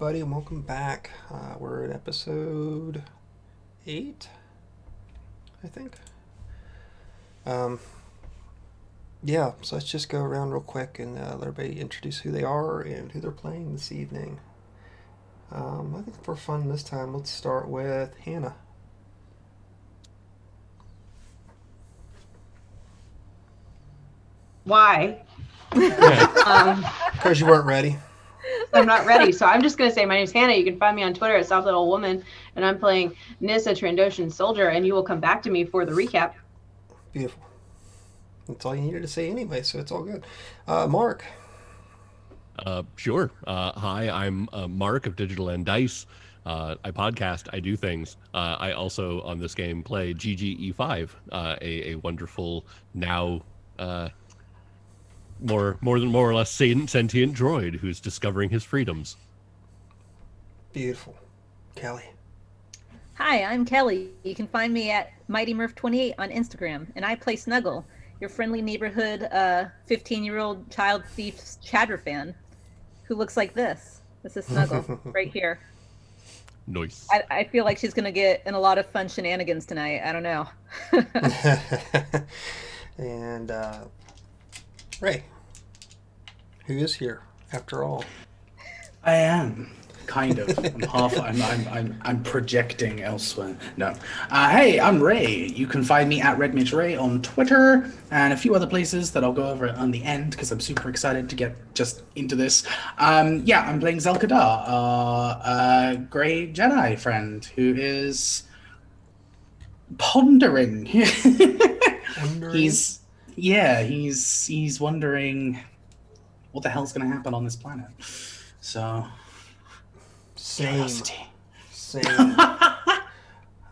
everybody, and welcome back. We're at episode 8, I think. Um, yeah, so let's just go around real quick and let everybody introduce who they are and who they're playing this evening. I think for fun this time, let's start with Hannah. Why? Because you weren't ready. I'm not ready. So I'm just going to say my name's Hannah. You can find me on Twitter at Soft Little Woman, and I'm playing Nissa Trandoshan Soldier, and you will come back to me for the recap. Beautiful. That's all you needed to say anyway, so it's all good. Mark. Sure. Hi, I'm Mark of Digital and Dice. I podcast, I do things. I also, on this game, play GGE5, a wonderful, now more or less sentient droid who's discovering his freedoms. Beautiful. Kelly. Hi, I'm Kelly. You can find me at MightyMurph28 on Instagram, and I play Snuggle, your friendly neighborhood 15-year-old child thief Chatter fan who looks like this. This is Snuggle right here. Nice. I feel like she's going to get in a lot of fun shenanigans tonight. I don't know. And Ray, who is here after all? I am. Kind of. I'm projecting elsewhere. No. Hey, I'm Ray. You can find me at RedMageRay on Twitter and a few other places that I'll go over on the end because I'm super excited to get just into this. I'm playing Zelkadar, a Grey Jedi friend who is pondering. He's wondering what the hell's going to happen on this planet. So. Same.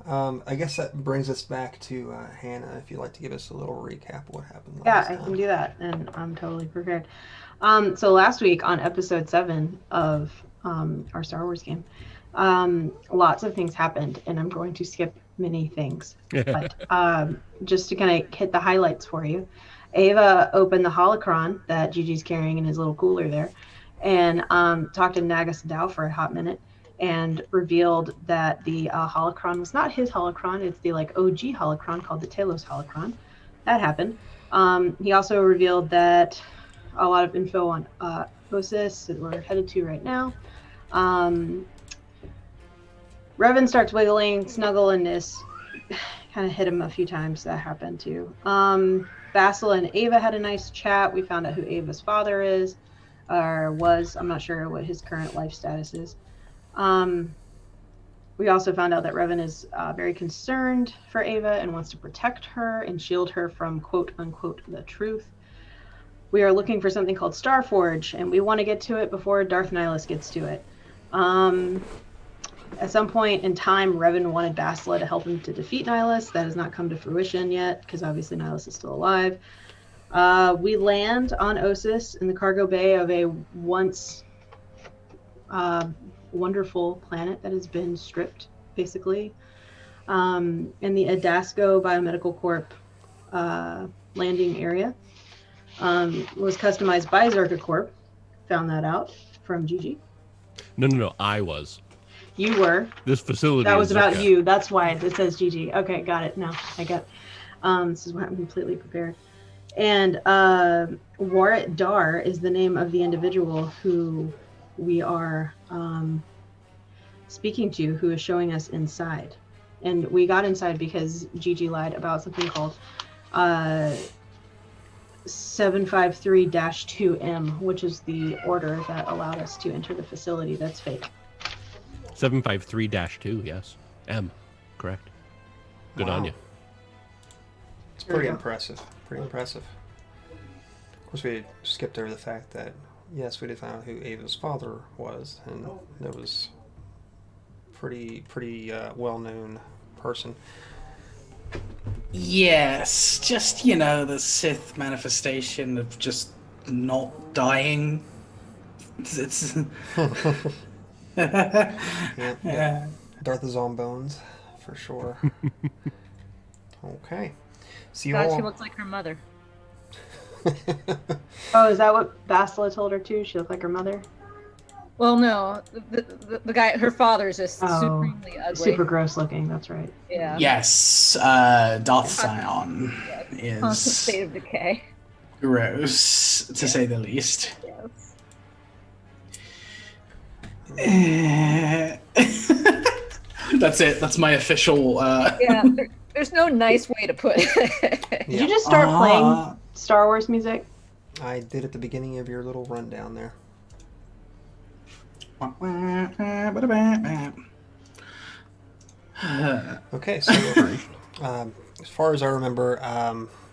I guess that brings us back to Hannah. If you'd like to give us a little recap of what happened last time. Yeah, I can do that, and I'm totally prepared. So last week on episode 7 of our Star Wars game, lots of things happened, and I'm going to skip many things. But just to kind of hit the highlights for you, Ava opened the holocron that Gigi's carrying in his little cooler there, and talked to Nagus Dow for a hot minute, and revealed that the holocron was not his holocron. It's the OG holocron called the Talos holocron. That happened. He also revealed that a lot of info on Osis that we're headed to right now. Revan starts wiggling. Snuggle and Nis kind of hit him a few times. That happened too. Basil and Ava had a nice chat. We found out who Ava's father is. Or was. I'm not sure what his current life status is. We also found out that Revan is very concerned for Ava and wants to protect her and shield her from quote unquote the truth. We are looking for something called Starforge, and we want to get to it before Darth Nihilus gets to it. At some point in time, Revan wanted Bastila to help him to defeat Nihilus. That has not come to fruition yet, because obviously Nihilus is still alive. We land on Osis in the cargo bay of a once wonderful planet that has been stripped, basically. In the Adasco Biomedical Corp landing area. Was customized by Zerka Corp. Found that out from Gigi. No, I was. You were. This facility That was about Zerka. you. That's why it says Gigi. Okay, got it. Now I got this is why I'm completely prepared. And Warrit Dar is the name of the individual who we are speaking to, who is showing us inside. And we got inside because Gigi lied about something called 753-2M, which is the order that allowed us to enter the facility. That's fake. 753-2, yes. M, correct. Good on you. It's pretty impressive. Pretty impressive. Of course, we skipped over the fact that, yes, we did find out who Ava's father was, and that was pretty well-known person. Yes, just, the Sith manifestation of just not dying. It's Yeah. Darth is on bones, for sure. Okay. So you God, all... she looks like her mother. Oh, is that what Bastila told her too? She looked like her mother? Well, no, the guy, her father's just supremely ugly. Super gross looking. That's right. Yeah. Yes, Darth Sion Constant is state of decay. gross, to say the least. Yes. That's it. That's my official. Yeah, there's no nice way to put it. Did you just start playing Star Wars music? I did at the beginning of your little rundown there. Okay, so as far as I remember,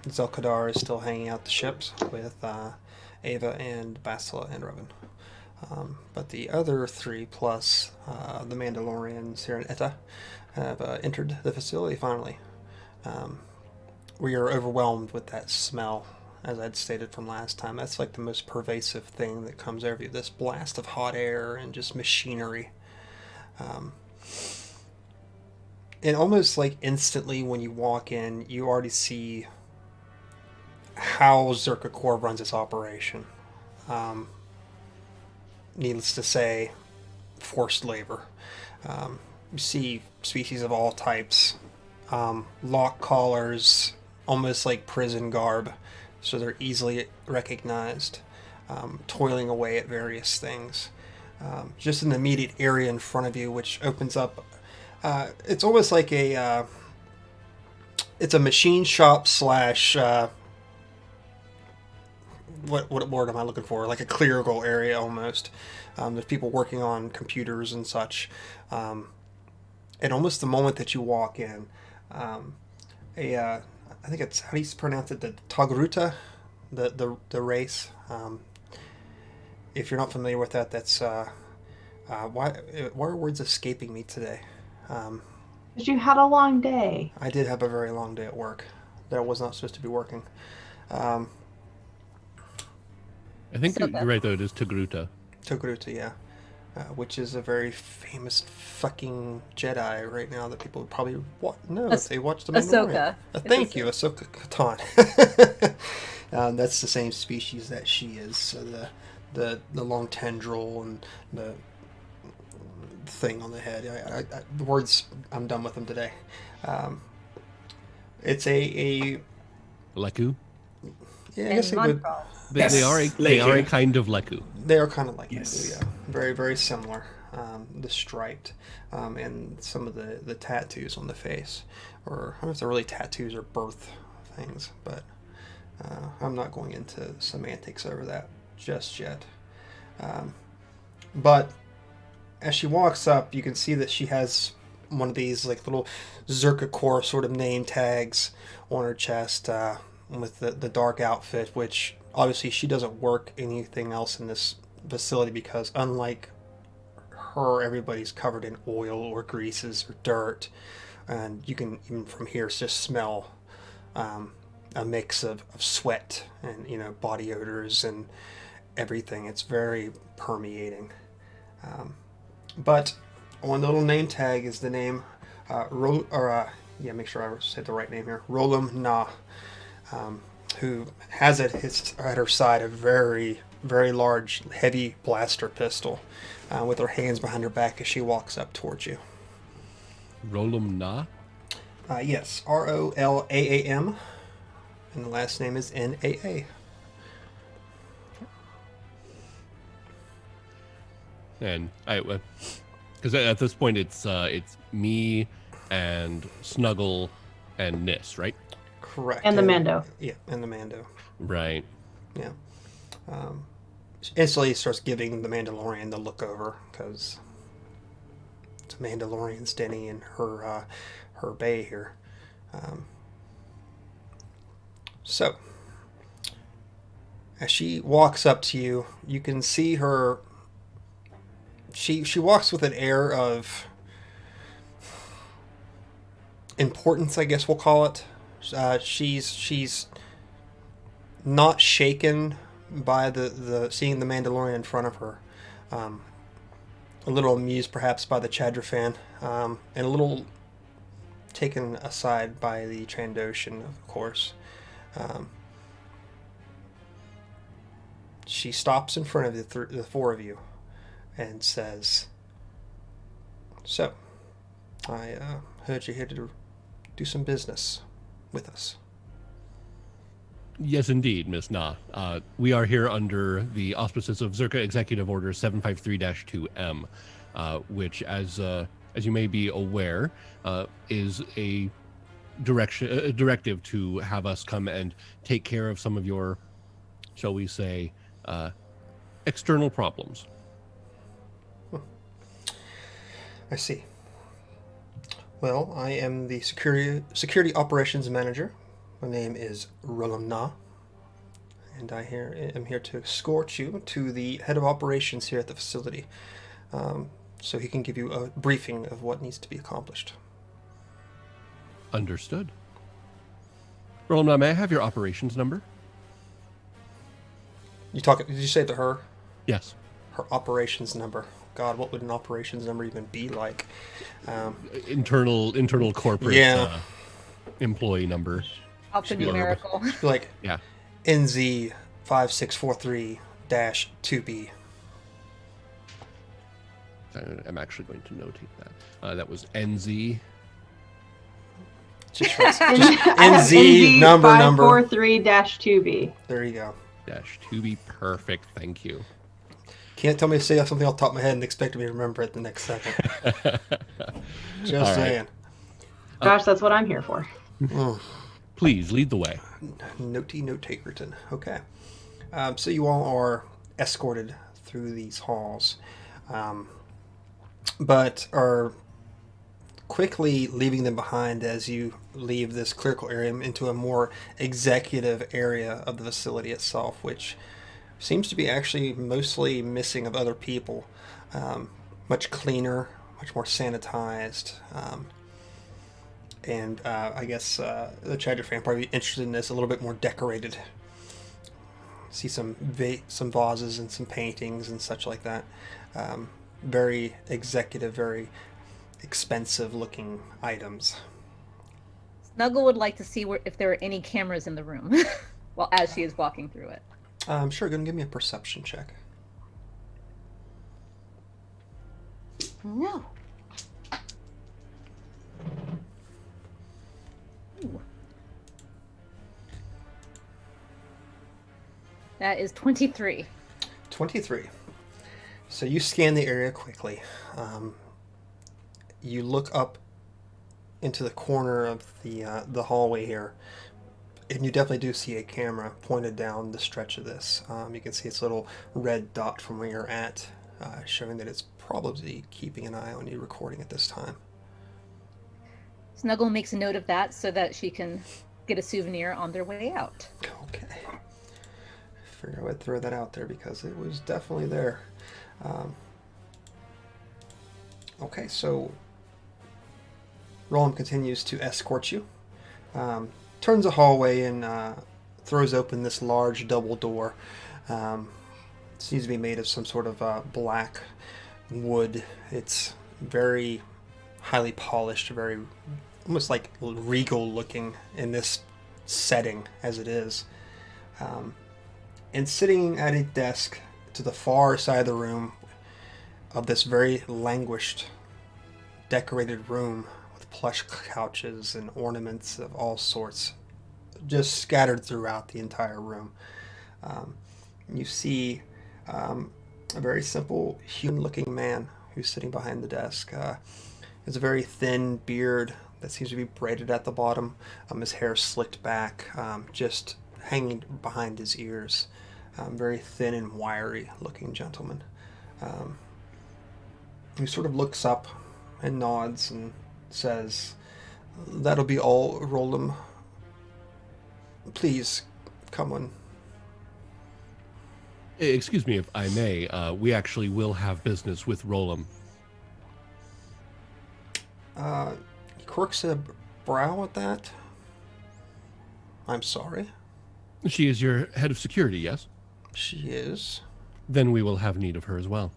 Zelkadar is still hanging out the ships with Ava and Basila and Revan. But the other three, plus the Mandalorians here in Etta, have entered the facility finally. We are overwhelmed with that smell, as I'd stated from last time. That's like the most pervasive thing that comes over you. This blast of hot air and just machinery. And almost like instantly when you walk in, you already see how Zerka Corps runs its operation. Needless to say, forced labor. You see species of all types. Lock collars, almost like prison garb, so they're easily recognized, toiling away at various things. Just in the immediate area in front of you, which opens up, it's almost like it's a machine shop slash, what word am I looking for? Like a clerical area almost. There's people working on computers and such. And almost the moment that you walk in, I think it's, how do you pronounce it? The Togruta, the race. If you're not familiar with that, that's why are words escaping me today? Because you had a long day. I did have a very long day at work. That I was not supposed to be working. I think you're right, though. It is Togruta. Togruta, yeah. Which is a very famous fucking Jedi right now that people would probably know if they watched the Mandalorian. Ahsoka. Thank you, Ahsoka Katan. That's the same species that she is. So the long tendril and the thing on the head. The words, I'm done with them today. It's a Leku. Yeah, I guess They are a kind of Leku. They are kind of like yes. Leku, yeah. Very, very similar. The striped and some of the tattoos on the face, or I don't know if they're really tattoos or birth things, but I'm not going into semantics over that just yet. But as she walks up, you can see that she has one of these like little Zerka Corps sort of name tags on her chest with the dark outfit, which obviously she doesn't work anything else in this facility because unlike her, everybody's covered in oil or greases or dirt, and you can even from here just smell a mix of sweat and body odors and everything. It's very permeating. But on the little name tag is the name make sure I said the right name here, Rolam Na, who has at her side a very, very large, heavy blaster pistol with her hands behind her back as she walks up towards you. Rolam Na? Yes, Rolaam, and the last name is Naa. And because at this point it's me and Snuggle and Nis, right? Correct. And the Mando. Yeah, and the Mando. Right. Yeah. Instantly starts giving the Mandalorian the look over because it's a Mandalorian standing in her bay here. So as she walks up to you, you can see her. She walks with an air of importance, I guess we'll call it. She's not shaken by the seeing the Mandalorian in front of her. A little amused perhaps by the Chadrafan, and a little taken aside by the Trandoshan, of course. She stops in front of the four of you, and says, "So, I heard you're here to do some business with us." Yes, indeed, Miss Na. We are here under the auspices of Zerka Executive Order 753-2M, which, as you may be aware, is a directive to have us come and take care of some of your, shall we say, external problems. I see. Well, I am the security operations manager. My name is Rolam Na, and I am here to escort you to the head of operations here at the facility, so he can give you a briefing of what needs to be accomplished. Understood. Roland, now, may I have your operations number? Did you say to her? Yes. Her operations number. God, what would an operations number even be like? Internal corporate employee number. Alphanumerical. Should be like Yeah. NZ 5643-2B. I'm actually going to notate that. That was NZ. Just NZ number. 543-2B. There you go. -2B. Perfect. Thank you. Can't tell me to say something off the top of my head and expect me to remember it the next second. Just saying. Gosh, that's what I'm here for. Please lead the way. Note-takerton. Okay. So you all are escorted through these halls, but are quickly leaving them behind as you leave this clerical area into a more executive area of the facility itself, which seems to be actually mostly missing of other people. Much cleaner, much more sanitized. And I guess the Chadra fan probably be interested in this, a little bit more decorated. See some vases and some paintings and such like that. Very executive, very expensive looking items. Snuggle would like to see if there are any cameras in the room as she is walking through it. Sure, go and give me a perception check. No. Ooh. That is 23. 23. So you scan the area quickly. You look up into the corner of the hallway here, and you definitely do see a camera pointed down the stretch of this. You can see its little red dot from where you're at, showing that it's probably keeping an eye on you recording at this time. Snuggle makes a note of that so that she can get a souvenir on their way out. Okay. Figure I would throw that out there because it was definitely there. Okay, so Roland continues to escort you. Turns a hallway and throws open this large double door. Seems to be made of some sort of black wood. It's very highly polished, very almost like regal looking in this setting as it is. And sitting at a desk to the far side of the room of this very languished, decorated room with plush couches and ornaments of all sorts just scattered throughout the entire room. You see a very simple human-looking man who's sitting behind the desk. He has a very thin beard that seems to be braided at the bottom. His hair slicked back, just hanging behind his ears. Very thin and wiry looking gentleman. He sort of looks up and nods and says, "That'll be all, Roland. Please, come on." Excuse me if I may. We actually will have business with Rolam. He quirks a brow at that. "I'm sorry." She is your head of security, yes? She is. Then we will have need of her as well.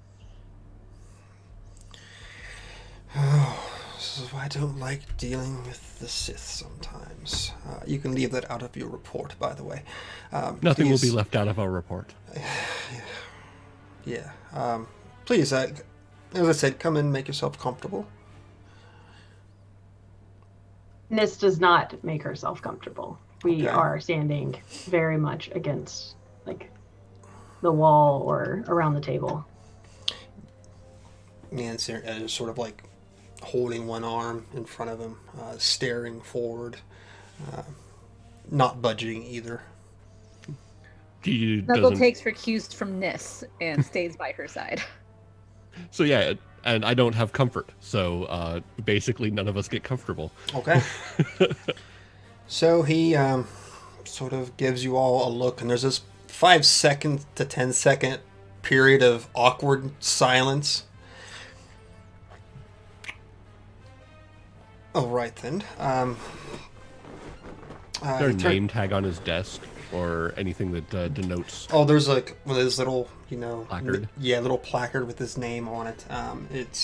Oh, this is why I don't like dealing with the Sith sometimes. You can leave that out of your report, by the way. Nothing will be left out of our report. Yeah. Please, as I said, come and make yourself comfortable. Nis does not make herself comfortable. We Okay. are standing very much against, like, the wall or around the table. Nan's sort of like holding one arm in front of him, staring forward, not budging either. He Snuggle doesn't. takes her cues from Nis and stays by her side. So yeah, and I don't have comfort. So basically, none of us get comfortable. Okay. So he sort of gives you all a look, and there's this 5 second to 10 second period of awkward silence. All right then. Is there a name tag on his desk or anything that denotes? Oh, there's like one of those little, Placard? little placard with his name on it.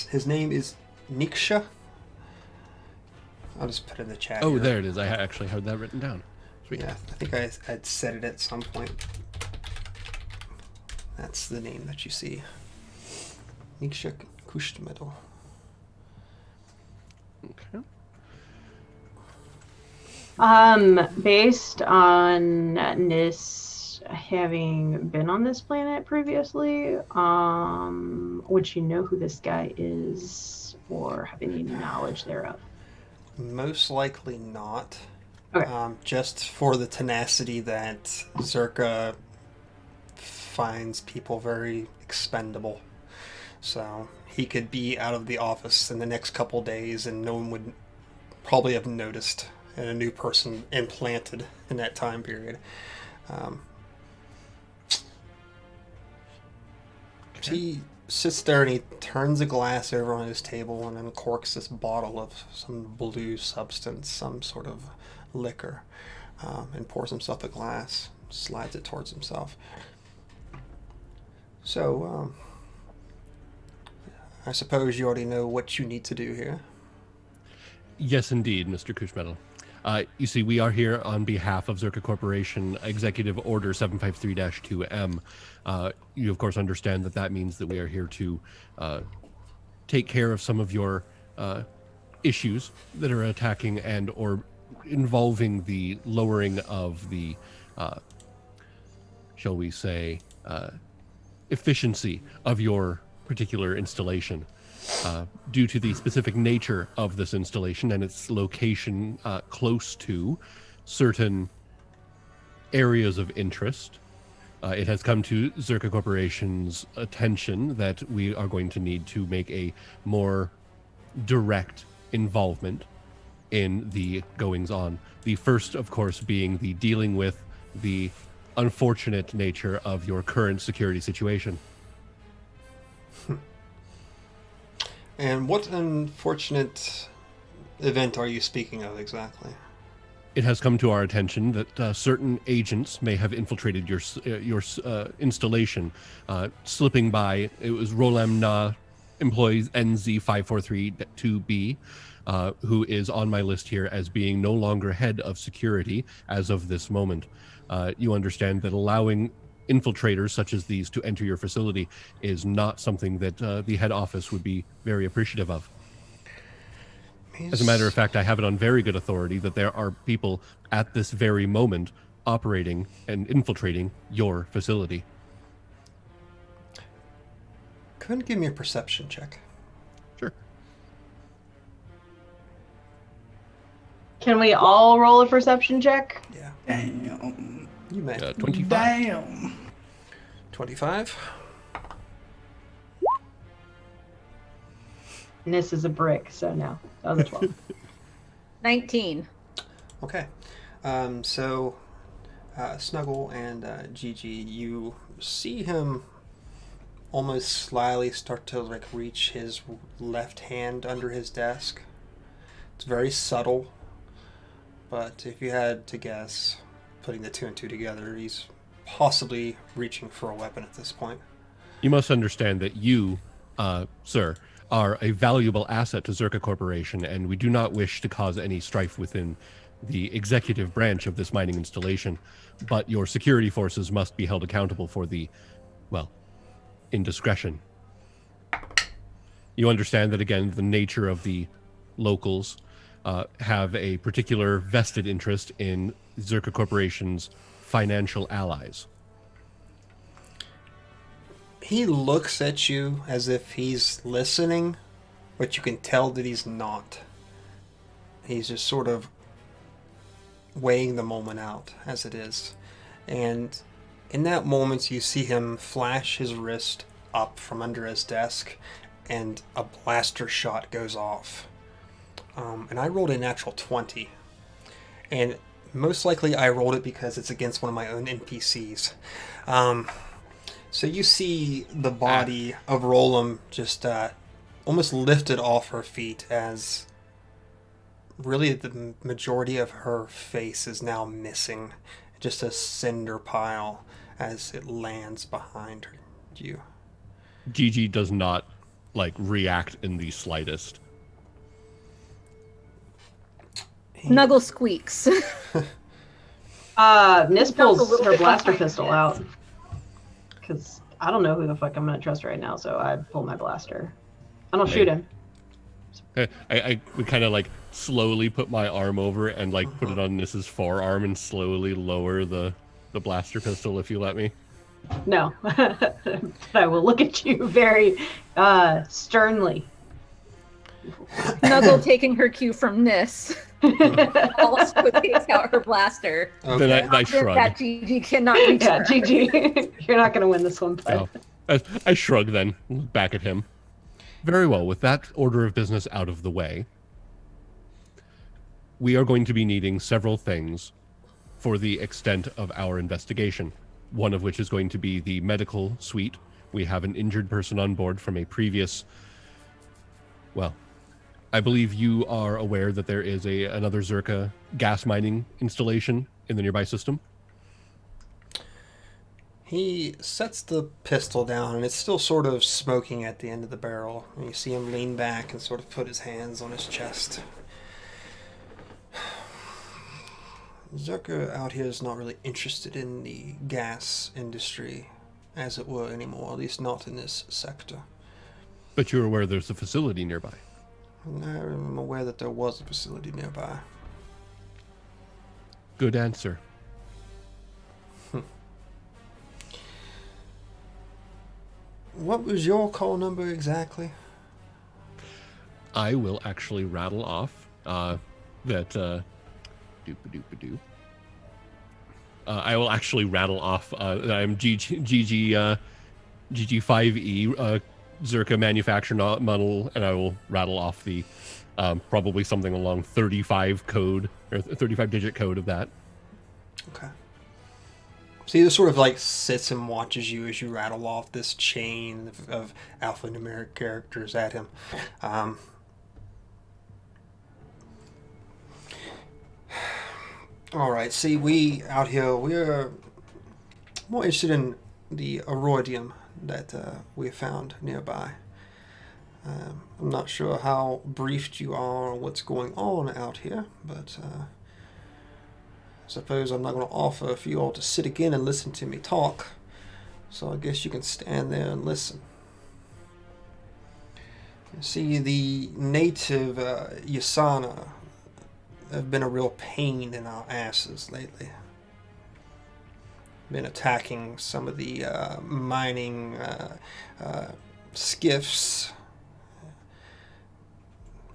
His name is Niksha. I'll just put it in the chat. Oh, here. there it is. I actually had that written down. Sweet. Yeah, I think I'd said it at some point. That's the name that you see. Niksha Kushtmetal. Okay. Based on Nis having been on this planet previously, would you know who this guy is or have any knowledge thereof? Most likely not. Okay. Just for the tenacity that Zerka finds people very expendable. So he could be out of the office in the next couple days and no one would probably have noticed, and a new person implanted in that time period. He sits there and he turns a glass over on his table and uncorks this bottle of some blue substance, some sort of liquor, and pours himself a glass, slides it towards himself. So, I suppose you already know what you need to do here. Yes, indeed, Mr. Kushmetal. You see, we are here on behalf of Zerka Corporation, Executive Order 753-2M. You, of course, understand that means that we are here to take care of some of your issues that are attacking and or involving the lowering of the, shall we say, efficiency of your particular installation. Due to the specific nature of this installation and its location close to certain areas of interest, it has come to Zerka Corporation's attention that we are going to need to make a more direct involvement in the goings-on. The first, of course, being the dealing with the unfortunate nature of your current security situation. And what unfortunate event are you speaking of exactly? It has come to our attention that certain agents may have infiltrated your installation, slipping by. It was Rolam employees NZ5432B, who is on my list here as being no longer head of security as of this moment. You understand that allowing infiltrators such as these to enter your facility is not something that the head office would be very appreciative of. As a matter of fact, I have it on very good authority that there are people at this very moment operating and infiltrating your facility. Go ahead and give me a perception check. Sure. Can we all roll a perception check? Yeah. Damn. You may. 25. Damn. 25? And this is a brick, so no. That was a 12. 19. Okay. So, Snuggle and Gigi, you see him almost slyly start to reach his left hand under his desk. It's very subtle, but if you had to guess, putting the two and two together, he's possibly reaching for a weapon at this point. You must understand that you, sir, are a valuable asset to Zerka Corporation, and we do not wish to cause any strife within the executive branch of this mining installation, but your security forces must be held accountable for the, well, indiscretion. You understand that, again, the nature of the locals have a particular vested interest in Zerka Corporation's financial allies. He looks at you as if he's listening, but you can tell that he's not. He's just sort of weighing the moment out as it is. And in that moment, you see him flash his wrist up from under his desk, and a blaster shot goes off. And I rolled a natural 20. And most likely I rolled it because it's against one of my own NPCs. So you see the body of Rolam just almost lifted off her feet as really the majority of her face is now missing. Just a cinder pile as it lands behind you. Gigi does not, react in the slightest. Snuggle squeaks. Nis pulls her blaster pistol out. Because I don't know who the fuck I'm going to trust right now, so I pull my blaster. I don't shoot him. I would kind of slowly put my arm over and put it on Nis's forearm and slowly lower the blaster pistol if you let me. No. But I will look at you very sternly. Snuggle taking her cue from Nis. Also takes out her blaster. Okay. Then I shrug. That Gigi cannot reach her. Gigi, you're not going to win this one, bud. No. I shrug then, back at him. Very well, with that order of business out of the way, we are going to be needing several things for the extent of our investigation. One of which is going to be the medical suite. We have an injured person on board from a previous... Well, I believe you are aware that there is another Zerka gas mining installation in the nearby system. He sets the pistol down, and it's still sort of smoking at the end of the barrel. And you see him lean back and sort of put his hands on his chest. Zerka out here is not really interested in the gas industry, as it were, anymore, at least not in this sector. But you're aware there's a facility nearby? I'm aware that there was a facility nearby. Good answer. What was your call number exactly? I will actually rattle off that... Doop-a-doop-a-doo. I will actually rattle off that I'm GG5E Zerka manufacturer model, and I will rattle off the probably something along 35 code or 35 digit code of that. Okay. So he just sort of sits and watches you as you rattle off this chain of alphanumeric characters at him. All right. See, we out here, we're more interested in the aurodium that we found nearby. I'm not sure how briefed you are on what's going on out here, but I suppose I'm not going to offer for you all to sit again and listen to me talk. So I guess you can stand there and listen. You see, the native Yasana have been a real pain in our asses lately. Been attacking some of the mining skiffs,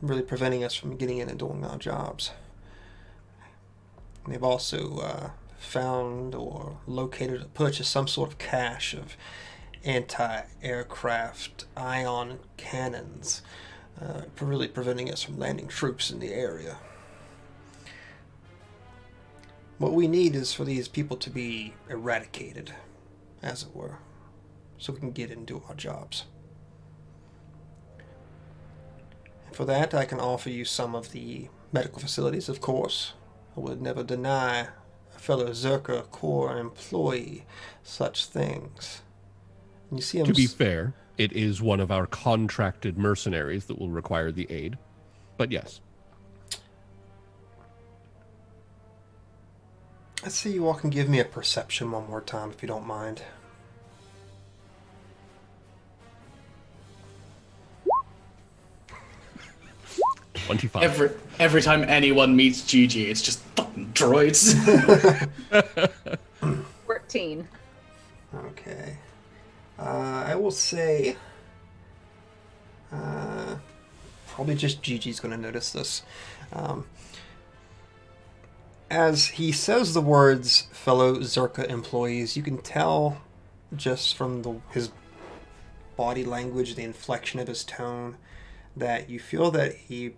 really preventing us from getting in and doing our jobs. They've also found or located or purchased some sort of cache of anti-aircraft ion cannons, really preventing us from landing troops in the area. What we need is for these people to be eradicated, as it were, so we can get and do our jobs. And for that, I can offer you some of the medical facilities, of course. I would never deny a fellow Zerka Corps employee such things. And you see him. To be fair, it is one of our contracted mercenaries that will require the aid. But yes. Let's see you all can give me a perception one more time, if you don't mind. 25. Every time anyone meets Gigi, it's just fucking droids. 14. Okay. I will say... probably just Gigi's going to notice this. As he says the words, fellow Zerka employees, you can tell just from his body language, the inflection of his tone, that you feel that he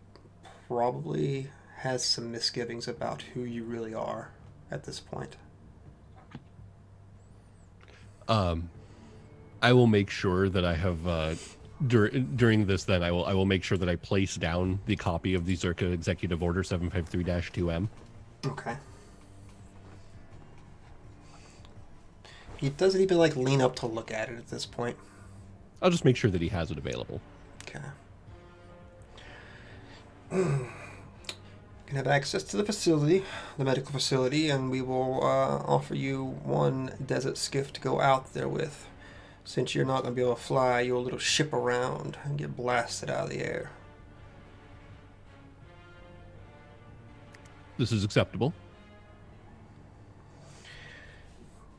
probably has some misgivings about who you really are at this point. I will make sure that I have during this. Then I will make sure that I place down the copy of the Zerka Executive Order 753-2M. Okay. He doesn't even lean up to look at it at this point. I'll just make sure that he has it available. Okay. You can have access to the facility, the medical facility, and we will offer you one desert skiff to go out there with. Since you're not going to be able to fly your little ship around and get blasted out of the air. This is acceptable.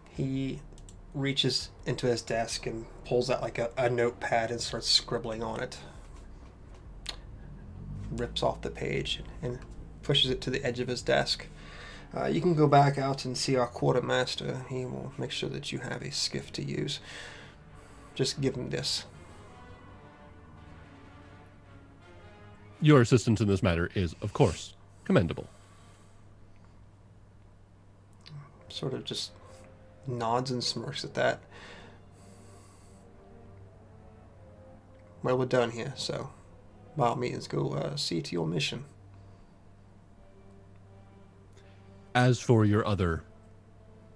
He reaches into his desk and pulls out a notepad and starts scribbling on it. Rips off the page and pushes it to the edge of his desk. You can go back out and see our quartermaster. He will make sure that you have a skiff to use. Just give him this. Your assistance in this matter is, of course, commendable. Sort of just nods and smirks at that. Well, we're done here, so by all means, go see to your mission. As for your other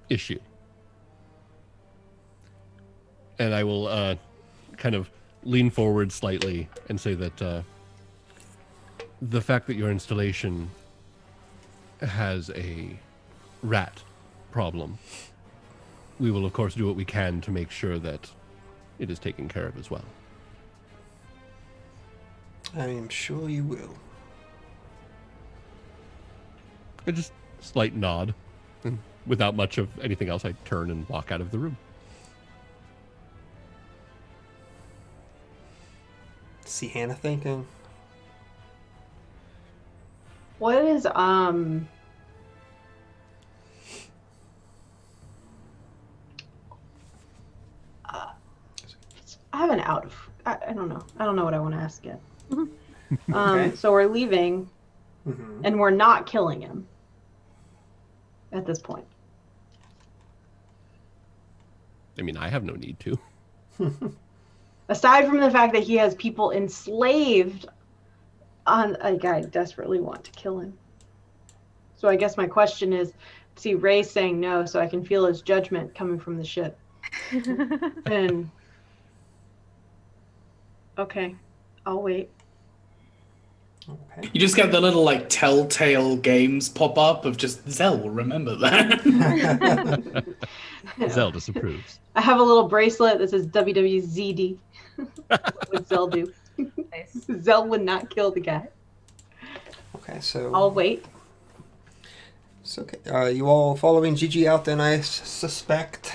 issue, and I will kind of lean forward slightly and say that the fact that your installation has a rat problem, we will of course do what we can to make sure that it is taken care of as well. I am sure you will. I just slight nod, and without much of anything else, I turn and walk out of the room. See Hannah thinking. What is I have an out of I don't know. I don't know what I want to ask yet. Okay. So we're leaving Mm-hmm. and we're not killing him at this point. I mean, I have no need to. Aside from the fact that he has people enslaved on a guy, desperately want to kill him. So I guess my question is, see Ray saying no, so I can feel his judgment coming from the ship. And okay, I'll wait. Okay. You just get the little telltale games pop up of just Zell will remember that. Zell disapproves. I have a little bracelet that says WWZD. What would Zell do? Nice. Zell would not kill the guy. Okay, so I'll wait. it's okay. You all following Gigi out then, I suspect?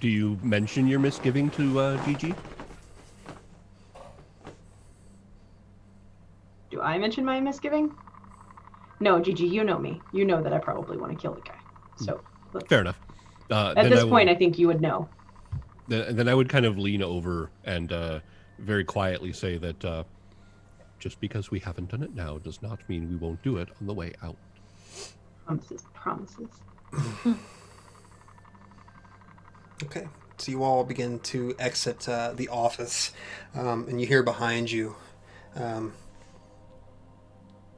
Do you mention your misgiving to Gigi? Do I mention my misgiving? No, Gigi, you know me. You know that I probably want to kill the guy. So Fair enough. at Then this I point, will, I think you would know. then I would kind of lean over and very quietly say that just because we haven't done it now does not mean we won't do it on the way out. Promises, promises. Okay, so you all begin to exit the office, and you hear behind you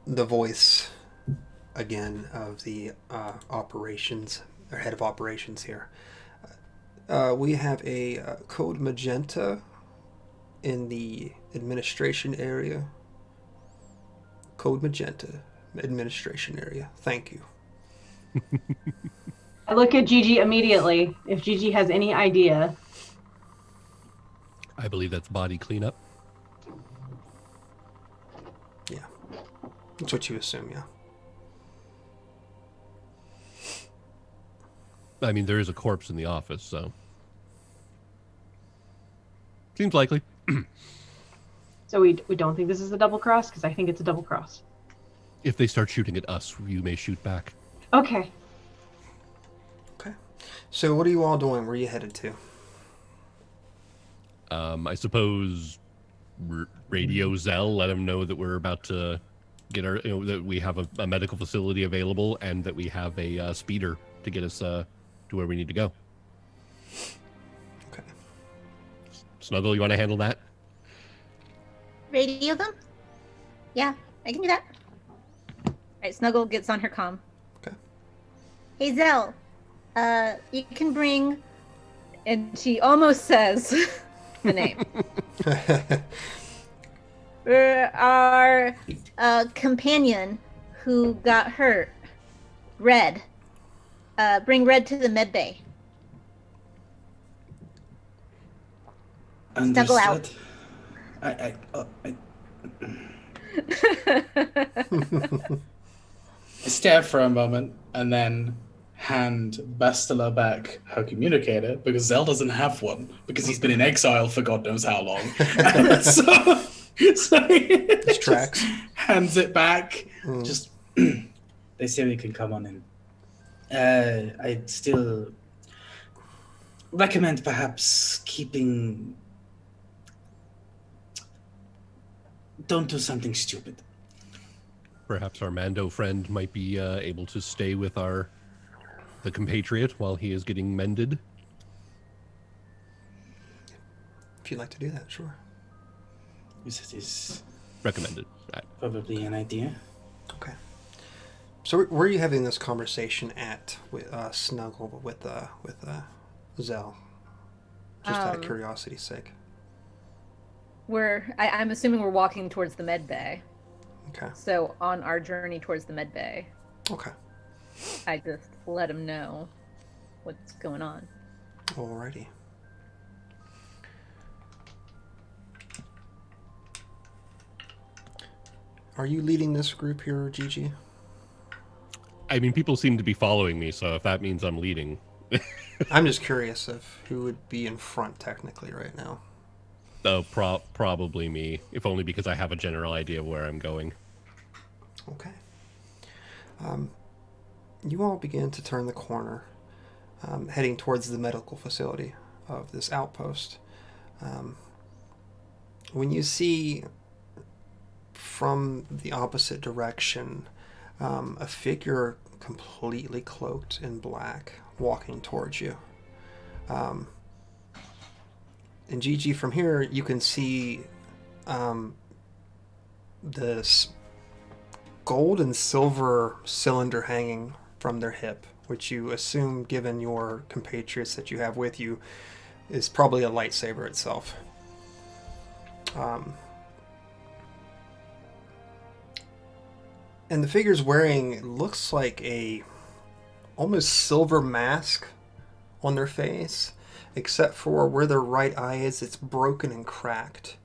the voice again of the operations, or head of operations here. We have a code magenta in the administration area. Code magenta, administration area. Thank you. I look at Gigi immediately. If Gigi has any idea, I believe that's body cleanup. That's what you assume, yeah. I mean, there is a corpse in the office, so seems likely. So we don't think this is a double cross? Because I think it's a double cross. If they start shooting at us, you may shoot back. Okay. Okay. So what are you all doing? Where are you headed to? I suppose radio Zell, let him know that we're about to get our, that we have a medical facility available and that we have a speeder to get us to where we need to go. Okay. Snuggle, you want to handle that? Radio them? Yeah, I can do that. All right, Snuggle gets on her comm. Okay. Hey, Zell, you can bring... And she almost says the name. Our companion who got hurt, Red. Bring Red to the med bay. Snuggle out. I stare for a moment and then hand Bastila back her communicator because Zell doesn't have one because he's been in exile for God knows how long. so This tracks. Hands it back. Just they say we can come on in. I'd still recommend perhaps keeping. Don't do something stupid. Perhaps our Mando friend might be able to stay with the compatriot while he is getting mended. If you'd like to do that, sure. This is Recommended. probably an idea. Okay. So where are you having this conversation at with Snuggle with Zell? Just out of curiosity's sake. I'm assuming we're walking towards the med bay. Okay. So on our journey towards the med bay, Okay. I just let him know what's going on. Alrighty. Are you leading this group here, Gigi? I mean, people seem to be following me, so if that means I'm leading. I'm just curious of who would be in front technically right now. Oh, probably me, if only because I have a general idea of where I'm going. Okay. You all begin to turn the corner, heading towards the medical facility of this outpost. When you see from the opposite direction a figure completely cloaked in black walking towards you. And Gigi, from here you can see this gold and silver cylinder hanging from their hip, which you assume, given your compatriots that you have with you, is probably a lightsaber itself. And the figure's wearing, looks like a almost silver mask on their face, except for where their right eye is, it's broken and cracked.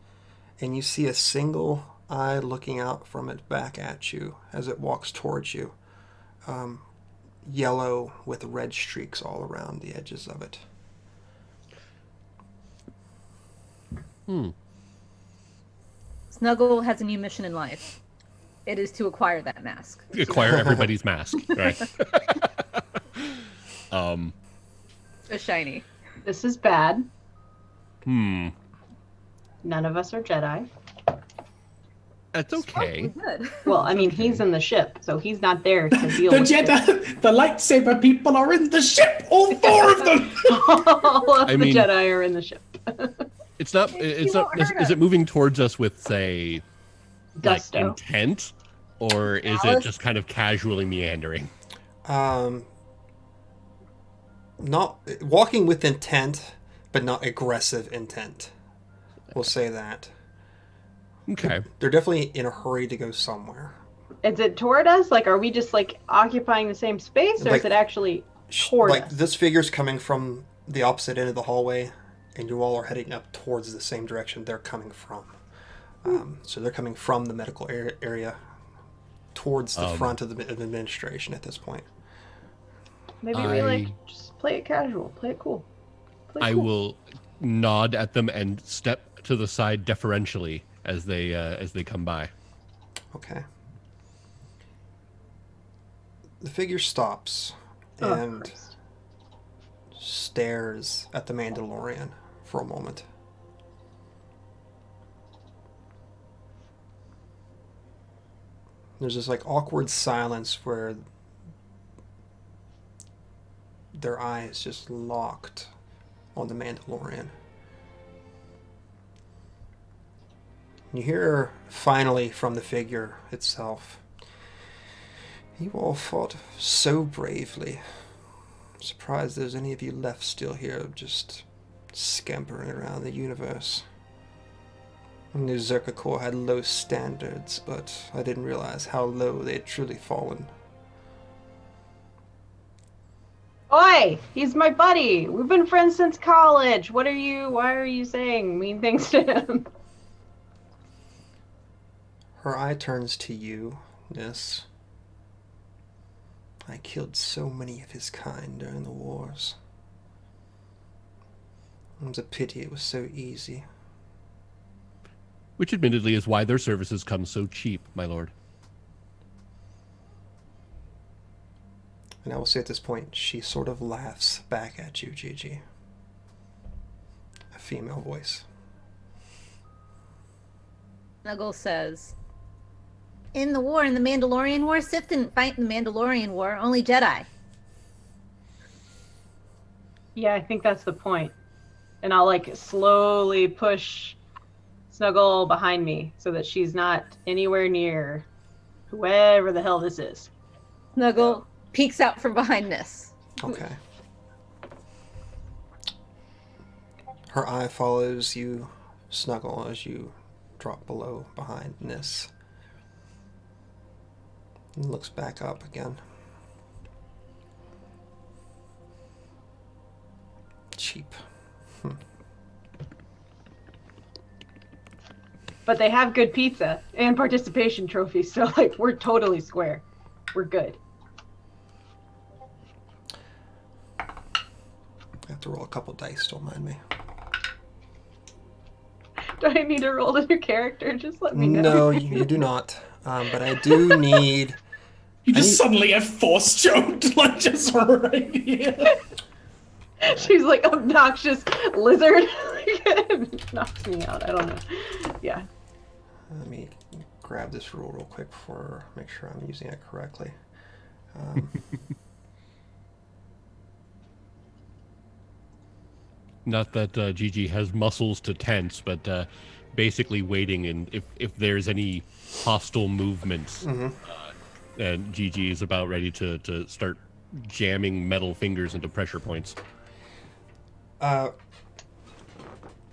And you see a single eye looking out from it back at you as it walks towards you. Yellow with red streaks all around the edges of it. Snuggle has a new mission in life. It is to acquire that mask. Acquire everybody's mask, right? So shiny. This is bad. None of us are Jedi. That's okay. Good. Well, I mean, he's in the ship, so he's not there to deal The with it. Jedi, the lightsaber people are in the ship. All four of them. All of I the mean- Jedi are in the ship. It's not. It's not. Is it moving towards us with, say, like Gusto. intent, or is it Alice? just kind of casually meandering? Not walking with intent, but not aggressive intent. We'll say that. Okay. They're definitely in a hurry to go somewhere. Is it toward us? Like, are we just like occupying the same space, or Like- is it actually toward Like us? this figure's coming from the opposite end of the hallway, and you all are heading up towards the same direction they're coming from. So they're coming from the medical area towards the front of the administration at this point. Maybe we just play it casual, play it cool. I will nod at them and step to the side deferentially as they come by. Okay. The figure stops and stares at the Mandalorian for a moment. There's this like awkward silence where their eyes just locked on the Mandalorian. You hear finally from the figure itself, "You all fought so bravely. I'm surprised there's any of you left still here, just scampering around the universe. I knew Zerka Corps had low standards, but I didn't realize how low they had truly fallen." Oi! He's my buddy! We've been friends since college! Why are you saying mean things to him? Her eye turns to you, Nis. "I killed so many of his kind during the wars. It was a pity it was so easy." Which admittedly is why their services come so cheap, my lord. And I will say at this point, she sort of laughs back at you, Gigi. A female voice. Snuggle says, "In the Mandalorian War, Sith didn't fight in the Mandalorian War, only Jedi." Yeah, I think that's the point. And I'll like slowly push Snuggle behind me so that she's not anywhere near whoever the hell this is. Snuggle peeks out from behind this. Okay. Her eye follows you, Snuggle, as you drop below behind Nis. And looks back up again. Cheap. But they have good pizza and participation trophies, so like we're totally square. We're good. I have to roll a couple dice, don't mind me. Do I need to roll a new character? Just let me know. No, you do not. But I do need... You just suddenly have force choked, like just right here. She's like obnoxious lizard. Knocks me out. I don't know. Yeah. Let me grab this rule real quick for make sure I'm using it correctly. Not that Gigi has muscles to tense, but basically waiting, and if there's any hostile movements, and Gigi is about ready to start jamming metal fingers into pressure points.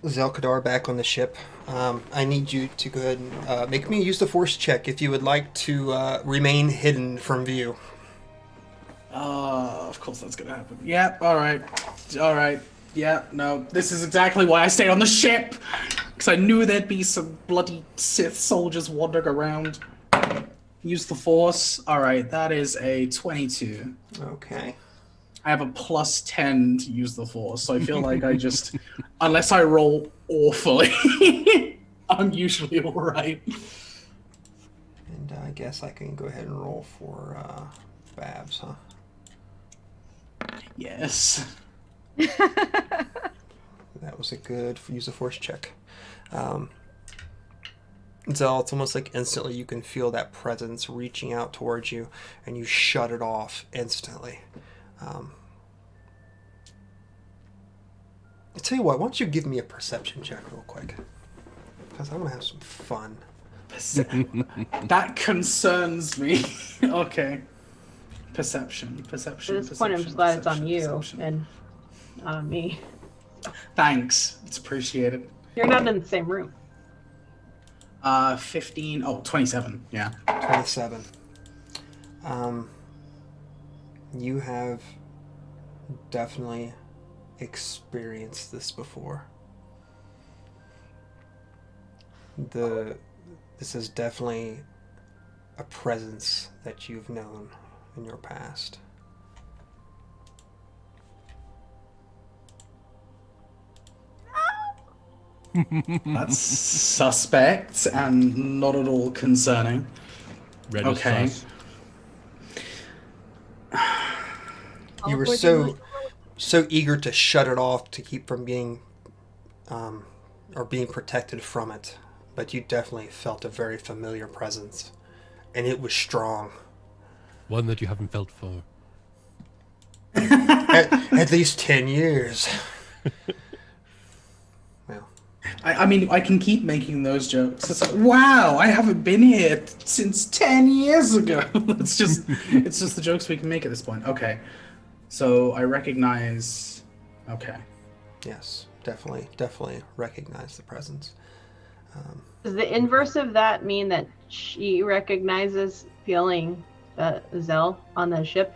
Zelkadar back on the ship. I need you to go ahead and make me use the force check if you would like to remain hidden from view. Of course that's gonna happen. Yep, alright. Yeah, no, this is exactly why I stayed on the ship! Because I knew there'd be some bloody Sith soldiers wandering around. Use the force. Alright, that is a 22. Okay. I have a plus 10 to use the force, so I feel like I just... unless I roll awfully, I'm usually alright. And I guess I can go ahead and roll for Babs, huh? Yes. That was a good use of force check. Zell, it's almost like instantly you can feel that presence reaching out towards you, and you shut it off instantly. I'll tell you what, why don't you give me a perception check real quick? Because I'm going to have some fun. That concerns me. Okay. Perception. At this point, I'm just glad it's on you and not on me. Thanks. It's appreciated. You're not in the same room. 15. Oh, 27. Yeah. 27. You have definitely experienced this before. This is definitely a presence that you've known in your past. That's suspect and not at all concerning. Red Okay. is sus. You were so eager to shut it off to keep from being or being protected from it, but you definitely felt a very familiar presence, and it was strong. One that you haven't felt for. At least 10 years. Well, I mean, I can keep making those jokes. It's like, wow, I haven't been here since 10 years ago. it's just the jokes we can make at this point. Okay. So I recognize. Okay. yes, definitely recognize the presence. Does the inverse of that mean that she recognizes feeling the Zell on the ship?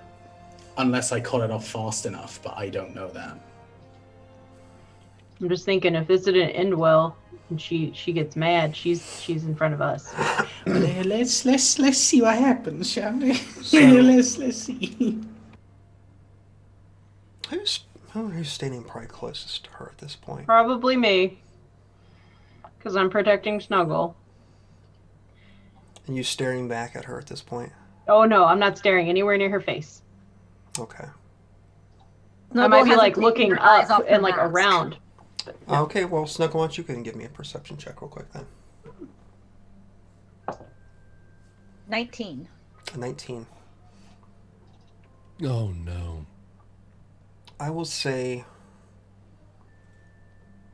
Unless I caught it off fast enough, but I don't know that. I'm just thinking if this didn't end well and she gets mad, she's in front of us. Let's see what happens, shall we? So- let's see. Who's standing probably closest to her at this point? Probably me. Because I'm protecting Snuggle. And you staring back at her at this point? Oh no, I'm not staring anywhere near her face. Okay. I might be hasn't like taken looking her eyes up off her and like mask. around. Okay, well, Snuggle, why don't you go and give me a perception check real quick then? 19. A 19. Oh no. I will say,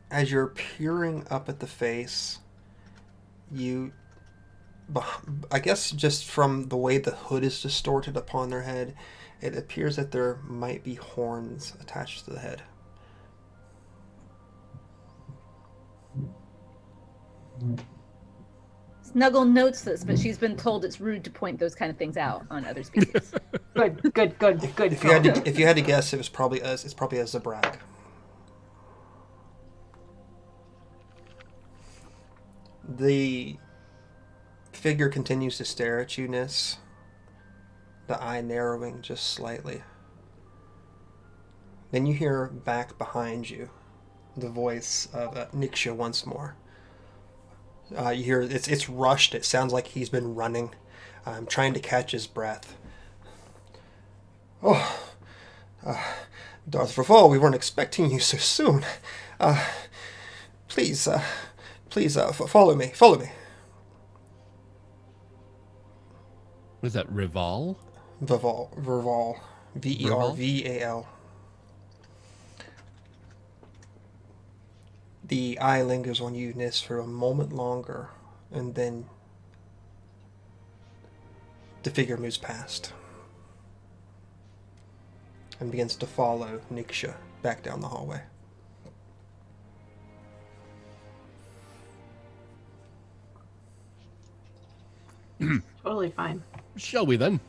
as you're peering up at the face, I guess just from the way the hood is distorted upon their head, it appears that there might be horns attached to the head. Snuggle notes this, but she's been told it's rude to point those kind of things out on other species. Good. If you had to guess, it's probably a Zabrak. The figure continues to stare at you, Nis. The eye narrowing just slightly. Then you hear back behind you the voice of Niksha once more. You hear it's rushed. It sounds like he's been running, trying to catch his breath. Oh, Darth Verval, we weren't expecting you so soon. Please, follow me. Follow me. Was that Rival? Verval, Verval. The eye lingers on you, Nis, for a moment longer, and then the figure moves past and begins to follow Niksha back down the hallway. Totally fine. Shall we then?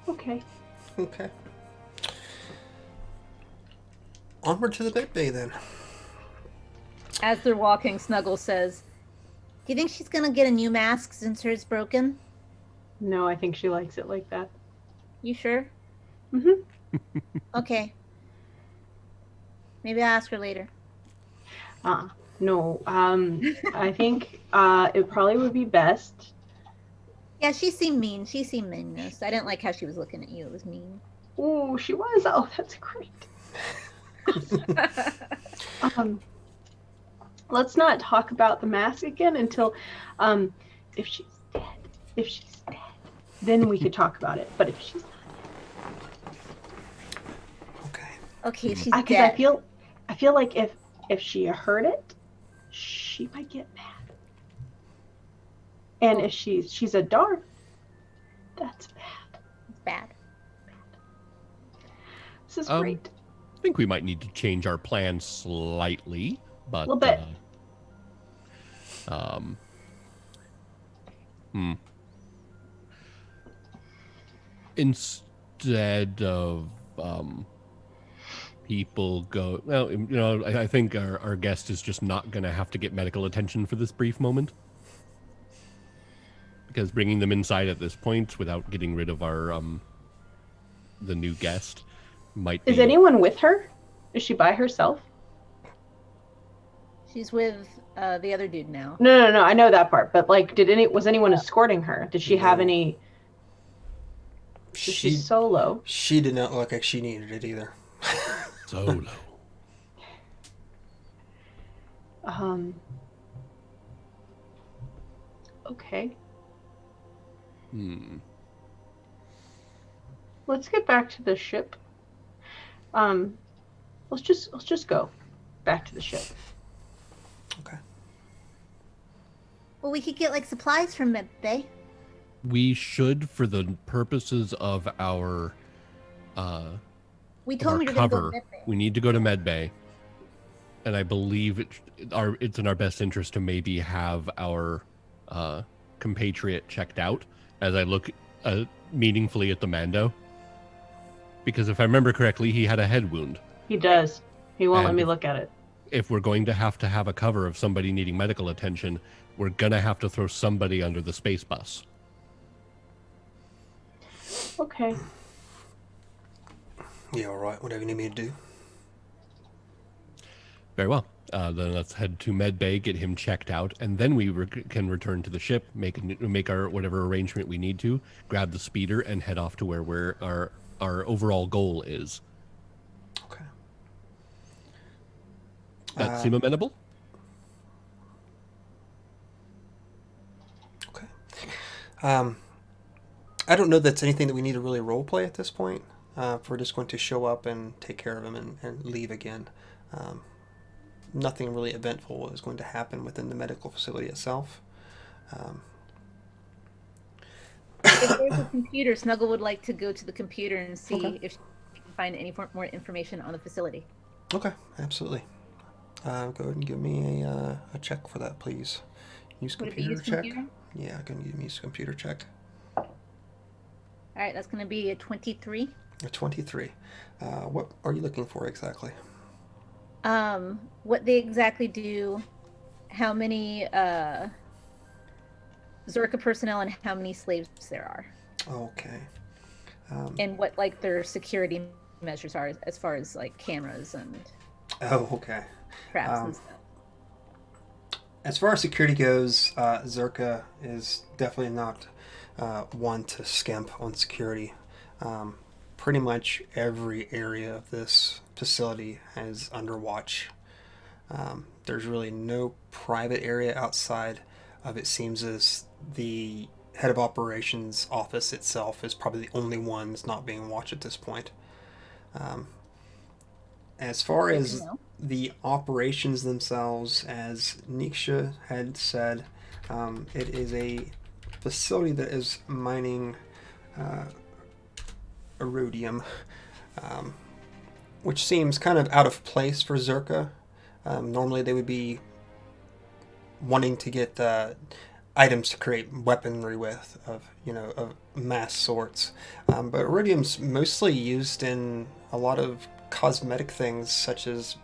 Okay. Okay. Onward to the bed bay, then. As they're walking, Snuggle says, "Do you think she's gonna get a new mask since hers broken? No, I think she likes it like that. You sure? Mm-hmm. Okay. Maybe I'll ask her later." No. I think it probably would be best. Yeah, she seemed mean. She seemed meanness. I didn't like how she was looking at you. It was mean. Oh, she was. Oh, that's great. Let's not talk about the mask again until if she's dead, then we could talk about it. But if she's not Okay. Okay, she's dead, dead. because I feel like if she heard it, she might get mad. And if she's a Darth, that's bad. It's bad. This is great. I think we might need to change our plan slightly, but A little bit. Instead of people go, well, I think our guest is just not going to have to get medical attention for this brief moment. Because bringing them inside at this point without getting rid of our the new guest might be... Is anyone with her? Is she by herself? She's with the other dude now. No. I know that part, but like, was anyone escorting her? Did she have any? She's solo. She did not look like she needed it either. Solo. Okay. Hmm. Let's get back to the ship. Let's just go back to the ship. Okay. Well, we could get like supplies from Medbay. We should, for the purposes of our We of told our me to go to cover, Medbay. we need to go to Medbay. And I believe it's in our best interest to maybe have our compatriot checked out as I look meaningfully at the Mando. Because if I remember correctly, he had a head wound. He does. He won't let And me look at it. If we're going to have a cover of somebody needing medical attention, we're going to have to throw somebody under the space bus. Okay. Yeah, all right. Whatever you need me to do. Very well. Then let's head to Medbay, get him checked out, and then we can return to the ship, make our whatever arrangement we need to, grab the speeder, and head off to where our overall goal is. Okay. That seem amenable? Okay. I don't know that's anything that we need to really role play at this point. If we're just going to show up and take care of him and leave again. Nothing really eventful is going to happen within the medical facility itself. If there's a computer, Snuggle would like to go to the computer and see Okay. if she can find any more information on the facility. Okay, absolutely. Go ahead and give me a check for that, please. Use Would it be computer use check. computer? Yeah, go ahead and use computer check. All right, that's going to be a 23. A 23. What are you looking for exactly? What they exactly do, how many Zerka personnel and how many slaves there are, Okay. and what like their security measures are as far as like cameras and Oh, okay. traps and stuff. As far as security goes, Zerka is definitely not one to skimp on security. Pretty much every area of this facility is under watch. There's really no private area outside of it. Seems as the head of operations office itself is probably the only one that's not being watched at this point. As far Good to as know. the operations themselves, as Niksha had said, it is a facility that is mining iridium, which seems kind of out of place for Zerka. Normally they would be wanting to get items to create weaponry with, of mass sorts. But iridium's mostly used in a lot of cosmetic things, such as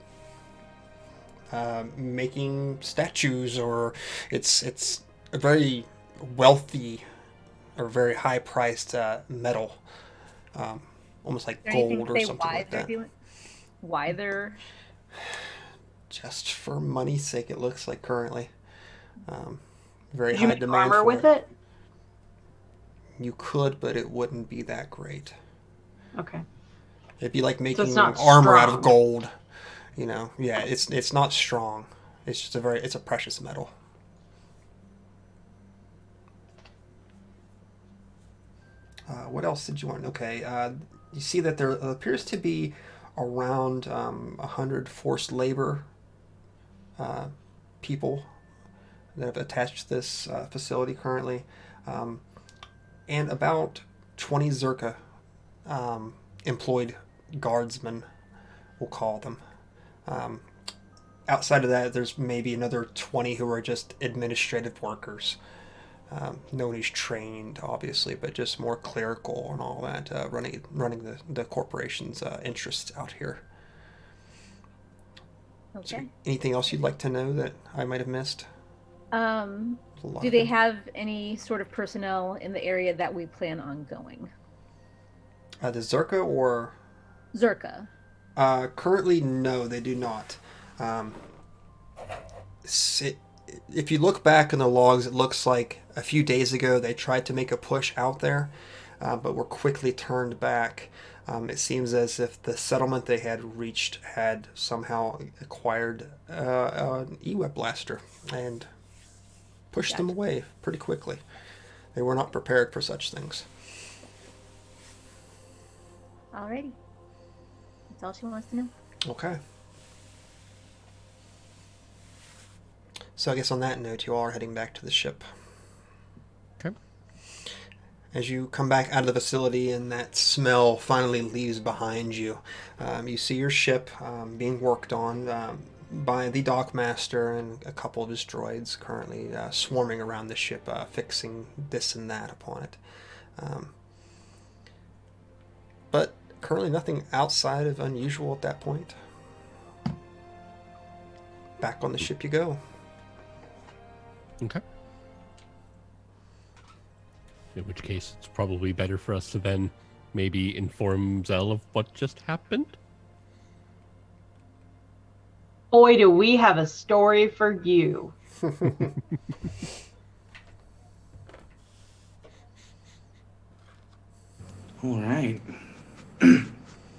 making statues, or it's a very wealthy or very high priced metal, almost like Is there anything gold to or say something why like they're that. why they're Just for money's sake, it looks like currently. Very Did you high make demand armor for with it? You could, but it wouldn't be that great. Okay. It'd be like So making it's not armor out of strong. gold. Yeah, it's not strong. It's just it's a precious metal. What else did you want? Okay, you see that there appears to be around 100 forced labor people that have attached to this facility currently, and about 20 Zerka employed guardsmen, we'll call them. Outside of that, there's maybe another 20 who are just administrative workers. No one who's trained, obviously, but just more clerical and all that, running the corporation's interests out here. Okay. Anything else you'd like to know that I might have missed? Do they have any sort of personnel in the area that we plan on going? The Zerka or Zerka. currently, no, they do not. Um, if you look back in the logs, it looks like a few days ago they tried to make a push out there, but were quickly turned back. It seems as if the settlement they had reached had somehow acquired an E-Web blaster and pushed them away pretty quickly. They were not prepared for such things. Alrighty. That's all she wants to know. Okay. So I guess on that note, you all are heading back to the ship. Okay. As you come back out of the facility and that smell finally leaves behind you, you see your ship being worked on by the dockmaster and a couple of his droids currently swarming around the ship, fixing this and that upon it. But currently nothing outside of unusual at that point. Back on the ship you go. Okay. In which case, it's probably better for us to then maybe inform Zell of what just happened. Boy, do we have a story for you. All right.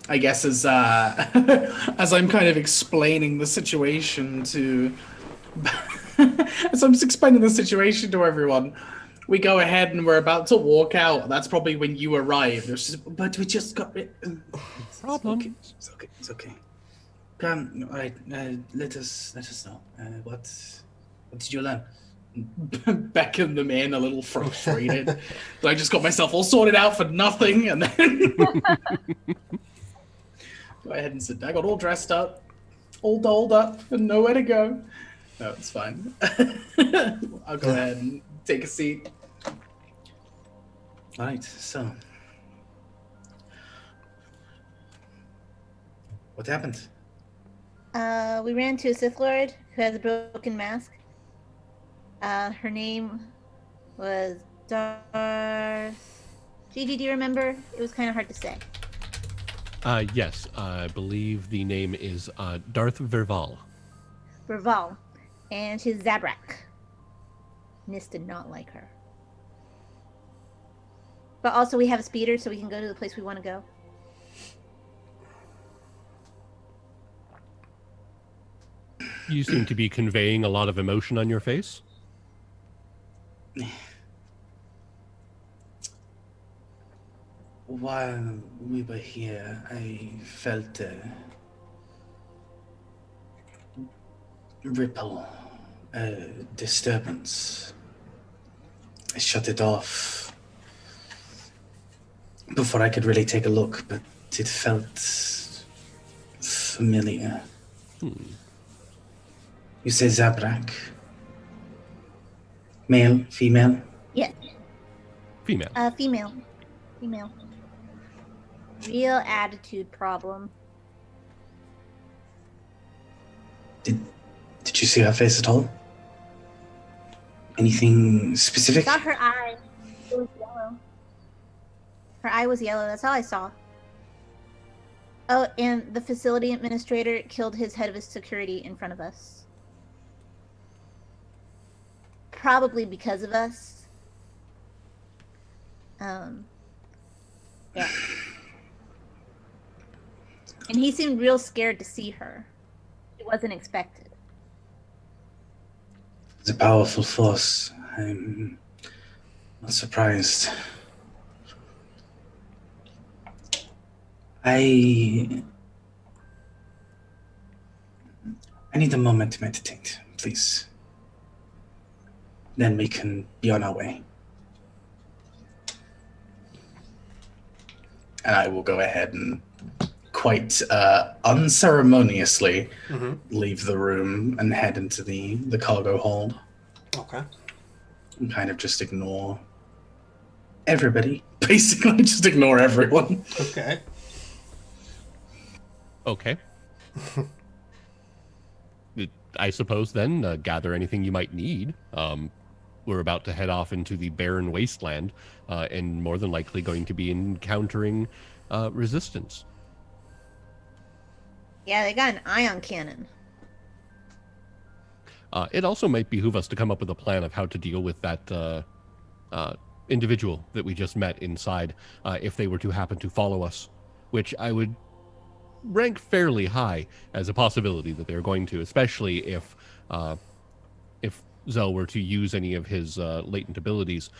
I guess as as I'm kind of explaining the situation to as I'm explaining the situation to everyone, we go ahead and we're about to walk out. That's probably when you arrived. But we just got it. Problem. It's okay. It's okay. Come, all right. Let us know. What did you learn? Beckon them in, a little frustrated. So I just got myself all sorted out for nothing, and then go ahead and sit down. I got all dressed up, all dolled up, and nowhere to go. No, it's fine. I'll go ahead and take a seat. All right, so what happened? We ran into a Sith Lord who has a broken mask. Her name was Darth. Gigi, do you remember? It was kind of hard to say. Yes, I believe the name is Darth Verval. Raval. And she's Saevrick. Nis did not like her. But also we have a speeder so we can go to the place we want to go. You seem to be conveying a lot of emotion on your face. While we were here, I felt a ripple, a disturbance. I shut it off before I could really take a look, but it felt familiar. You say Saevrick? Male, female? Yes. Female. Female. Female. Real attitude problem. Did you see her face at all? Anything specific? I saw her eye. It was yellow. Her eye was yellow. That's all I saw. Oh, and the facility administrator killed his head of his security in front of us. Probably because of us. Yeah. And he seemed real scared to see her. It wasn't expected. It's a powerful force. I'm not surprised. I need a moment to meditate, please. Then we can be on our way. And I will go ahead and quite unceremoniously leave the room and head into the cargo hold. Okay. And kind of just ignore everybody. Basically, just ignore everyone. Okay. Okay. I suppose then gather anything you might need. We're about to head off into the barren wasteland, and more than likely going to be encountering resistance. Yeah, they got an ion cannon. It also might behoove us to come up with a plan of how to deal with that individual that we just met inside, if they were to happen to follow us, which I would rank fairly high as a possibility that they're going to, especially if Zell were to use any of his latent abilities,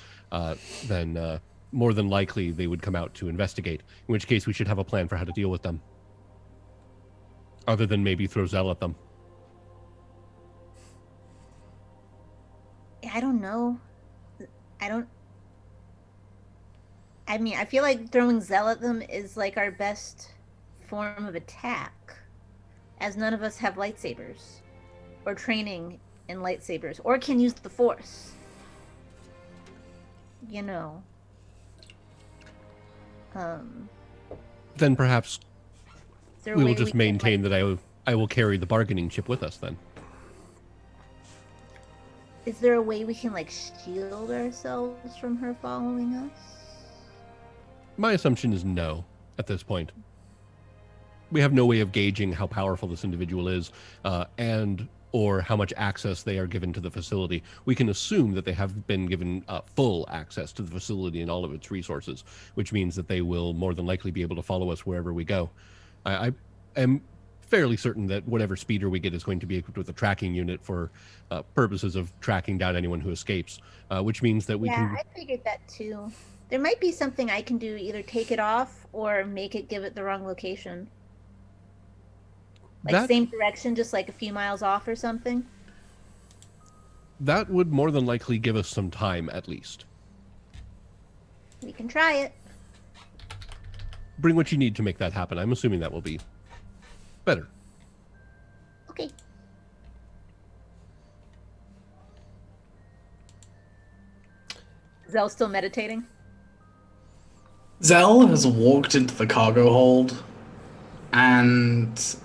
then more than likely they would come out to investigate, in which case we should have a plan for how to deal with them, other than maybe throw Zell at them. I don't know. I don't. I mean, I feel like throwing Zell at them is like our best form of attack, as none of us have lightsabers or training in lightsabers or can use the Force. You know. Then perhaps Is there a we will way just can, maintain like, that I will carry the bargaining chip with us then. Is there a way we can like shield ourselves from her following us? My assumption is no at this point. We have no way of gauging how powerful this individual is, and or how much access they are given to the facility. We can assume that they have been given full access to the facility and all of its resources, which means that they will more than likely be able to follow us wherever we go. I am fairly certain that whatever speeder we get is going to be equipped with a tracking unit for purposes of tracking down anyone who escapes, which means that we Yeah, can... I figured that too. There might be something I can do, either take it off or make it give it the wrong location. Like That same direction, just like a few miles off or something. that would more than likely give us some time, at least. We can try it. Bring what you need to make that happen. I'm assuming that will be better. Okay. Zell still meditating? Zell has walked into the cargo hold and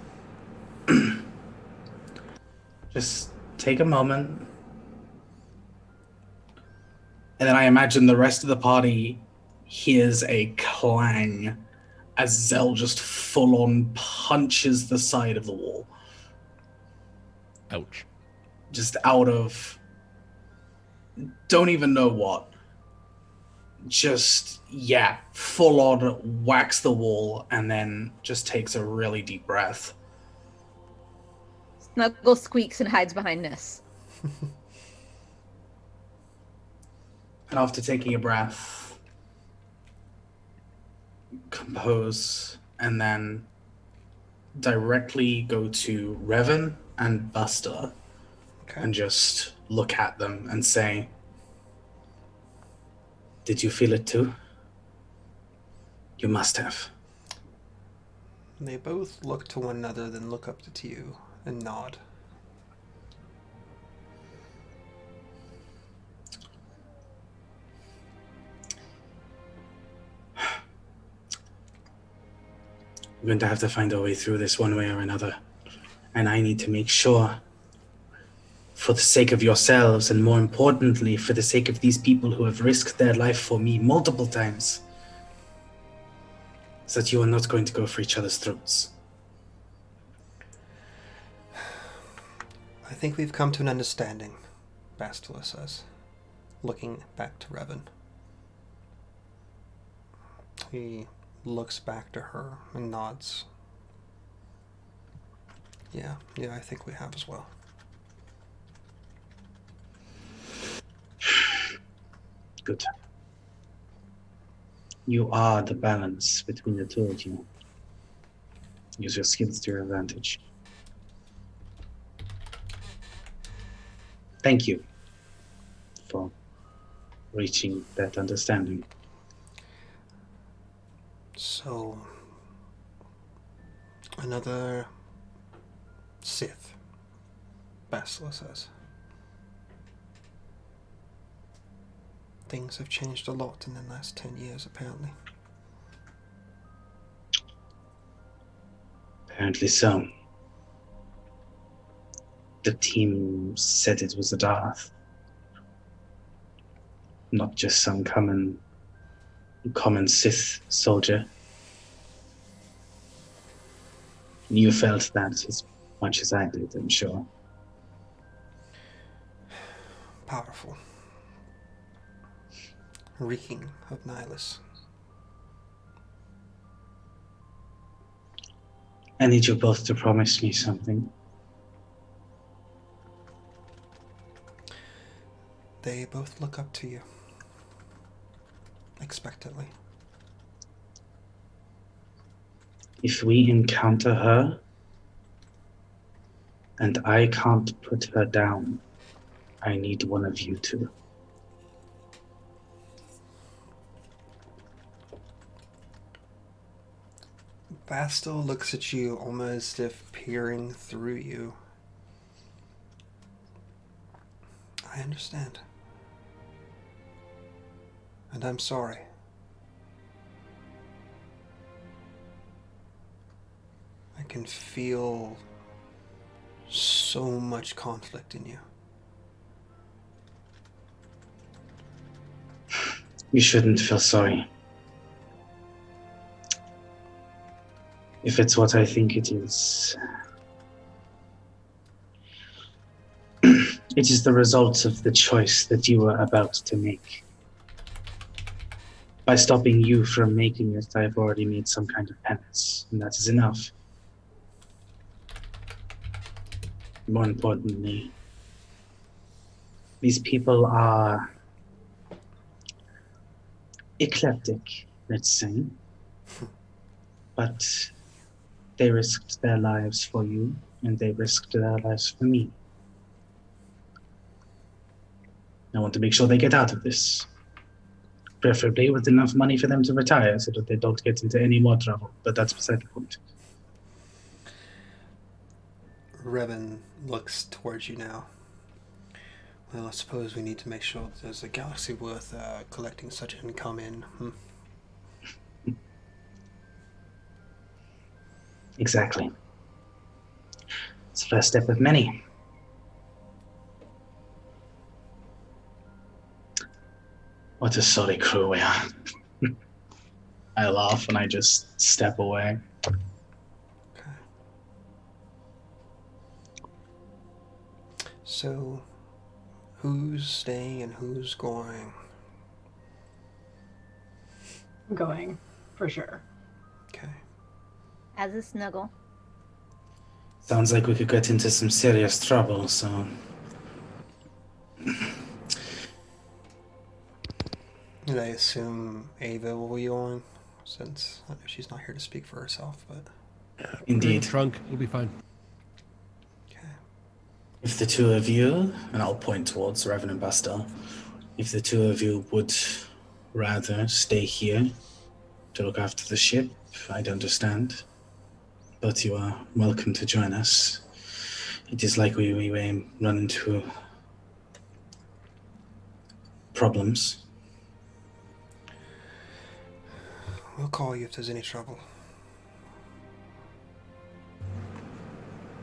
just take a moment. And then I imagine the rest of the party hears a clang as Zell just full on punches the side of the wall. Ouch. Just out of don't even know what. Just, yeah, full on whacks the wall and then just takes a really deep breath. Snuggle squeaks and hides behind Ness. And after taking a breath, compose, and then directly go to Revan and Buster and just look at them and say, "Did you feel it too? You must have." They both look to one another, then look up to you and nod. We're going to have to find our way through this one way or another. And I need to make sure, for the sake of yourselves, and more importantly, for the sake of these people who have risked their life for me multiple times, is that you are not going to go for each other's throats. I think we've come to an understanding, Bastila says, looking back to Revan. He looks back to her and nods. Yeah, I think we have as well. Good. You are the balance between the two of you. Use your skills to your advantage. Thank you for reaching that understanding. So, another Sith, Bastila says. Things have changed a lot in the last 10 years, apparently. Apparently so. the team said it was a Darth. Not just some common Sith soldier. You felt that as much as I did, I'm sure. Powerful. Reeking of Nihilus. I need you both to promise me something. They both look up to you. Expectantly. If we encounter her, and I can't put her down, I need one of you to. Bastel looks at you almost as if peering through you. I understand. And I'm sorry. I can feel so much conflict in you. You shouldn't feel sorry. If it's what I think it is, it is the result of the choice that you were about to make. By stopping you from making it, I've already made some kind of penance, and that is enough. More importantly, these people are eclectic, let's say, but they risked their lives for you, and they risked their lives for me. I want to make sure they get out of this. Preferably with enough money for them to retire so that they don't get into any more trouble, but that's beside the point. Revan looks towards you now. Well, I suppose we need to make sure that there's a galaxy worth collecting such income in. Exactly. It's the first step of many. What a sorry crew we are. I laugh and I just step away. Okay. So, who's staying and who's going? I'm going, for sure. Okay. As a snuggle. Sounds like we could get into some serious trouble, so... And I assume Ava will be on, since I know she's not here to speak for herself, but... Indeed. Trunk, it'll be fine. Okay. If the two of you, and I'll point towards Revan and Bastel, if the two of you would rather stay here to look after the ship, I'd understand. But you are welcome to join us. It is like we run into problems. We'll call you if there's any trouble.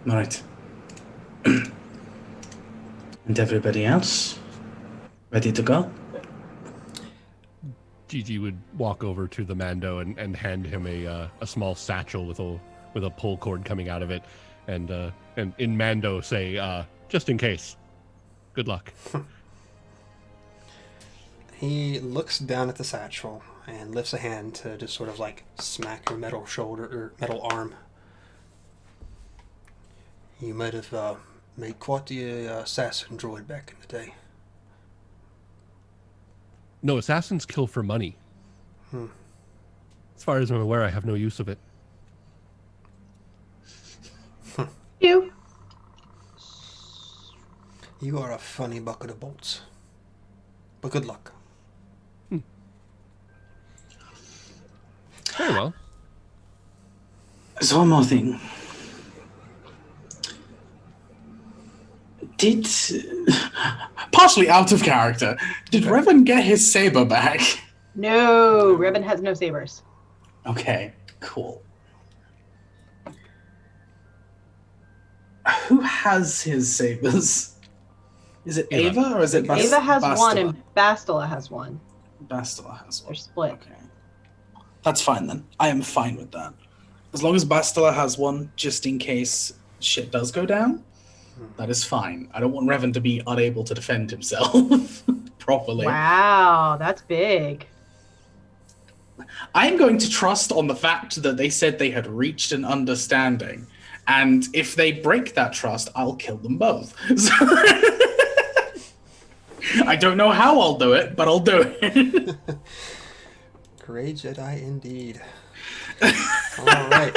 All right. And everybody else? Ready to go? Gigi would walk over to the Mando and hand him a small satchel with a pull cord coming out of it, and in Mando say, just in case. Good luck. He looks down at the satchel and lifts a hand to just sort of like smack your metal shoulder or metal arm. You might have made quite the assassin droid back in the day. No, assassins kill for money. As far as I'm aware, I have no use of it. You. You are a funny bucket of bolts. But good luck. Very well. So one more thing. Did... partially out of character, did Revan get his saber back? No, Revan has no sabers. Okay, cool. Who has his sabers? Is it Ava. Ava or is it Ava has one Bastila? and Bastila has one. Bastila has one. They're split. Okay. That's fine then. I am fine with that. As long as Bastila has one, just in case shit does go down, that is fine. I don't want Revan to be unable to defend himself properly. Wow, that's big. I am going to trust on the fact that they said they had reached an understanding. And if they break that trust, I'll kill them both. So I don't know how I'll do it, but I'll do it. Gray Jedi indeed. All right.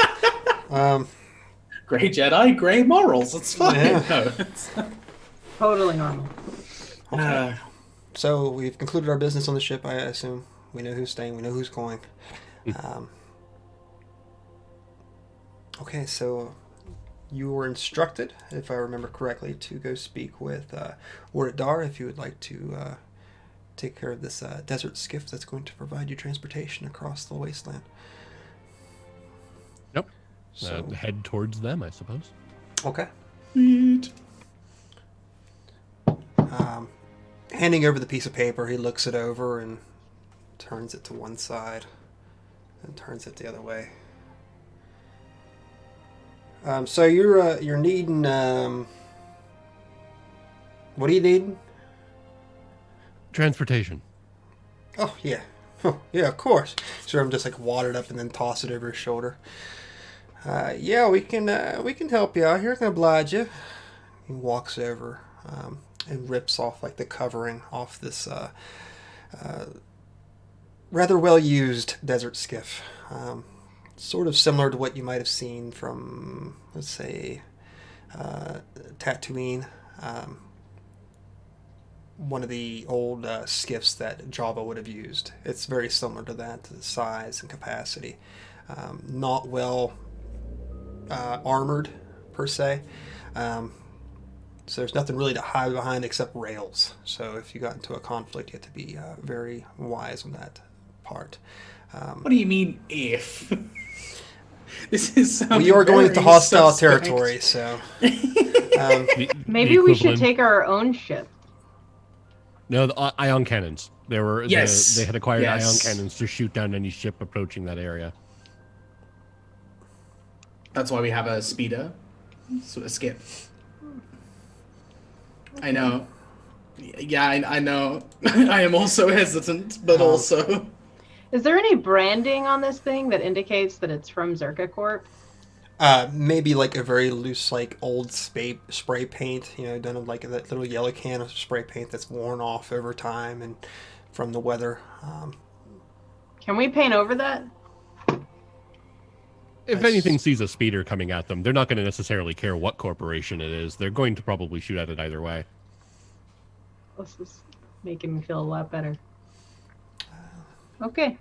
Gray Jedi, gray morals. It's fine. Yeah. No, it's... Totally normal. Okay. So we've concluded our business on the ship, I assume. We know who's staying, we know who's going. Okay, so you were instructed, if I remember correctly, to go speak with Dar if you would like to take care of this desert skiff that's going to provide you transportation across the wasteland. Yep. So, Head towards them, I suppose. okay. Sweet. Handing over the piece of paper, he looks it over and turns it to one side and turns it the other way. So you're needing what are you needing? Transportation. Oh yeah, yeah, of course. So I'm just like wad it up and then toss it over his shoulder. Yeah, we can help you out here. Can oblige you. He walks over and rips off like the covering off this rather well used desert skiff. Sort of similar to what you might have seen from, let's say, Tatooine. One of the old skiffs that Jabba would have used. It's very similar to that, the size and capacity. Not well armored, per se. So there's nothing really to hide behind except rails. So if you got into a conflict, you have to be very wise on that part. What do you mean, if? This is Well, you are going into hostile territory, so... Maybe we should take our own ship. No, the ion cannons. They were Yes. they had acquired Yes. ion cannons to shoot down any ship approaching that area. That's why we have a speeder. So a skip. I know. Yeah, I know. I am also hesitant, but also... Is there any branding on this thing that indicates that it's from Zerka Corp? Maybe like a very loose, like old spray paint, done in like that little yellow can of spray paint that's worn off over time and from the weather. Can we paint over that? If anything sees a speeder coming at them, they're not going to necessarily care what corporation it is. They're going to probably shoot at it either way. This is making me feel a lot better. Okay.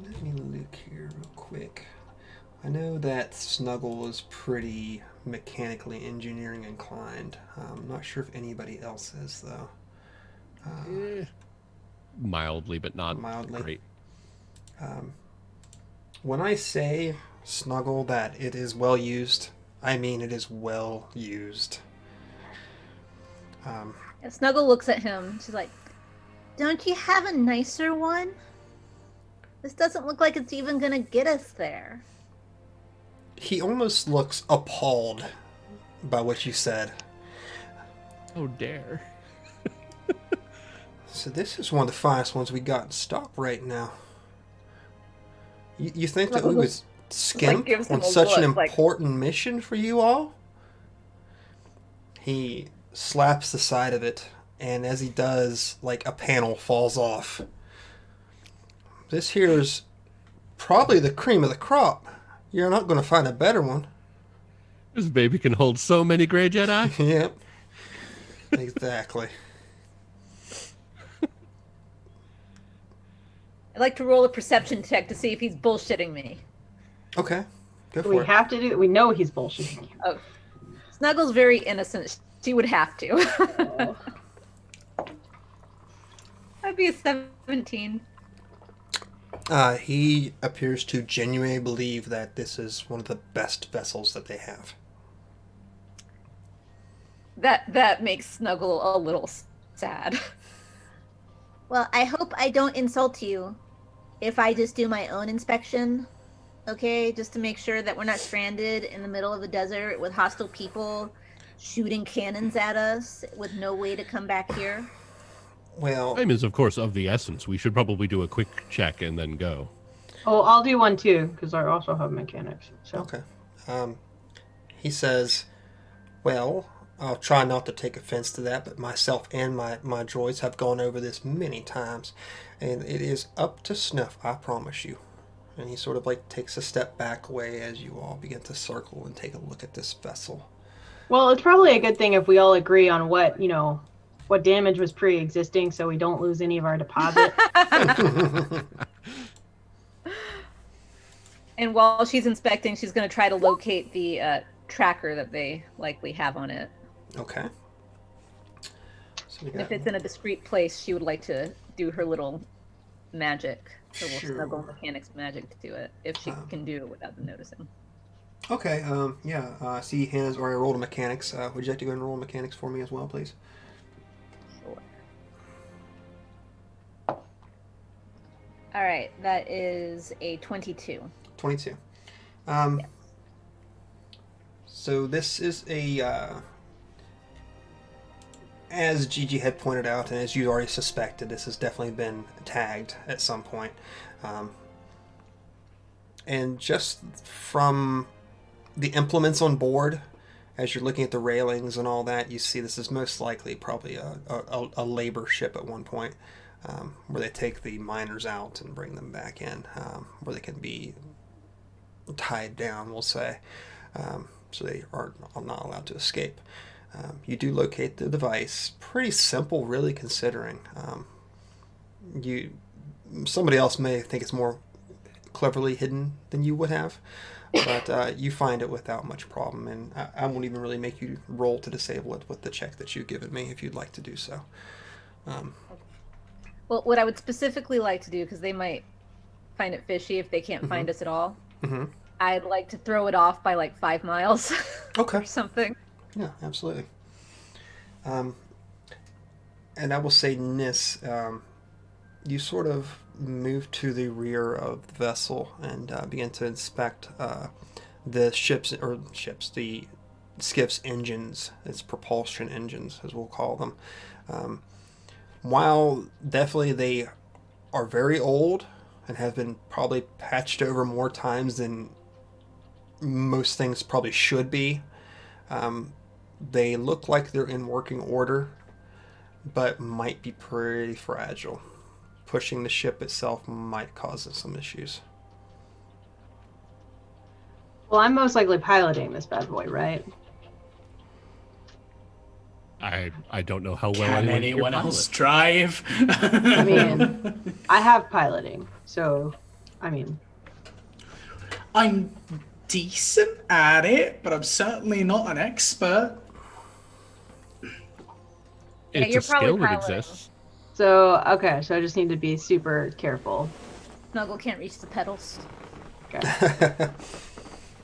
Let me look here real quick. I know that Snuggle is pretty mechanically engineering inclined. I'm not sure if anybody else is, though. Mildly, but not Mildly. great. When I say Snuggle that it is well used, I mean it is well used. And Snuggle looks at him. She's like, "Don't you have a nicer one? This doesn't look like it's even gonna get us there." He almost looks appalled by what you said. Oh, dare. So this is one of the finest ones we got in stock right now. You think that we would skimp gives him on a such an look, like- important mission for you all? He slaps the side of it, and as he does, like a panel falls off. This here's probably the cream of the crop. You're not going to find a better one. This baby can hold so many gray Jedi. Yep. Exactly. I'd like to roll a perception check to see if he's bullshitting me. Okay. Go for We it. have to do it. We know he's bullshitting you. Oh, Snuggle's very innocent. She would have to. That'd be a 17. He appears to genuinely believe that this is one of the best vessels that they have. That makes Snuggle a little sad. Well, I hope I don't insult you if I just do my own inspection. Okay, just to make sure that we're not stranded in the middle of the desert with hostile people shooting cannons at us with no way to come back here. Well, Time is, of course, of the essence. We should probably do a quick check and then go. Oh, I'll do one too, because I also have mechanics. So. okay. He says, well, I'll try not to take offense to that, but myself and my droids have gone over this many times, and it is up to snuff, I promise you. And he sort of like takes a step back away as you all begin to circle and take a look at this vessel. Well, it's probably a good thing if we all agree on what damage was pre-existing, so we don't lose any of our deposit. And while she's inspecting, she's going to try to locate the tracker that they likely have on it. Okay. So we And got, if it's in a discreet place, she would like to do her little magic. Her little Sure. Snuggle mechanics magic to do it, if she can do it without them noticing. okay, yeah, I see Hannah's already rolled a mechanics. Would you like to go and roll mechanics for me as well, please? Sure. All right, that is a 22. 22. So this is as Gigi had pointed out, and as you already suspected, this has definitely been tagged at some point. And just from the implements on board, as you're looking at the railings and all that, you see this is most likely probably a labor ship at one point, where they take the miners out and bring them back in, where they can be tied down, we'll say, so they are not allowed to escape. You do locate the device. Pretty simple, really, considering. Somebody else may think it's more cleverly hidden than you would have, but you find it without much problem, and I won't even really make you roll to disable it with the check that you've given me if you'd like to do so. Well, what I would specifically like to do, because they might find it fishy if they can't find us at all, I'd like to throw it off by like 5 miles Okay. or something. Yeah, absolutely. And I will say, Nis, you sort of move to the rear of the vessel and begin to inspect the the skiff's engines, its propulsion engines, as we'll call them. While definitely they are very old and have been probably patched over more times than most things probably should be, they look like they're in working order, but might be pretty fragile. Pushing the ship itself might cause some issues. Well, I'm most likely piloting this bad boy, right? I don't know how well Can anyone else drive? I mean, I have piloting, so, I mean... I'm decent at it, but I'm certainly not an expert. It's you're a probably skill that piloting. exists. So, okay, so I just need to be super careful. Snuggle can't reach the pedals. Okay.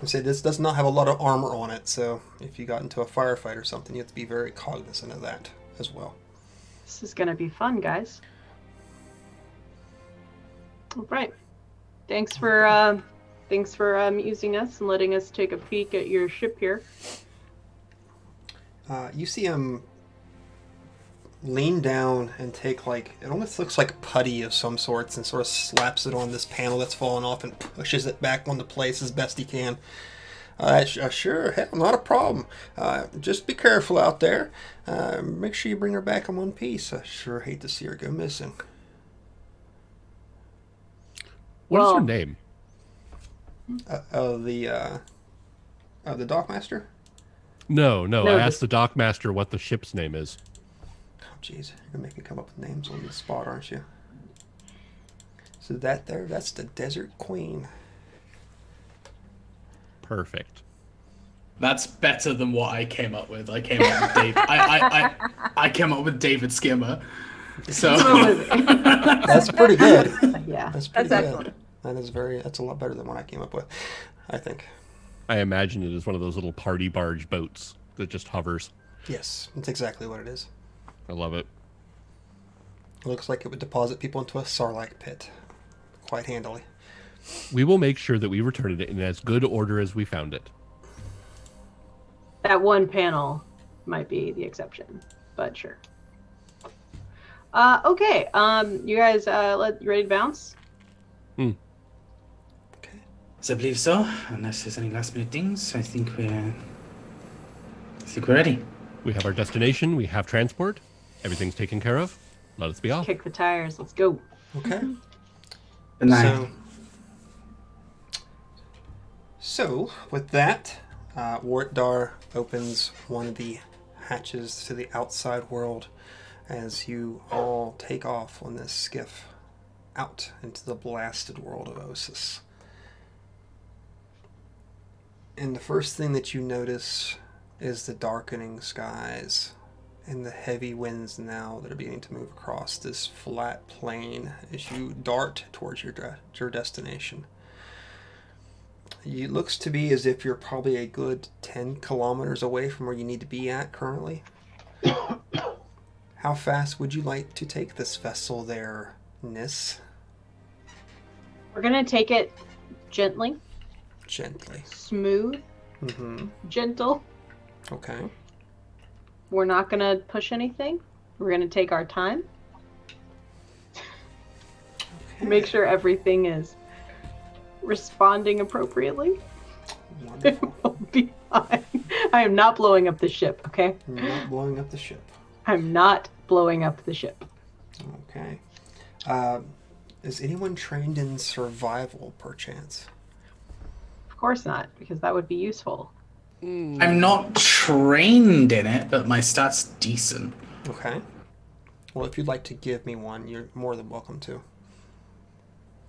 I say this does not have a lot of armor on it, so if you got into a firefight or something, you have to be very cognizant of that as well. This is gonna be fun, guys. All right. Thanks for using us and letting us take a peek at your ship here. You see him lean down and take, like, it almost looks like putty of some sorts, and sort of slaps it on this panel that's fallen off and pushes it back onto place as best he can. Sure, hell, not a problem. Just be careful out there. Make sure you bring her back in one piece. I sure hate to see her go missing. What is Well- her name? The dockmaster? No, No, I asked the dockmaster what the ship's name is. Oh, jeez, you're gonna make me come up with names on the spot, aren't you? So that's the Desert Queen. Perfect. That's better than what I came up with. I came up with Dave. I came up with David Skimmer. So That's pretty good. Yeah. That's pretty That's good. excellent. That's a lot better than what I came up with, I think. I imagine it is one of those little party barge boats that just hovers. Yes, that's exactly what it is. I love it. It looks like it would deposit people into a Sarlacc pit quite handily. We will make sure that we return it in as good order as we found it. That one panel might be the exception, but sure. Okay. You guys, ready to bounce? Okay. So I believe so. Unless there's any last minute things, I think we're ready. We have our destination. We have transport. Everything's taken care of. Let us be off. Kick the tires. Let's go. Okay. Good night. So with that, Wartdar opens one of the hatches to the outside world as you all take off on this skiff out into the blasted world of Osis. And the first thing that you notice is the darkening skies and the heavy winds now that are beginning to move across this flat plain as you dart towards your destination. It looks to be as if you're probably a good 10 kilometers away from where you need to be at currently. How fast would you like to take this vessel there, Nis? We're gonna take it gently, Gently. smooth, Mm-hmm. gentle. Okay. We're not gonna push anything. We're gonna take our time. Make sure everything is responding appropriately. Wonderful. We'll be fine. I am not blowing up the ship, okay? You're not blowing up the ship. I'm not blowing up the ship. Okay. Is anyone trained in survival, perchance? Of course not, because that would be useful. I'm not trained in it, but my stats decent. Okay. Well, if you'd like to give me one, you're more than welcome to.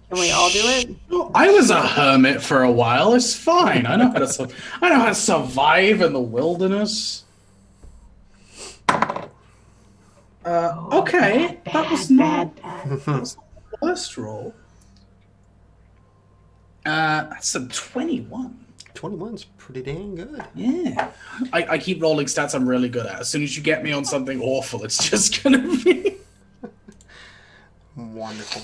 Can we all do it? I was a hermit for a while. It's fine. I know how to survive in the wilderness. Okay, that was not bad. that was not the worst roll. That's a 21. 21's pretty dang good. Yeah. I keep rolling stats I'm really good at. As soon as you get me on something awful, it's just gonna be... Wonderful.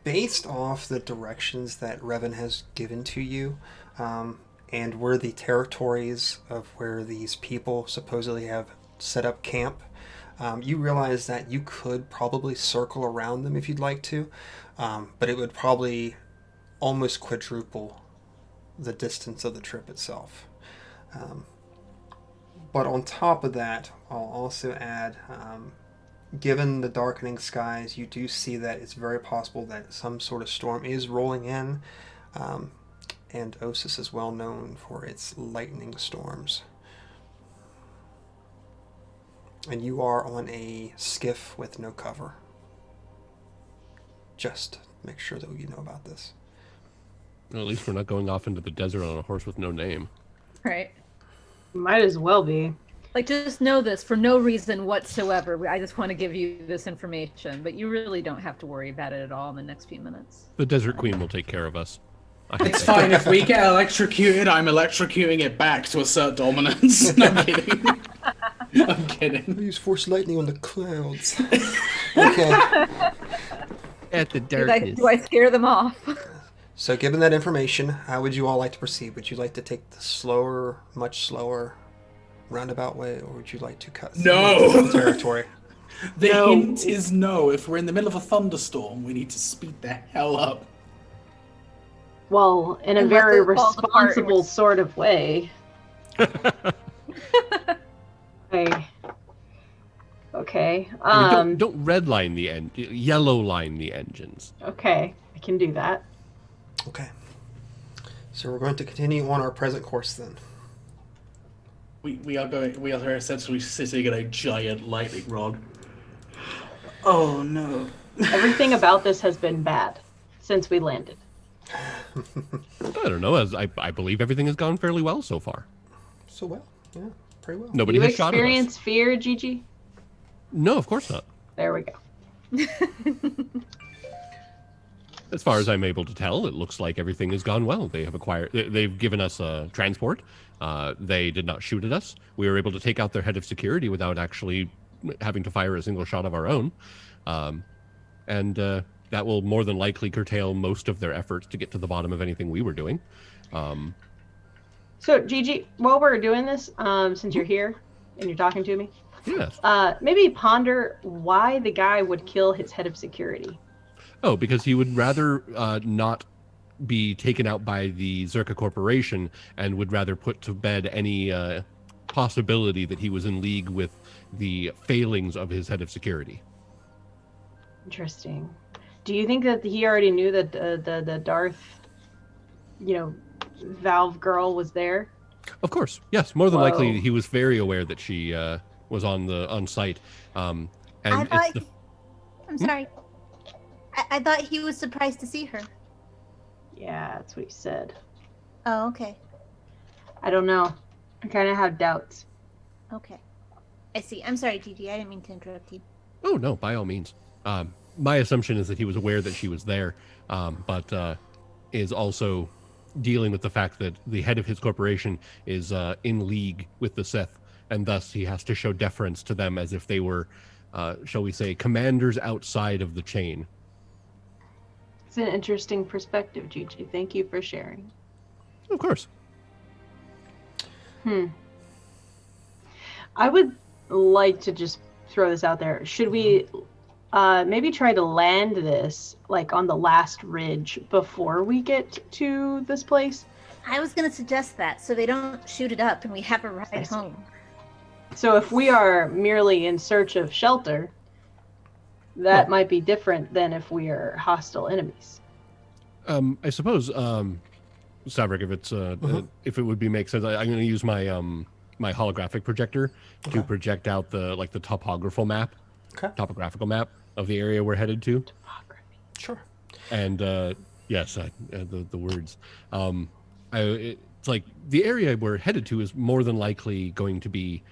Based off the directions that Revan has given to you, and where the territories of where these people supposedly have set up camp, you realize that you could probably circle around them if you'd like to, but it would probably almost quadruple the distance of the trip itself. But on top of that, I'll also add, given the darkening skies, you do see that it's very possible that some sort of storm is rolling in, and Osis is well known for its lightning storms. And you are on a skiff with no cover. Just make sure that you know about this. Well, at least we're not going off into the desert on a horse with no name. Right. Might as well be. Like, just know this for no reason whatsoever. I just want to give you this information, but you really don't have to worry about it at all in the next few minutes. The Desert Queen will take care of us. It's fine. If we get electrocuted, I'm electrocuting it back to assert dominance. No, I'm kidding. I'm kidding. I use force lightning on the clouds. Okay. At the Do I scare them off? So given that information, how would you all like to proceed? Would you like to take the slower, much slower, roundabout way, or would you like to cut through the territory? The hint is no. If we're in the middle of a thunderstorm, we need to speed the hell up. Well, in a And very let those falls apart. responsible sort of way. Okay. I mean, don't redline the yellow line the engines. Okay, I can do that. Okay. So we're going to continue on our present course then. We are essentially sitting in a giant lightning rod. Oh no. Everything about this has been bad since we landed. I don't know. As I believe everything has gone fairly well so far. So well, yeah, pretty well. Nobody You has shot at us. experience fear, Gigi? No, of course not. There we go. As far as I'm able to tell, it looks like everything has gone well. They've given us transport. They did not shoot at us. We were able to take out their head of security without actually having to fire a single shot of our own. And that will more than likely curtail most of their efforts to get to the bottom of anything we were doing. So, Gigi, while we're doing this, since you're here and you're talking to me, Yes. maybe ponder why the guy would kill his head of security. Oh, because he would rather not be taken out by the Zerka Corporation and would rather put to bed any possibility that he was in league with the failings of his head of security. Interesting. Do you think that he already knew that the Darth, Valve girl was there? Of course, yes. More than Whoa. likely, he was very aware that she was on site. And I thought it's the, I'm sorry. I thought he was surprised to see her. Yeah, that's what he said. Oh, okay. I don't know. I kind of have doubts. Okay. I see. I'm sorry, Gigi. I didn't mean to interrupt you. Oh, no, by all means. My assumption is that he was aware that she was there, but is also dealing with the fact that the head of his corporation is in league with the Sith, and thus he has to show deference to them as if they were, shall we say, commanders outside of the chain. It's an interesting perspective, Gigi. Thank you for sharing. Of course. I would like to just throw this out there. Should we maybe try to land this like on the last ridge before we get to this place? I was going to suggest that so they don't shoot it up and we have a ride home. So if we are merely in search of shelter, that might be different than if we are hostile enemies. I suppose, Saevrick, if it's if it would make sense, I'm going to use my my holographic projector to project out the topographical map, of the area we're headed to. Sure. And yes, the words. It's like the area we're headed to is more than likely going to be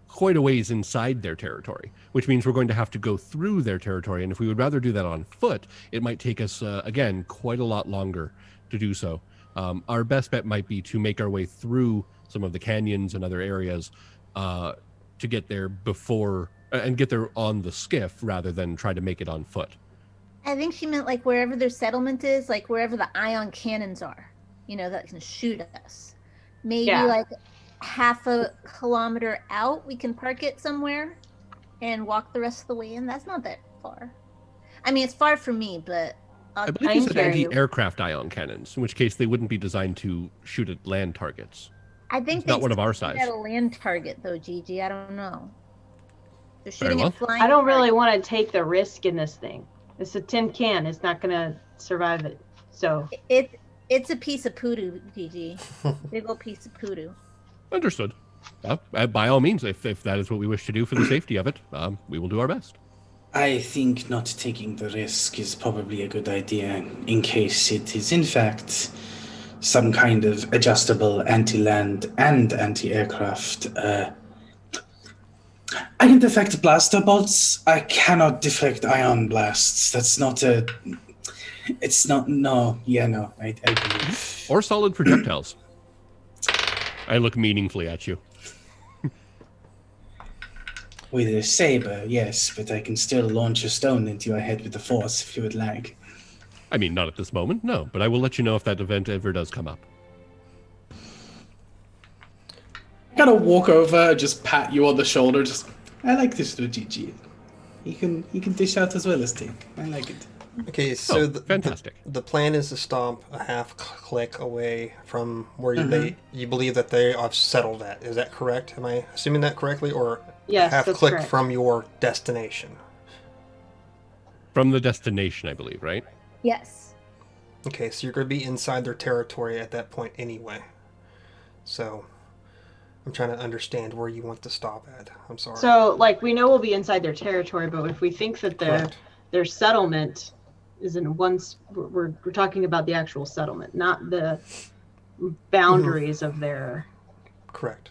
quite a ways inside their territory, which means we're going to have to go through their territory. And if we would rather do that on foot, it might take us, again, quite a lot longer to do so. Our best bet might be to make our way through some of the canyons and other areas to get there before, and get there on the skiff rather than try to make it on foot. I think she meant like wherever their settlement is, like wherever the ion cannons are, that can shoot us. Maybe like half a kilometer out, we can park it somewhere and walk the rest of the way in. That's not that far. I mean, it's far for me, but I believe you said anti-aircraft ion cannons, in which case they wouldn't be designed to shoot at land targets. I think not one of our size. At a land target, though, Gigi. I don't know. They're shooting at flying. I don't really want to take the risk in this thing. It's a tin can. It's not gonna survive it. So it's a piece of poodoo, Gigi. Big old piece of poodoo. Understood. By all means, if that is what we wish to do for the safety of it, we will do our best. I think not taking the risk is probably a good idea in case it is in fact some kind of adjustable anti-land and anti-aircraft. I can deflect blaster bolts. I cannot deflect ion blasts. That's not a... It's not... No. Yeah, no. I believe. Or solid projectiles. I look meaningfully at you. With a saber, yes, but I can still launch a stone into your head with the force if you would like. I mean, not at this moment, no, but I will let you know if that event ever does come up. I gotta walk over, just pat you on the shoulder, I like this little GG. He can dish out as well as take. I like it. Okay, so fantastic. The plan is to stomp a half click away from where you believe that they have settled at. Is that correct? Am I assuming that correctly, or yes, half that's click correct. from your destination? From the destination, I believe, right? Yes. Okay, so you're going to be inside their territory at that point anyway. So I'm trying to understand where you want to stop at. I'm sorry. So, we know we'll be inside their territory, but if we think that their settlement is in we're talking about the actual settlement, not the boundaries of their... Correct.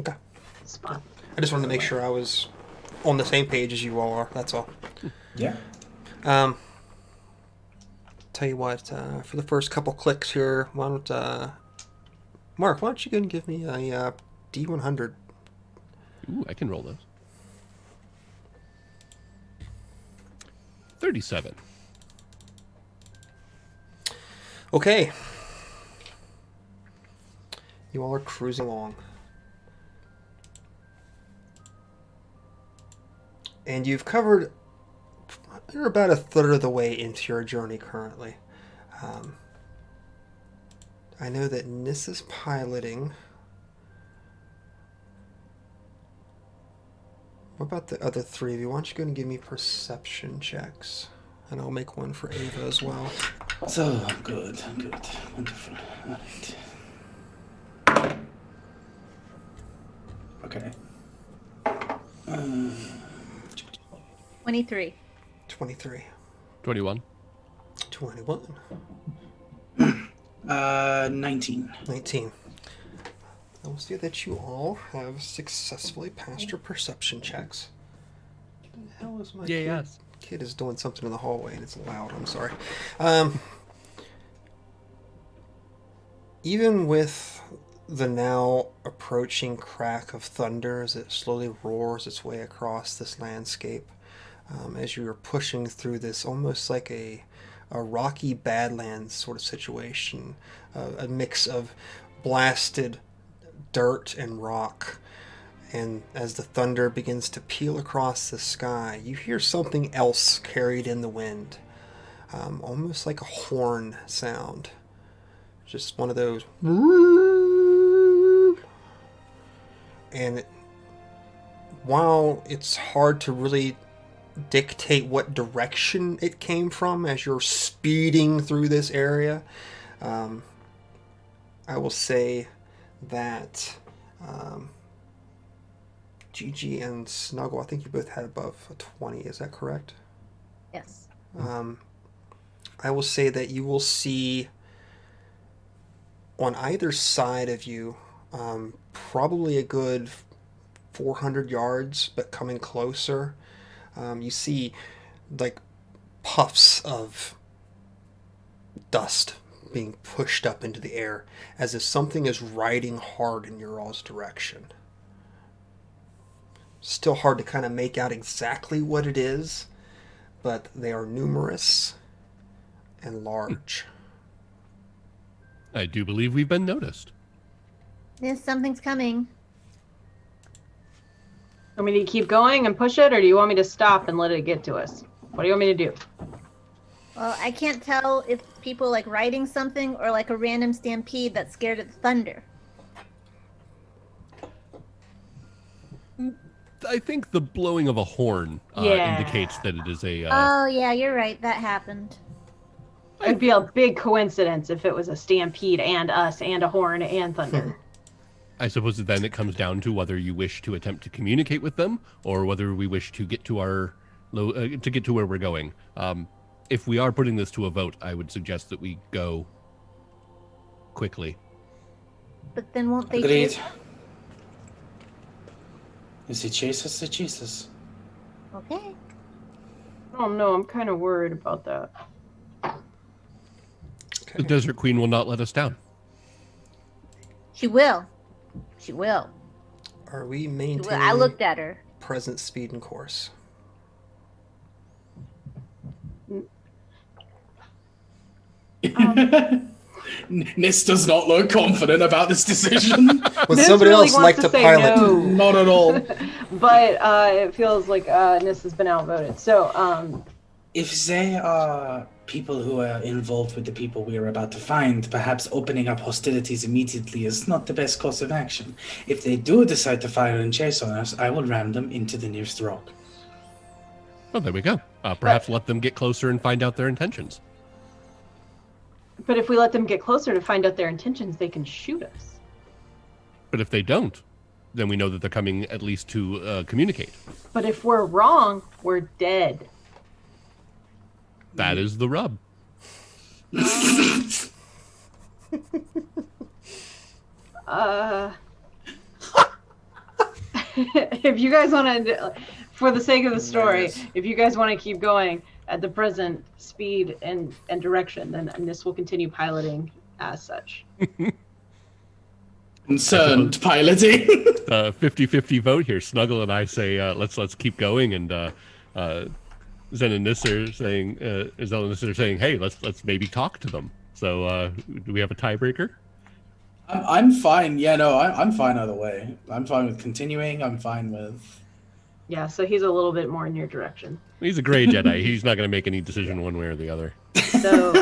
Okay. Spot. I just wanted to make sure I was on the same page as you all are. That's all. Yeah. Tell you what, for the first couple clicks here, Mark, why don't you go and give me a D100? Ooh, I can roll those. 37. Okay. You all are cruising along. And you've covered, you're about a third of the way into your journey currently. I know that Nis is piloting. What about the other three of you? Why don't you go and give me perception checks? And I'll make one for Ava as well. So, good. Wonderful. All right. Okay. 23. 23. 21. 21. 19. 19. I will see that you all have successfully passed your perception checks. What the hell is my kid? Yes. Kid is doing something in the hallway and it's loud. I'm sorry. Even with the now approaching crack of thunder as it slowly roars its way across this landscape, as you're pushing through this almost like a rocky badlands sort of situation, a mix of blasted dirt and rock. And as the thunder begins to peel across the sky, you hear something else carried in the wind, almost like a horn sound. Just one of those. And while it's hard to really dictate what direction it came from as you're speeding through this area, I will say that Gigi and Snuggle, I think you both had above a 20, is that correct? Yes. I will say that you will see on either side of you probably a good 400 yards, but coming closer, you see like puffs of dust being pushed up into the air as if something is riding hard in your all's direction. Still hard to kind of make out exactly what it is, but they are numerous and large. I do believe we've been noticed. Yes, something's coming. Want me to keep going and push it, or do you want me to stop and let it get to us? What do you want me to do? Well, I can't tell if people like riding something or like a random stampede that's scared of the thunder. I think the blowing of a horn Yeah. indicates that it is a... Oh, yeah, you're right. That happened. It'd be a big coincidence if it was a stampede and us and a horn and thunder. I suppose then it comes down to whether you wish to attempt to communicate with them or whether we wish to get to our to get to where we're going. If we are putting this to a vote, I would suggest that we go quickly. But then won't they Agreed. chase us? If they chase us, they chase us. Okay. Oh no, I'm kind of worried about that. The Desert Queen will not let us down. She will. She will. Are we She will. maintaining I looked at her. present speed and course? Nis does not look confident about this decision. Would Nis somebody really else wants like to to say pilot? no. Not at all. But it feels like Nis has been outvoted. So, If they are people who are involved with the people we are about to find, perhaps opening up hostilities immediately is not the best course of action. If they do decide to fire and chase on us, I will ram them into the nearest rock. Oh, there we go. Perhaps let them get closer and find out their intentions. but if we let them get closer to find out their intentions, they can shoot us. But if they don't, then we know that they're coming at least to communicate. But if we're wrong, we're dead. That is the rub. If you guys want to, for the sake of the story, if you guys want to keep going, at the present speed and direction, then this will continue piloting as such. Concerned piloting. 50-50 vote here. Snuggle and I say let's keep going, and Zen and Nis are saying hey, let's maybe talk to them. So do we have a tiebreaker? I'm fine. Yeah, no, I'm fine either way. I'm fine with continuing. I'm fine with. Yeah, so he's a little bit more in your direction. He's a gray Jedi. He's not going to make any decision one way or the other. So,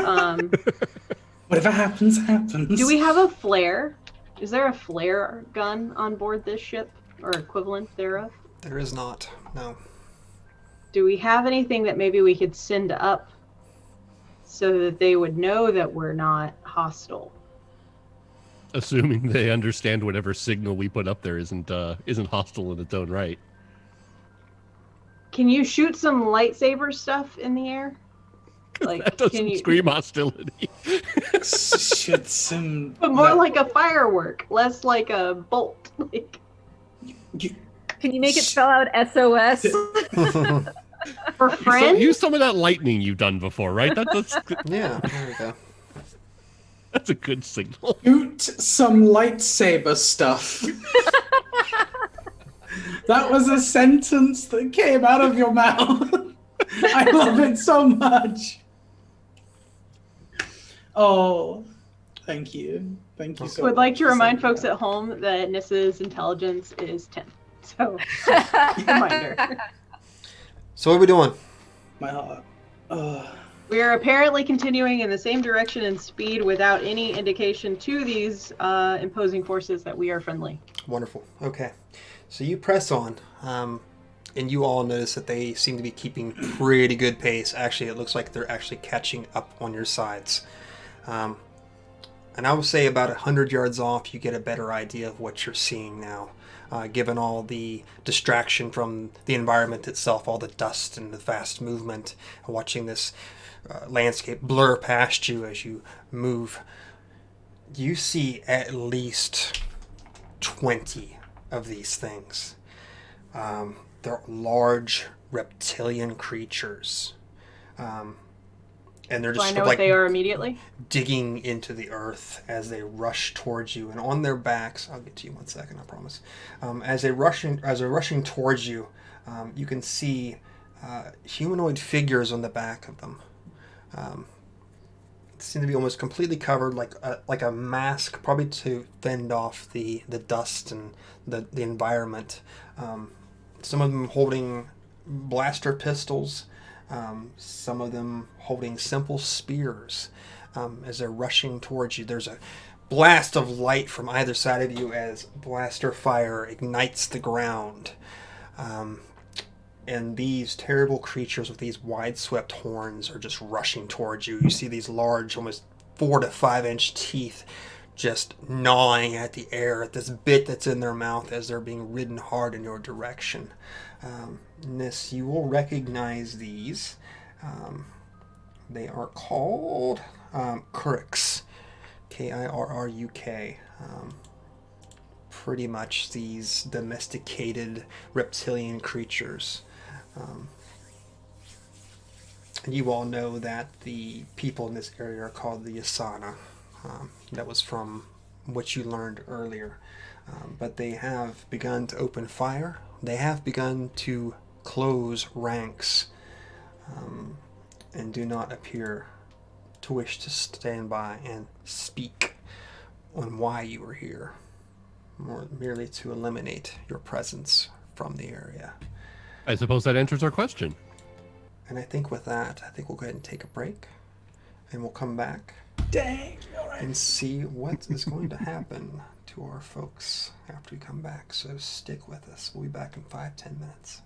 whatever happens, happens. do we have a flare? Is there a flare gun on board this ship, or equivalent thereof? There is not. No. Do we have anything that maybe we could send up so that they would know that we're not hostile? Assuming they understand whatever signal we put up there isn't hostile in its own right. Can you shoot some lightsaber stuff in the air? Like, That doesn't scream hostility. Shoot some. But more like a firework, less like a bolt. Like, Can you make it spell out SOS? for friends? Use some of that lightning you've done before, right? That's Yeah, there we go. that's a good signal. Shoot some lightsaber stuff. That was a sentence that came out of your mouth. I love it so much. Oh, thank you. Thank you so much. Would like to remind folks at home that Nissa's intelligence is 10. So, reminder. So what are we doing? My heart. We are apparently continuing in the same direction and speed without any indication to these imposing forces that we are friendly. Wonderful. Okay. So you press on, and you all notice that they seem to be keeping pretty good pace. Actually, it looks like they're actually catching up on your sides. And I would say about 100 yards off, you get a better idea of what you're seeing now. Given all the distraction from the environment itself, all the dust and the fast movement, watching this landscape blur past you as you move, you see at least 20 of these things. They're large reptilian creatures. And they're Do just I know like what they are immediately? digging into the earth as they rush towards you, and on their backs, I'll get to you in 1 second, I promise. As they're rushing towards you, you can see humanoid figures on the back of them. Seem to be almost completely covered, like a mask, probably to fend off the dust and the environment. Some of them holding blaster pistols. Some of them holding simple spears. As they're rushing towards you, there's a blast of light from either side of you as blaster fire ignites the ground. And these terrible creatures with these wide-swept horns are just rushing towards you. You see these large, almost 4 to 5 inch teeth just gnawing at the air, at this bit that's in their mouth as they're being ridden hard in your direction. Nis, you will recognize these. They are called Kirrux. Kirruk. Pretty much these domesticated reptilian creatures. And you all know that the people in this area are called the Yasana. That was from what you learned earlier. But they have begun to open fire. They have begun to close ranks, and do not appear to wish to stand by and speak on why you are here, more merely to eliminate your presence from the area. I suppose that answers our question. And I think with that, we'll go ahead and take a break, and we'll come back Dang. All right. and see what is going to happen to our folks after we come back. So stick with us. We'll be back in 5-10 minutes.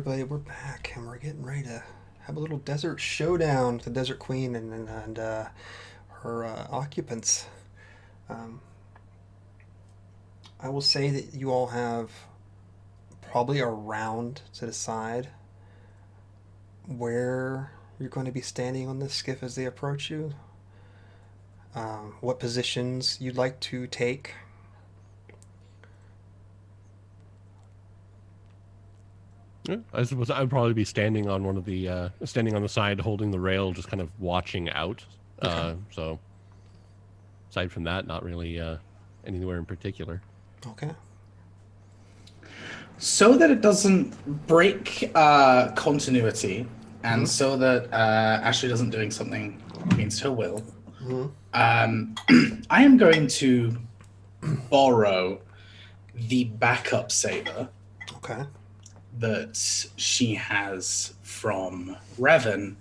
everybody, we're back and we're getting ready to have a little desert showdown with the Desert Queen and her occupants. Um, I will say that you all have probably a round to decide where you're going to be standing on this skiff as they approach you, what positions you'd like to take. Yeah, I suppose I'd probably be standing on one of the standing on the side, holding the rail, just kind of watching out. So, aside from that, not really anywhere in particular. Okay. So that it doesn't break continuity, and so that Ashley doesn't doing something against her will, I am going to borrow the backup saber Okay. that she has from Revan,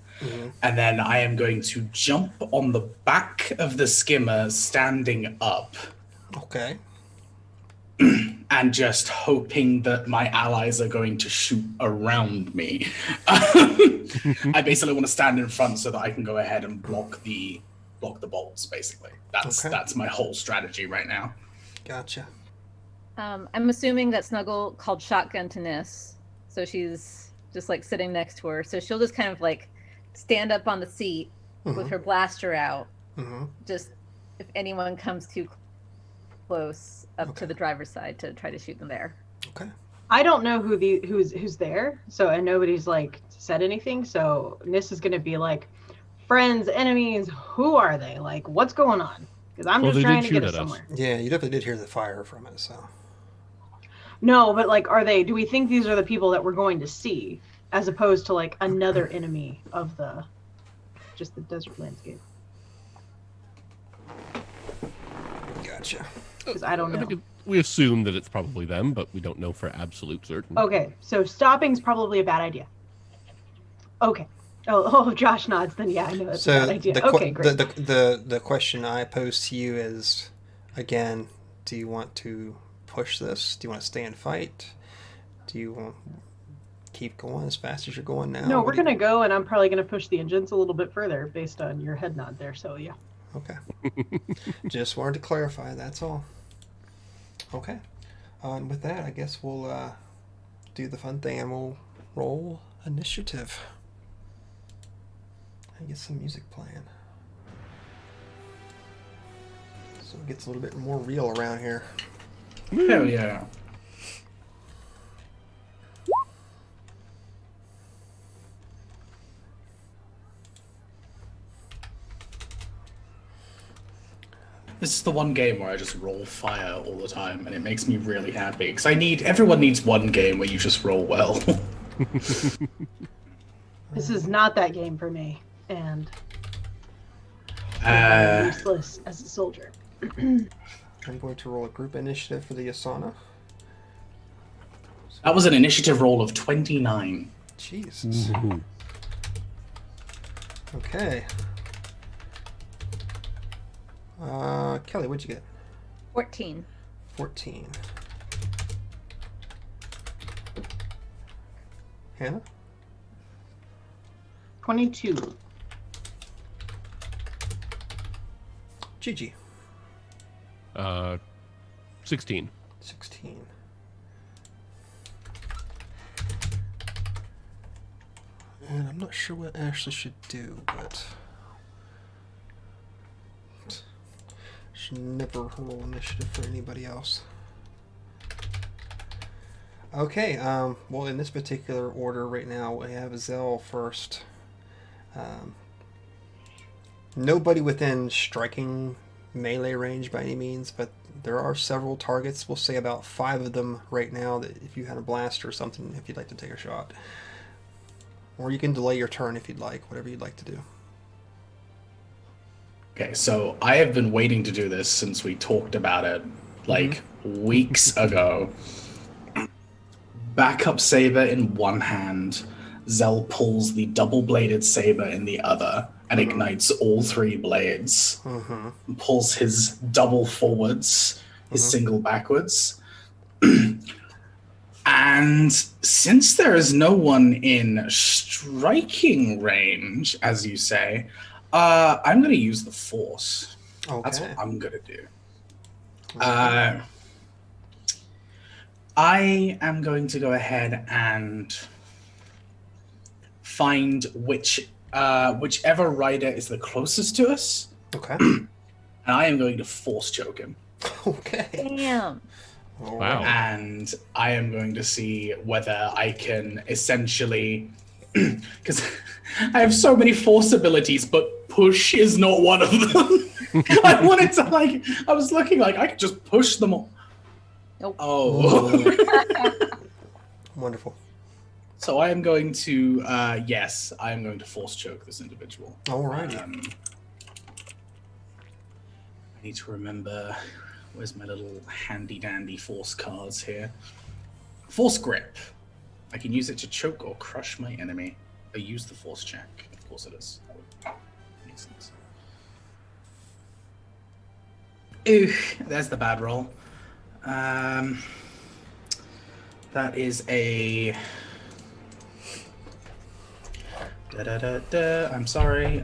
and then I am going to jump on the back of the skimmer standing up Okay. and just hoping that my allies are going to shoot around me. I basically want to stand in front so that I can go ahead and block the bolts, basically. That's my whole strategy right now. Gotcha. I'm assuming that Snuggle called shotgun to Nis, so she's just like sitting next to her. So she'll just kind of like stand up on the seat with her blaster out, just if anyone comes too close up to the driver's side to try to shoot them there. Okay. I don't know who's there, and nobody's like said anything. So Nis is gonna be like, friends, enemies, who are they? Like, what's going on? Because I'm just trying to get us somewhere. Yeah, you definitely did hear the fire from it, so. No, but like, do we think these are the people that we're going to see, as opposed to like another enemy of the desert landscape? Gotcha. Because I don't know. We assume that it's probably them, but we don't know for absolute certain. Okay, so stopping's probably a bad idea. Okay. Oh, Josh nods. Then yeah, I know that's a bad idea. Okay, great. The question I pose to you is, again, do you want to push this? Do you want to stay and fight? Do you want to keep going as fast as you're going now? No, we're gonna go, and I'm probably gonna push the engines a little bit further based on your head nod there. So yeah. Okay. Just wanted to clarify. That's all. Okay. And with that, I guess we'll do the fun thing, and we'll roll initiative. And get some music playing. So it gets a little bit more real around here. Hell yeah. This is the one game where I just roll fire all the time, and it makes me really happy. Because everyone needs one game where you just roll well. This is not that game for me, and I'm useless as a soldier. I'm going to roll a group initiative for the Asana. That was an initiative roll of 29. Jesus. Okay. Kelly, what'd you get? 14. 14. Hannah? 22. Gigi? 16. 16. And I'm not sure what Ashley should do, but should never roll initiative for anybody else. Okay, well, in this particular order right now, we have Zell first. Nobody within striking melee range by any means, but there are several targets. We'll say about 5 of them right now that if you had a blast or something, if you'd like to take a shot. Or you can delay your turn if you'd like, whatever you'd like to do. Okay, so I have been waiting to do this since we talked about it, like, weeks ago. Backup saber in one hand, Zell pulls the double-bladed saber in the other and ignites all 3 blades. Pulls his double forwards, his single backwards. And since there is no one in striking range, as you say, I'm going to use the Force. Okay. That's what I'm going to do. I am going to go ahead and find whichever rider is the closest to us. Okay. And I am going to force choke him. Okay. Damn. Wow. And I am going to see whether I can essentially, because I have so many force abilities, but push is not one of them. I wanted to I was looking like I could just push them all. Nope. Oh. Wonderful. So I am going to, yes, I am going to force choke this individual. Alrighty. I need to remember, where's my little handy dandy force cards here? Force grip. I can use it to choke or crush my enemy. I use the force check. Of course it is. That makes sense. Ooh, there's the bad roll. That is a... I'm sorry.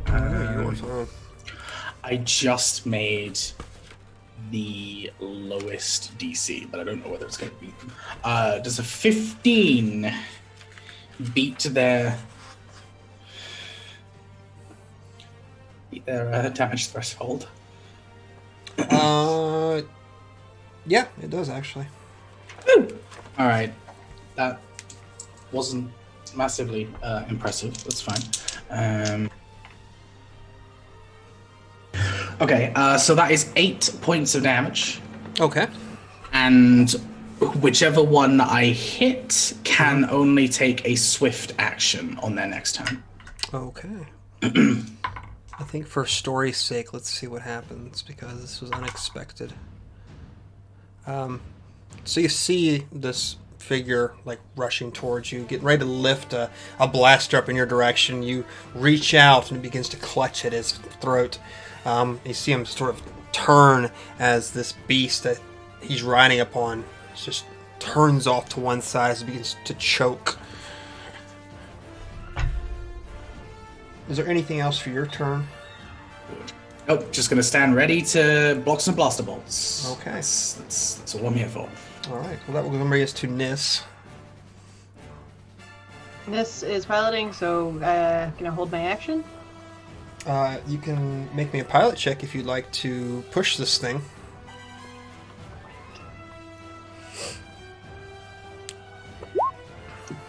I just made the lowest DC, but I don't know whether it's going to beat them. Does a 15 beat their damage threshold? Yeah, it does actually. Woo! All right, that wasn't massively impressive. That's fine. Okay, so that is 8 points of damage. Okay. And whichever one I hit can only take a swift action on their next turn. Okay. I think for story's sake, let's see what happens, because this was unexpected. So you see this figure rushing towards you, getting ready to lift a blaster up in your direction. You reach out and it begins to clutch at his throat. You see him sort of turn as this beast that he's riding upon just turns off to one side as it begins to choke. Is there anything else for your turn? Nope, just going to stand ready to block some blaster bolts. Okay. That's all I'm here for. All right. Well, that will bring us to Nis. This is piloting, so can I hold my action? You can make me a pilot check if you'd like to push this thing.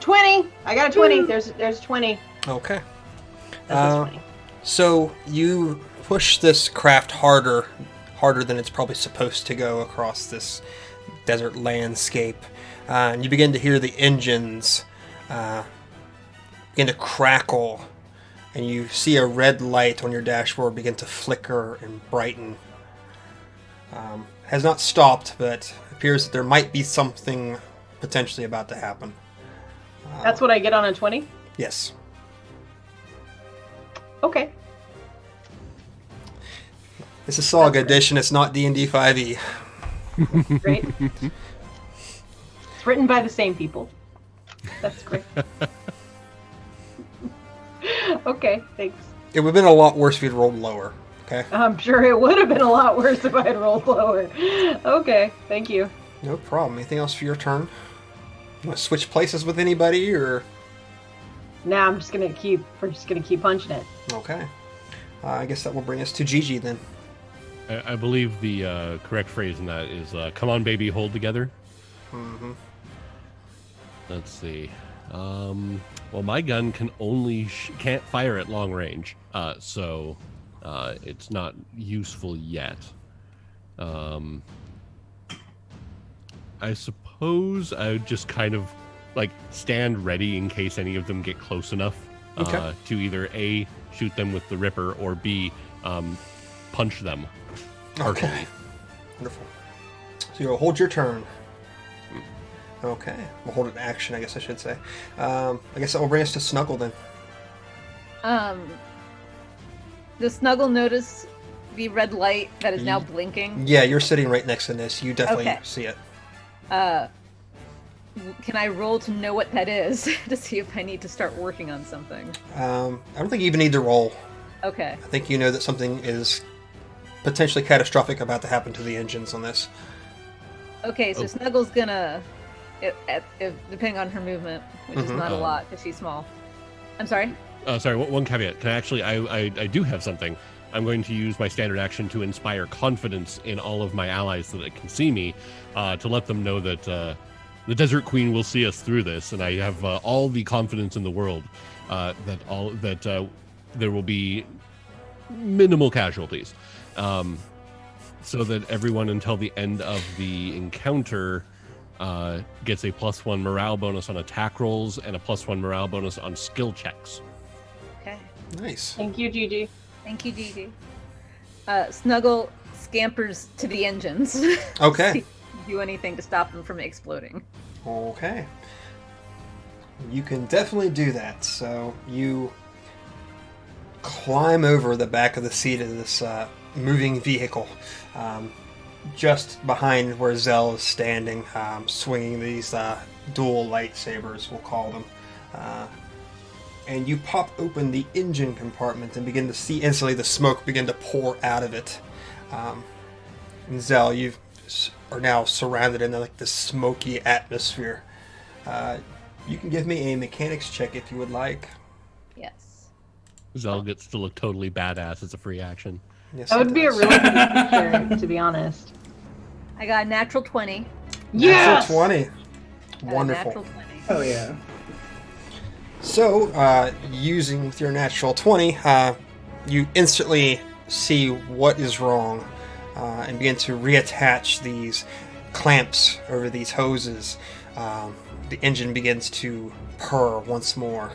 $20. I got a 20. There's 20. Okay. That's 20. So you push this craft harder than it's probably supposed to go across this desert landscape, and you begin to hear the engines begin to crackle, and you see a red light on your dashboard begin to flicker and brighten. Has not stopped, but appears that there might be something potentially about to happen. That's what I get on a 20? Yes. Okay. This is Saga Edition. It's not D&D 5e. Great. It's written by the same people. That's great. Okay, thanks. It would have been a lot worse if you'd rolled lower. Okay. I'm sure it would have been a lot worse if I had rolled lower. Okay, thank you. No problem. Anything else for your turn? You want to switch places with anybody, or? Nah, we're just gonna keep punching it. Okay. I guess that will bring us to Gigi then. I believe the correct phrase in that is "Come on, baby, hold together." Mm-hmm. Let's see. Well, my gun can can't fire at long range, so it's not useful yet. I suppose I would just kind of stand ready in case any of them get close enough Okay. to either A, shoot them with the Ripper, or B, punch them. Okay. Wonderful. So you'll hold your turn. Okay. We'll hold an action, I guess I should say. I guess that will bring us to Snuggle then. Does Snuggle notice the red light that is now blinking? Yeah, you're sitting right next to this. You definitely Okay. see it. Can I roll to know what that is to see if I need to start working on something? I don't think you even need to roll. Okay. I think you know that something is potentially catastrophic about to happen to the engines on this. Okay, so Snuggle's gonna, if depending on her movement, which is not a lot because she's small. I'm sorry? Sorry, one caveat. Can I actually, I do have something. I'm going to use my standard action to inspire confidence in all of my allies so that they can see me, to let them know that the Desert Queen will see us through this, and I have all the confidence in the world that there will be minimal casualties, so that everyone until the end of the encounter gets a +1 morale bonus on attack rolls and a +1 morale bonus on skill checks. Okay. Nice. Thank you, Gigi. Thank you, Gigi. Snuggle scampers to the engines. Okay. See if you can do anything to stop them from exploding. Okay. You can definitely do that. So you climb over the back of the seat of this moving vehicle, just behind where Zell is standing, swinging these dual lightsabers, we'll call them. And you pop open the engine compartment and begin to see instantly the smoke begin to pour out of it. And Zell, you are now surrounded in like this smoky atmosphere. You can give me a mechanics check if you would like. Yes. Zell gets to look totally badass as a free action. Yes, That it would be a does. really good picture, to be honest. I got a natural 20. Yes! Natural 20. Got a Wonderful. Natural 20. Oh yeah. So, using with your natural 20, you instantly see what is wrong and begin to reattach these clamps over these hoses. The engine begins to purr once more,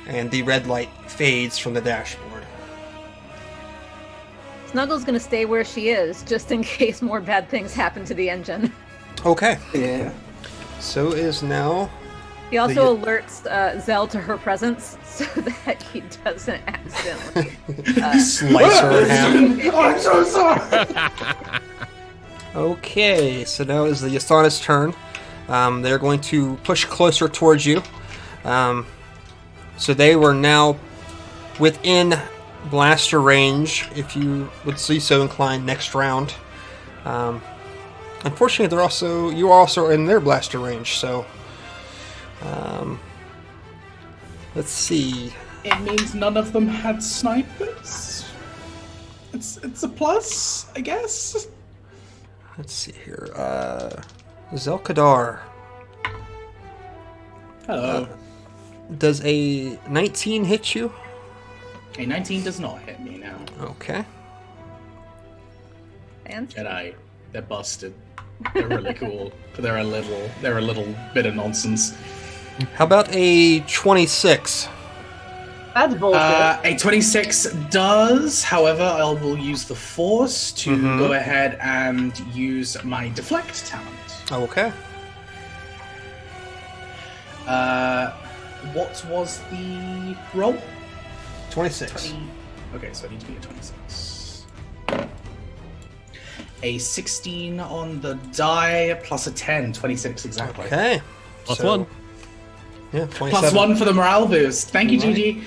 and the red light fades from the dashboard. Snuggle's gonna stay where she is, just in case more bad things happen to the engine. Okay, Yeah. so it is now... He also alerts Zell to her presence so that he doesn't accidentally. Slice her in half. I'm so sorry. Okay, so now is the Yasana's turn. They're going to push closer towards you. So they were now within blaster range, if you would see so inclined, next round. Unfortunately, you are also in their blaster range, so... let's see. It means none of them had snipers. It's a plus, I guess. Let's see here. Zelkadar. Hello. Does a 19 hit you? A 19 does not hit me now. Okay. And Jedi, they're busted. They're really cool, but they're a little bit of nonsense. How about a 26? That's bullshit. A 26 does, however, I will use the Force to go ahead and use my Deflect talent. Okay. What was the roll? 26. Okay, so I need to be a 26. A 16 on the die plus a 10, 26 exactly. Okay. +1. Yeah, 27. Plus 1 for the morale boost. Thank you, Right. Gigi.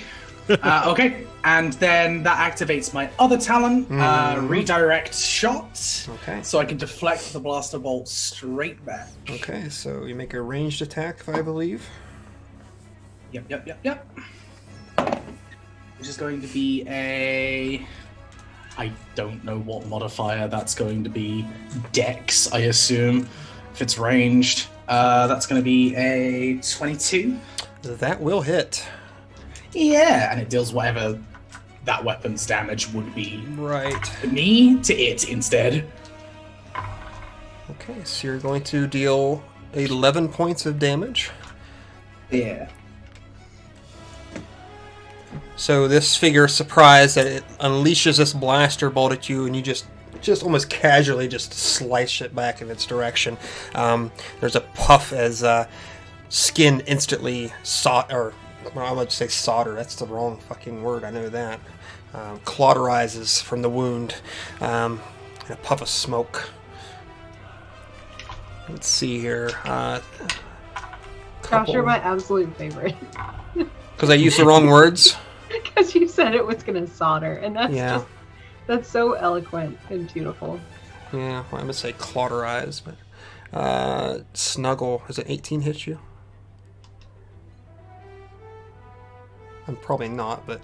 Okay, and then that activates my other talent, redirect shot, Okay. so I can deflect the blaster bolt straight back. Okay, so you make a ranged attack, I believe. Yep. Which is going to be a... I don't know what modifier that's going to be. Dex, I assume, if it's ranged. That's going to be a 22. That will hit. Yeah, and it deals whatever that weapon's damage would be. Right. To me, to it instead. Okay, so you're going to deal 11 points of damage. Yeah. So this figure is surprised that it unleashes this blaster bolt at you, and you just almost casually just slice it back in its direction. There's a puff as skin instantly I'm going to say solder. That's the wrong fucking word. I know that. Cauterizes from the wound. And a puff of smoke. Let's see here. Josh, you're my absolute favorite. Because I used the wrong words? Because you said it was going to solder, and that's that's so eloquent and beautiful. Yeah, well, I'm going to say cauterize, but... Snuggle. Is it 18 hit you? I'm probably not, but...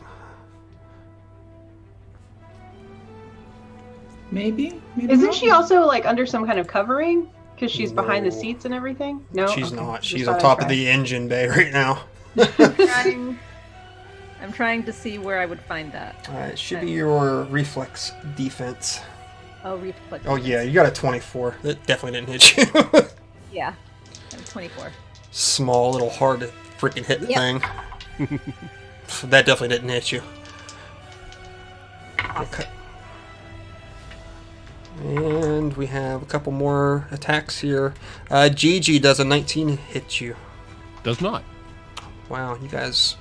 Maybe Isn't not. she also like under some kind of covering? Because she's behind the No. seats and everything? No? She's Okay. not. Just She's thought on I'd top try. of the engine bay right now. I'm trying to see where I would find that. It should be your reflex defense. Oh, reflex. Oh yeah, you got a 24. That definitely didn't hit you. Yeah, I'm 24. Small, little, hard to freaking hit Yep. thing. That definitely didn't hit you. Okay. And we have a couple more attacks here. Gigi, does a 19 hit you? Does not. Wow, you guys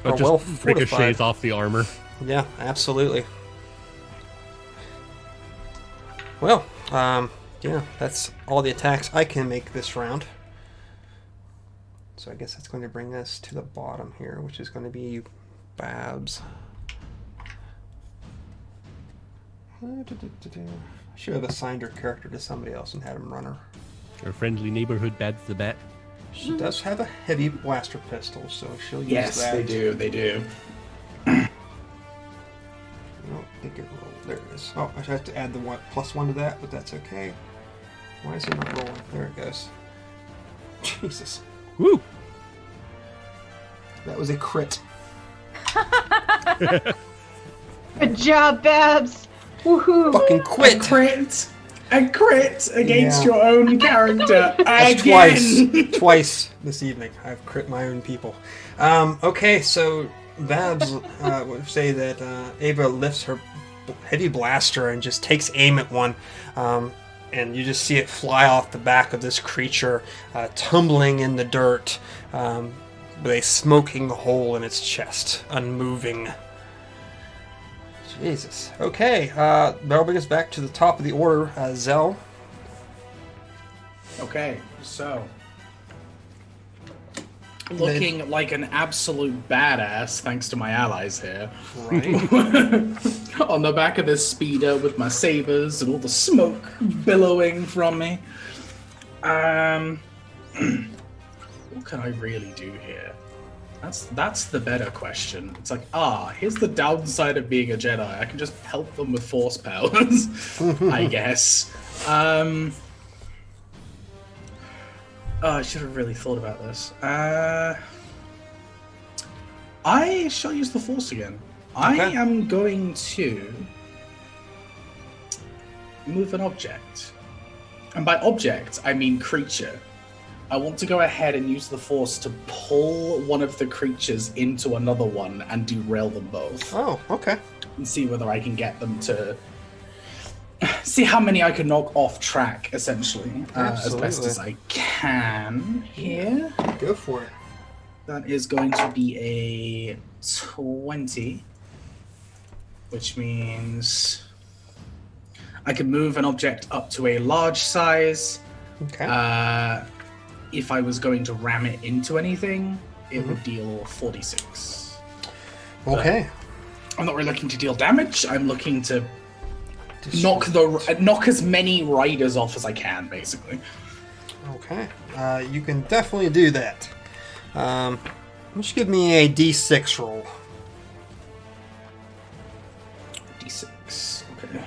But are just well ricochets fortified. off the armor. Yeah, absolutely. Well, yeah, that's all the attacks I can make this round. So I guess that's going to bring us to the bottom here, which is going to be Babs. I should have assigned her character to somebody else and had him run her. Our friendly neighborhood Bad's the bat. She does have a heavy blaster pistol, so she'll use Yes, that. they do. They do. I don't think it rolled. There it is. Oh, I have to add the +1 to that, but that's okay. Why is it not rolling? There it goes. Jesus. Woo! That was a crit. Good job, Babs! Woohoo! Fucking quit! A crit against Yeah. your own character That's again. twice this evening. I've crit my own people. Okay, so Babs would say that Ava lifts her heavy blaster and just takes aim at one. And you just see it fly off the back of this creature, tumbling in the dirt, with a smoking hole in its chest, unmoving. Jesus. Okay, that'll bring us back to the top of the order. Zell. Okay, so looking like an absolute badass, thanks to my allies here. Right. On the back of this speeder with my sabers and all the smoke billowing from me. What can I really do here? That's the better question. It's like, here's the downside of being a Jedi. I can just help them with force powers, I guess. I should have really thought about this. I shall use the force again. I Okay. am going to move an object. And by object, I mean creature. I want to go ahead and use the force to pull one of the creatures into another one and derail them both. Oh, okay. And see whether I can get them to... see how many I can knock off track, essentially. As best Absolutely. as I can here. Go for it. That is going to be a 20. Which means... I can move an object up to a large size. Okay. If I was going to ram it into anything, it would deal 46. Okay. I'm not really looking to deal damage. I'm looking to Just- knock as many riders off as I can, basically. Okay. You can definitely do that. Just give me a D6 roll. D6. Okay.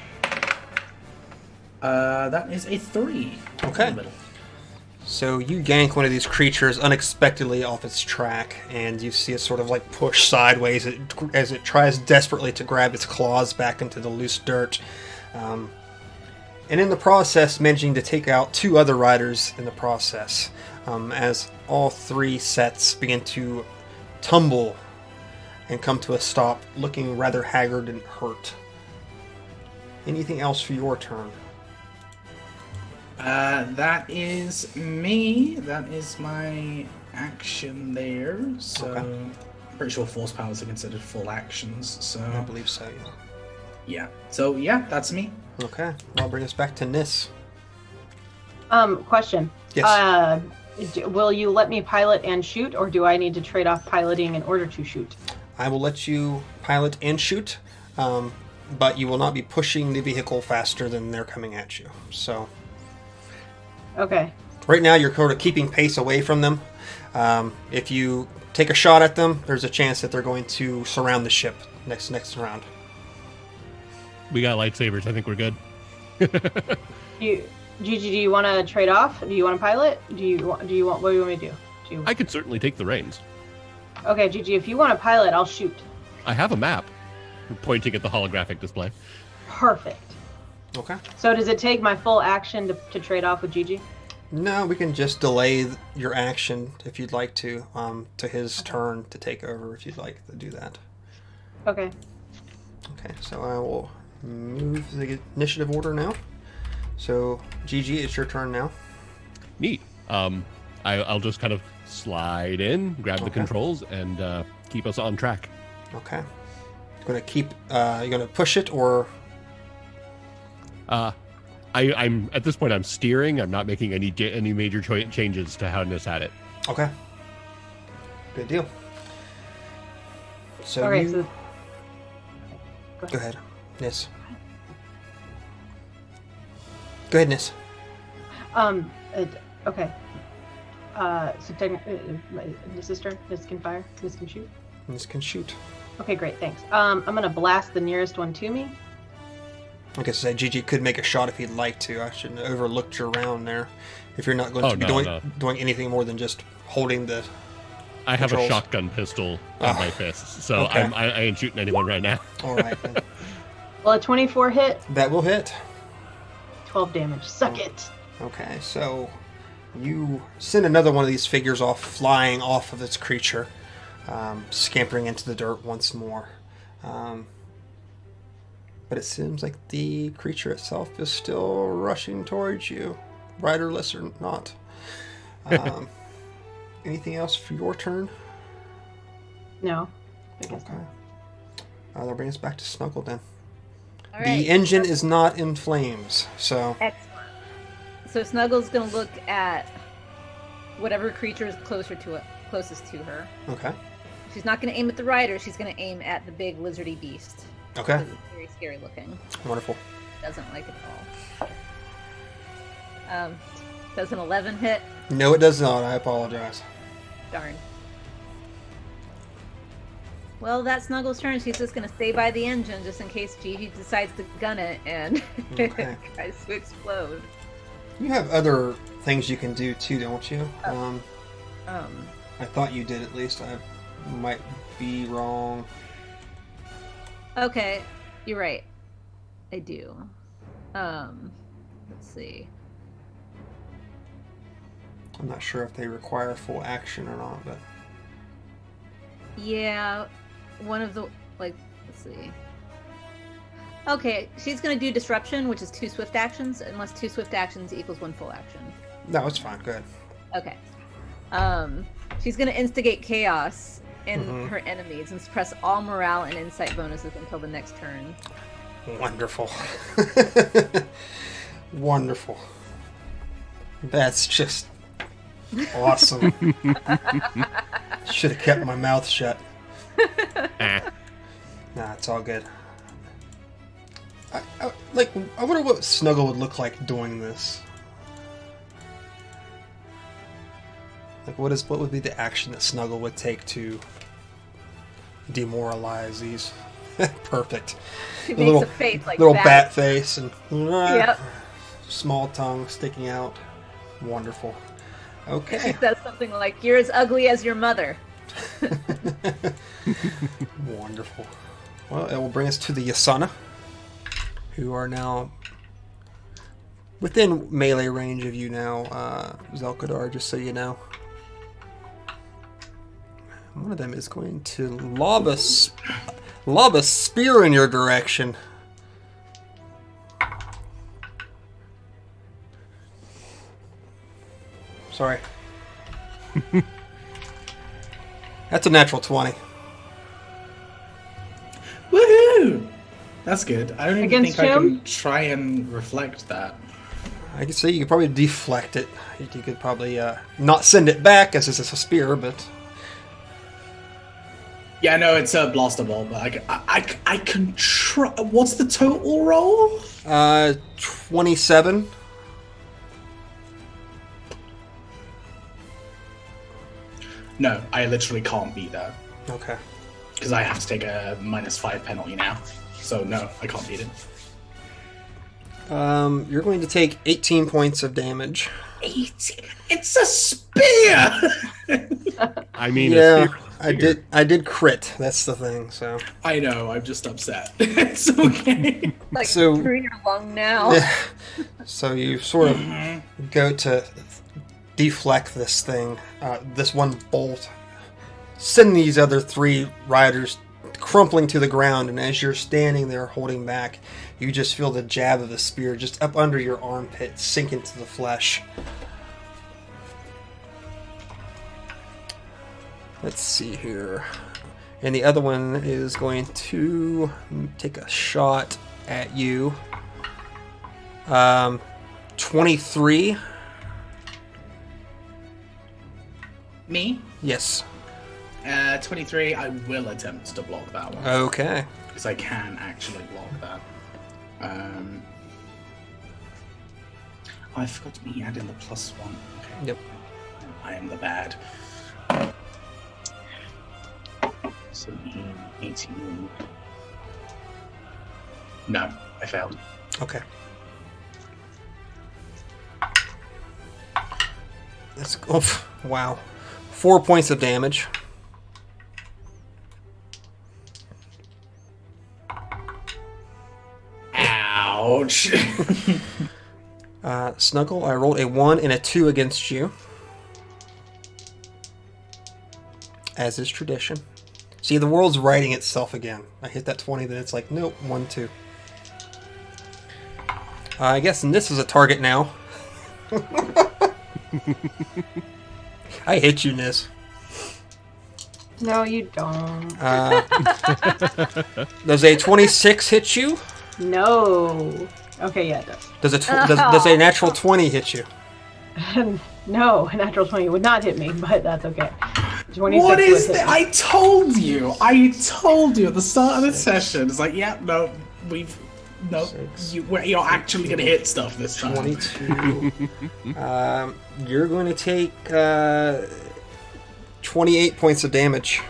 That is a 3. Okay. In the middle. So you yank one of these creatures unexpectedly off its track, and you see it sort of like push sideways as it tries desperately to grab its claws back into the loose dirt. And in the process, managing to take out 2 other riders in the process, as all 3 sets begin to tumble and come to a stop, looking rather haggard and hurt. Anything else for your turn? That is me. That is my action there. So, Okay. I'm pretty sure force powers are considered full actions. So, I believe so, yeah. yeah. So, yeah, that's me. Okay, that'll bring us back to Nis. Question. Yes. Will you let me pilot and shoot, or do I need to trade off piloting in order to shoot? I will let you pilot and shoot, but you will not be pushing the vehicle faster than they're coming at you. So Okay. right now you're sort of keeping pace away from them. If you take a shot at them, there's a chance that they're going to surround the ship next round. We got lightsabers. I think we're good. Gigi, do you want to trade off? Do you want to pilot? Do you want? What do you want me to do? I could certainly take the reins. Okay, Gigi, if you want to pilot, I'll shoot. I have a map. Pointing at the holographic display. Perfect. Okay. So does it take my full action to trade off with Gigi? No, we can just delay your action if you'd like to his turn to take over if you'd like to do that. Okay. Okay, so I will move the initiative order now. So, Gigi, it's your turn now. Neat. I'll just kind of slide in, grab the controls, and keep us on track. Okay. Going to keep. You're going to push it, or I'm at this point. I'm steering. I'm not making any major changes to how Nis had it. okay. Good deal. So All right. you So go ahead, Nis. Go ahead, Nis. Okay. So technically, this is turn. This can fire. This can shoot. Nis can shoot. Okay, great. Thanks. I'm gonna blast the nearest one to me. Like I said, Gigi could make a shot if he'd like to. I shouldn't have overlooked your round there. If you're not going to be doing anything more than just holding the I have controls. a shotgun pistol on my fist, so okay. I ain't shooting anyone right now. All right. Then. Well, a 24 hit, That will hit. 12 damage. Suck it. Okay, so you send another one of these figures off, flying off of its creature, scampering into the dirt once more. But it seems like the creature itself is still rushing towards you, riderless or not. Anything else for your turn? No. I guess Okay. not. That'll bring us back to Snuggle then. All right. The engine is not in flames, so... Excellent. So Snuggle's gonna look at whatever creature is closest to her. Okay. She's not gonna aim at the rider. She's gonna aim at the big lizardy beast. Okay. It's very scary looking. Wonderful. Doesn't like it at all. Does an 11 hit? No, it does not. I apologize. Darn. Well, that's Snuggle's turn. She's just gonna stay by the engine just in case Gigi decides to gun it and Okay. tries to explode. You have other things you can do too, don't you? I thought you did at least. I might be wrong. Okay, you're right. I do. Let's see. I'm not sure if they require full action or not, but Yeah, one of the let's see. Okay, she's gonna do disruption, which is 2 swift actions, unless 2 swift actions equals 1 full action. no, it's fine. Good. Okay. She's gonna instigate chaos in Mhm. her enemies and suppress all morale and insight bonuses until the next turn. Wonderful. Wonderful. That's just awesome. Should have kept my mouth shut. Nah, it's all good. I wonder what Snuggle would look like doing this. Like, what would be the action that Snuggle would take to demoralize these? Perfect. She A makes little- a face like Little that. bat face and Yep. small tongue sticking out. Wonderful. She Okay. says something like, "You're as ugly as your mother." Wonderful. Well, it will bring us to the Yasana, who are now within melee range of you now, Zelkadar, just so you know. One of them is going to lob a spear in your direction. Sorry. That's a natural 20. Woohoo! That's good. I don't even Against think I him? can try and reflect that. I could say you could probably deflect it. You could probably not send it back as it's a spear, but Yeah, no, it's a blaster ball, but I can try. What's the total roll? 27. No, I literally can't beat that Okay. because I have to take a -5 penalty now. So no, I can't beat it. You're going to take 18 points of damage. 18. It's a spear. I mean, Yeah, a spear. I did crit. That's the thing. So I know. I'm just upset. It's okay. Like So- through your lung now. yeah. So you sort of go to deflect this thing, this one bolt, send these other 3 riders crumpling to the ground, and as you're standing there holding back, you just feel the jab of the spear just up under your armpit sink into the flesh. Let's see here. And the other one is going to take a shot at you. 23. Me? Yes. 23. I will attempt to block that one. Okay. Because I can actually block that. I forgot to add in the +1. Okay. Yep. I am the bad. 17, 18. No, I failed. Okay. That's wow. 4 points of damage. Ouch. Snuggle, I rolled a 1 and a 2 against you. As is tradition. See, the world's righting itself again. I hit that 20, then it's like, nope, 1, 2. I guess this is a target now. I hit you, Nis. No, you don't. Does a 26 hit you? No. Okay, yeah, it does. Does a natural 20 hit you? No, a natural 20 would not hit me, but that's okay. 26 What would is hit that? me. I told you at the start of the session. It's like, yeah, no, you're actually gonna hit stuff this time. 22. You're going to take 28 points of damage.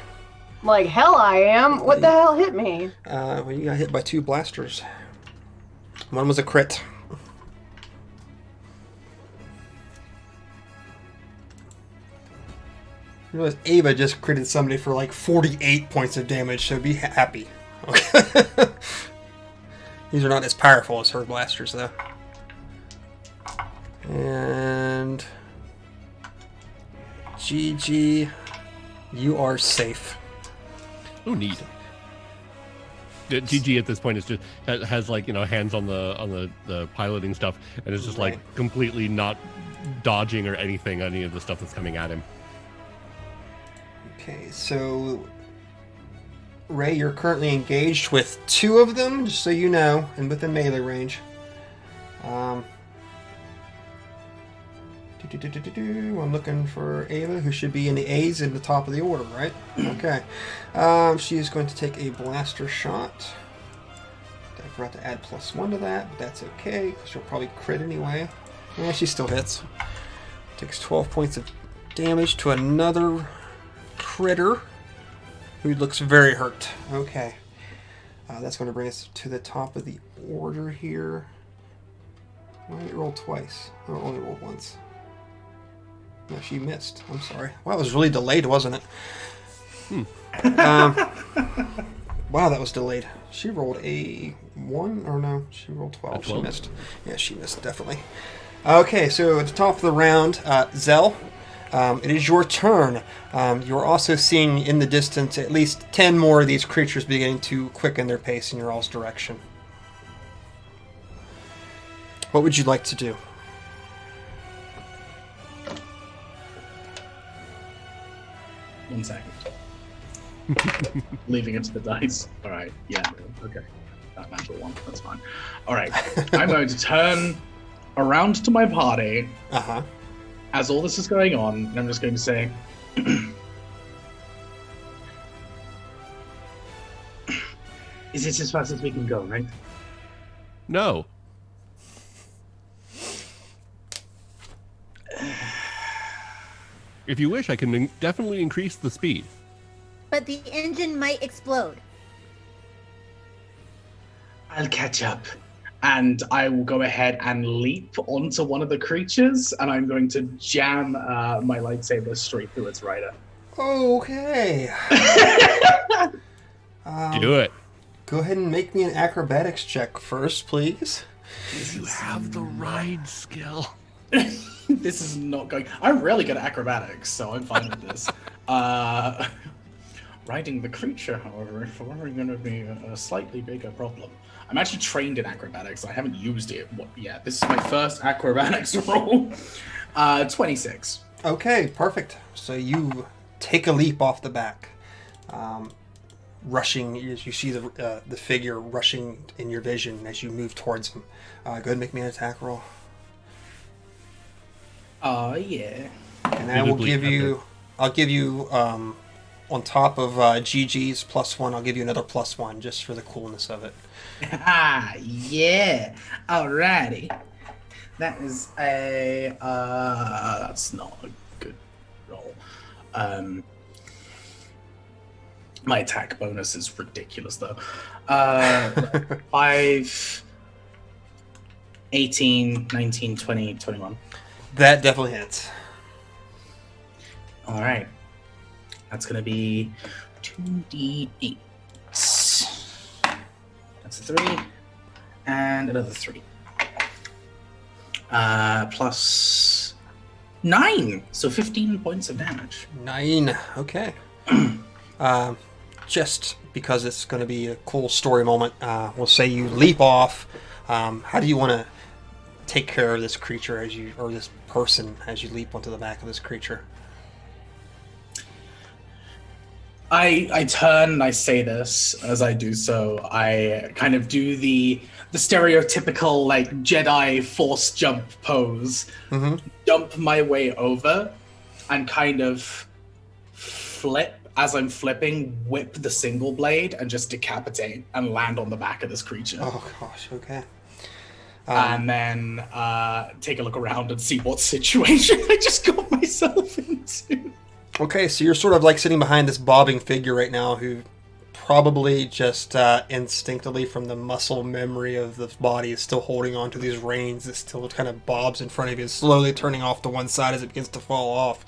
Like hell I am. What the hell hit me? Well, you got hit by 2 blasters. One was a crit. You realize Ava just critted somebody for like 48 points of damage, so be happy. Okay. These are not as powerful as her blasters, though. And GG, you are safe. Oh, neat. GG at this point is just has like, hands on the piloting stuff, and is just like completely not dodging or anything on any of the stuff that's coming at him. Okay, so Ray, you're currently engaged with 2 of them, just so you know, and within melee range. I'm looking for Ava, who should be in the A's in the top of the order, right? Okay. She is going to take a blaster shot. I forgot to add +1 to that, but that's okay, because she'll probably crit anyway. Yeah, she still hits. Takes 12 points of damage to another critter who looks very hurt. Okay. That's going to bring us to the top of the order here. Why did it roll twice? Oh, it only rolled once. No, she missed. I'm sorry. Wow, it was really delayed, wasn't it? Wow, that was delayed. She rolled a 1, or no, she rolled 12. She missed. Yeah, she missed, definitely. Okay, so at the top of the round, Zell, it is your turn. You're also seeing in the distance at least 10 more of these creatures beginning to quicken their pace in your all's direction. What would you like to do? One second. Leaving it to the dice. All right. Yeah. Okay. That natural 1. That's fine. All right. I'm going to turn around to my party as all this is going on, and I'm just going to say, "Is it as fast as we can go, right?" No. If you wish, I can definitely increase the speed. But the engine might explode. I'll catch up. and I will go ahead and leap onto one of the creatures, and I'm going to jam my lightsaber straight through its rider. Okay. Do it. Go ahead and make me an acrobatics check first, please. You have the ride skill. This is not going. I'm really good at acrobatics, so I'm fine with this. Riding the creature, however, is probably going to be a slightly bigger problem. I'm actually trained in acrobatics. I haven't used it yet. This is my first acrobatics roll. 26. Okay, perfect. So you take a leap off the back, rushing as you see the figure rushing in your vision as you move towards him. Go ahead and make me an attack roll. Yeah. And I will give you. I'll give you on top of GG's +1. I'll give you another +1 just for the coolness of it. Yeah. Alrighty. That is a. That's not a good roll. My attack bonus is ridiculous, though. 5, 18, 19, 20, 21. That definitely hits. All right. That's going to be 2d8. That's a 3. And another 3. Plus 9. So 15 points of damage. 9. Okay. Just because it's going to be a cool story moment, we'll say you leap off. How do you want to take care of this creature or this person as you leap onto the back of this creature? I turn and I say this as I do so. I kind of do the stereotypical like Jedi force jump pose, jump my way over, and kind of flip as I'm flipping, whip the single blade and just decapitate and land on the back of this creature. Oh gosh, okay. And then take a look around and see what situation I just got myself into. Okay, so you're sort of like sitting behind this bobbing figure right now who probably just instinctively from the muscle memory of the body is still holding on to these reins. It still kind of bobs in front of you, slowly turning off to one side as it begins to fall off.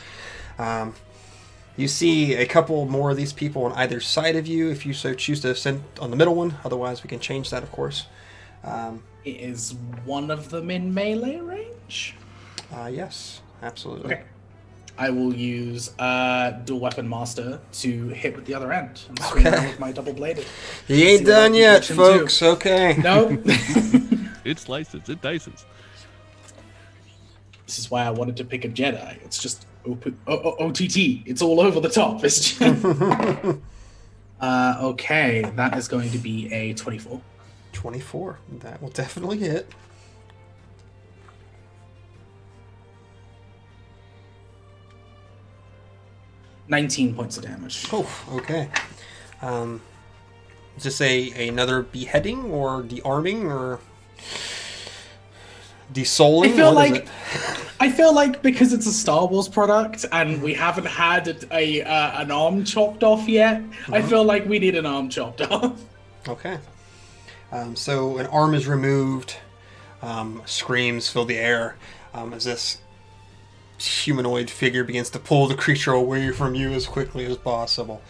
You see a couple more of these people on either side of you if you so choose to send on the middle one. Otherwise, we can change that, of course. Is one of them in melee range? Yes, absolutely. Okay. I will use Dual Weapon Master to hit with the other end. And swing around with my double bladed. He ain't done yet, folks. Okay. No. It slices, it dices. This is why I wanted to pick a Jedi. It's just OTT. It's all over the top. It's just... okay, that is going to be a 24. 24. That will definitely hit. $19 points of damage. Oh, okay. Is this another beheading or de-arming or de-souling? I feel like because it's a Star Wars product and we haven't had an arm chopped off yet, I feel like we need an arm chopped off. Okay. So an arm is removed. Screams fill the air as this humanoid figure begins to pull the creature away from you as quickly as possible.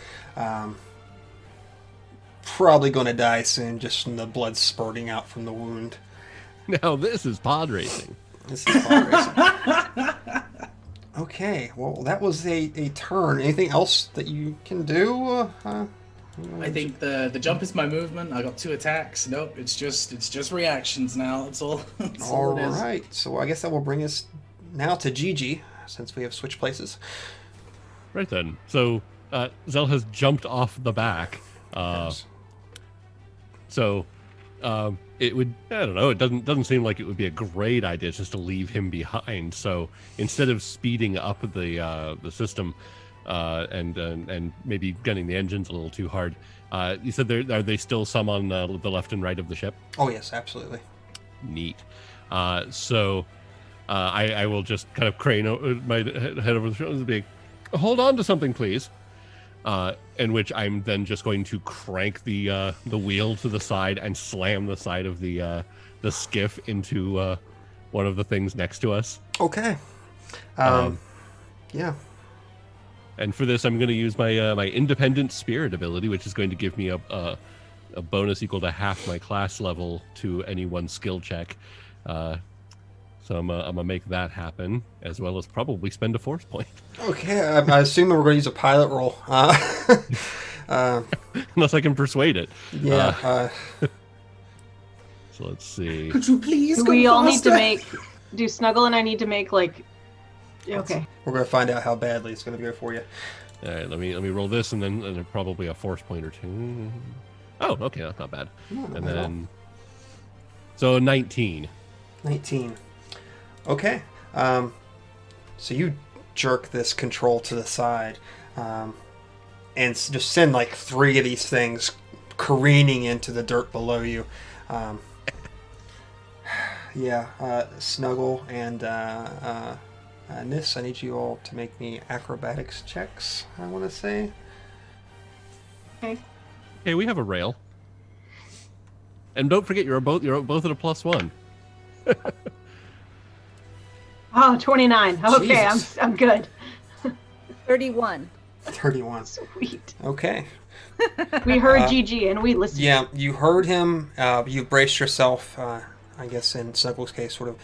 Probably going to die soon just from the blood spurting out from the wound. Now this is pod racing. This is pod racing. Okay, well that was a turn. Anything else that you can do? I think the jump is my movement. I got 2 attacks. Nope, it's just reactions now. That's all. That's all it is. All right, so I guess that will bring us now to Gigi, since we have switched places. Right then. So Zell has jumped off the back. Yes. So it would, I don't know, it doesn't seem like it would be a great idea just to leave him behind. So instead of speeding up the system and maybe gunning the engines a little too hard, you said are they still some on the left and right of the ship? Oh yes, absolutely. Neat. So I will just kind of crane my head over the shoulder and be like, hold on to something, please. In which I'm then just going to crank the wheel to the side and slam the side of the the skiff into one of the things next to us. Okay. Yeah. And for this, I'm going to use my my independent spirit ability, which is going to give me a bonus equal to half my class level to any one skill check. So I'm gonna make that happen, as well as probably spend a force point. Okay, I assume we're going to use a pilot roll. Unless I can persuade it. Yeah. So let's see. Could you please? Do go we all need faster? to make? Do Snuggle and I need to make like? Okay. We're going to find out how badly it's going to go for you. All right, let me roll this, and then probably a force point or two. Oh, okay, that's not bad. No, not And bad at all. then, so 19. 19. Okay. So you jerk this control to the side, and just send like 3 of these things careening into the dirt below you. Snuggle and Nis, I need you all to make me acrobatics checks, I want to say. Okay. Okay, we have a rail. And don't forget, you're both at a +1. Oh, 29. Okay, Jesus. I'm good. 31. 31. Sweet. Okay. We heard GG and we listened. Yeah, you heard him. You braced yourself. I guess in Snuggle's case, sort of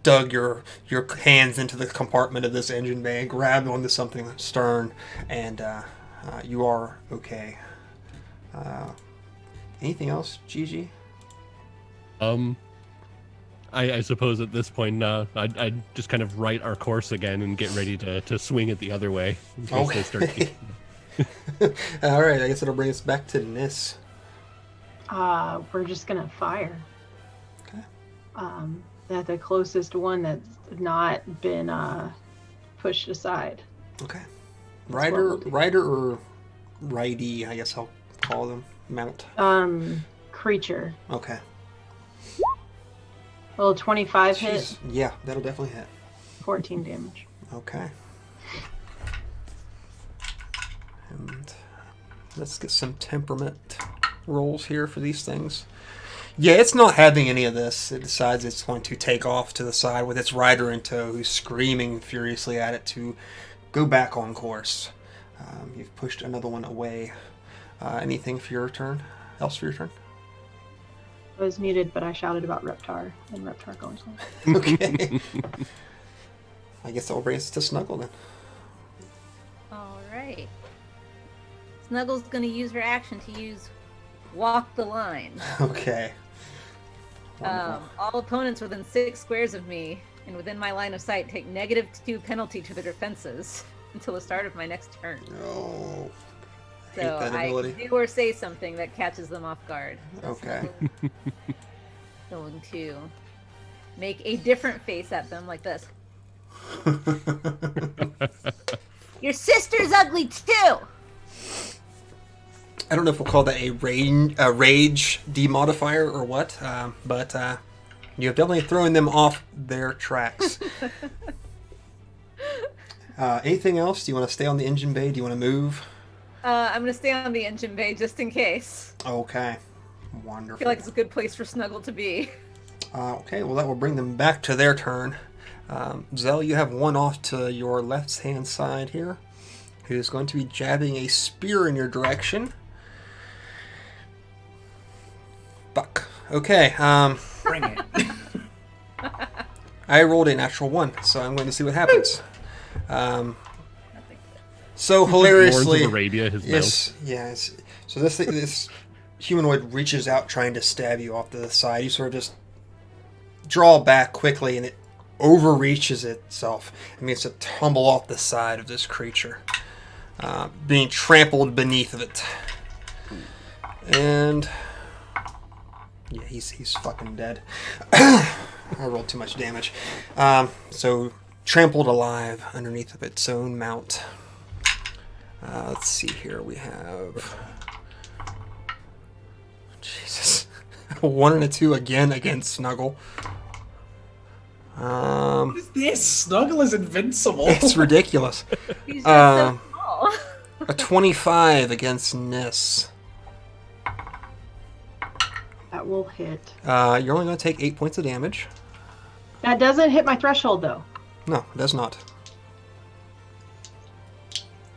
dug your hands into the compartment of this engine bay, grabbed onto something stern, and you are okay. Anything else, Gigi? I suppose at this point, I'd just kind of right our course again and get ready to swing it the other way. In case they start Okay. All right, I guess it'll bring us back to Nis. We're just gonna fire. Okay. At the closest one that's not been pushed aside. Okay. That's what we'll Rider do. or ridey, I guess I'll call them. Mount. Creature. Okay. Well, 25 Jeez. hit, Yeah, that'll definitely hit. 14 damage. Okay. And let's get some temperament rolls here for these things. Yeah, it's not having any of this. It decides it's going to take off to the side with its rider in tow, who's screaming furiously at it to go back on course. You've pushed another one away. Anything for your turn? Else for your turn? I was muted, but I shouted about Reptar and Reptar going slow. Okay. I guess that will bring us to Snuggle then. All right. Snuggle's going to use her action to use Walk the Line. Okay. Wonderful. All opponents within 6 squares of me and within my line of sight take -2 penalty to their defenses until the start of my next turn. Oh. So Hate that I ability. do or say something that catches them off guard. So Okay. Snuggle's going to make a different face at them like this. Your sister's ugly too. I don't know if we'll call that a rage demodifier or what, but you have definitely thrown them off their tracks. Anything else? Do you want to stay on the engine bay? Do you want to move? I'm going to stay on the engine bay just in case. Okay. I Wonderful. feel like it's a good place for Snuggle to be. Okay, well that will bring them back to their turn. Zell, you have one off to your left-hand side here, who's going to be jabbing a spear in your direction. Fuck. Okay, Bring it. I rolled a natural 1, so I'm going to see what happens. So Lawrence hilariously, of Arabia, his mouth. yes. So this humanoid reaches out trying to stab you off to the side. You sort of just draw back quickly, and it overreaches itself. It means to tumble off the side of this creature, being trampled beneath of it. And yeah, he's fucking dead. I rolled too much damage. So trampled alive underneath of its own mount. Let's see here. We have Jesus, a 1 and a 2 again against Snuggle. What is this? Snuggle is invincible. It's ridiculous. He's just so small. A 25 against Nis. That That will hit. You're only going to take 8 points of damage. That doesn't hit my threshold, though. No, it does not.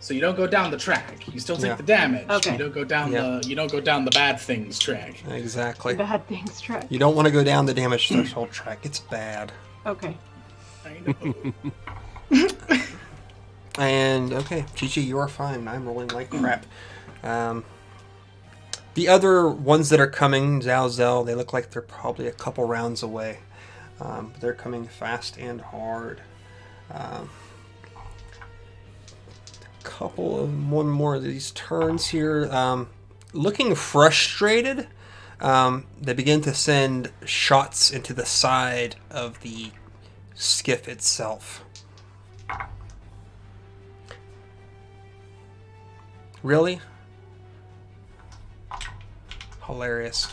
So you don't go down the track. You still take Yeah. the damage. Okay. You don't go down Yeah. the bad things track. Exactly. Bad things track. You don't want to go down the damage threshold track. It's bad. Okay. I know. And, okay, Gigi, you are fine. I'm rolling like crap. The other ones that are coming, Zell, they look like they're probably a couple rounds away. They're coming fast and hard. One more of these turns here. Looking frustrated, they begin to send shots into the side of the skiff itself. Really? Hilarious.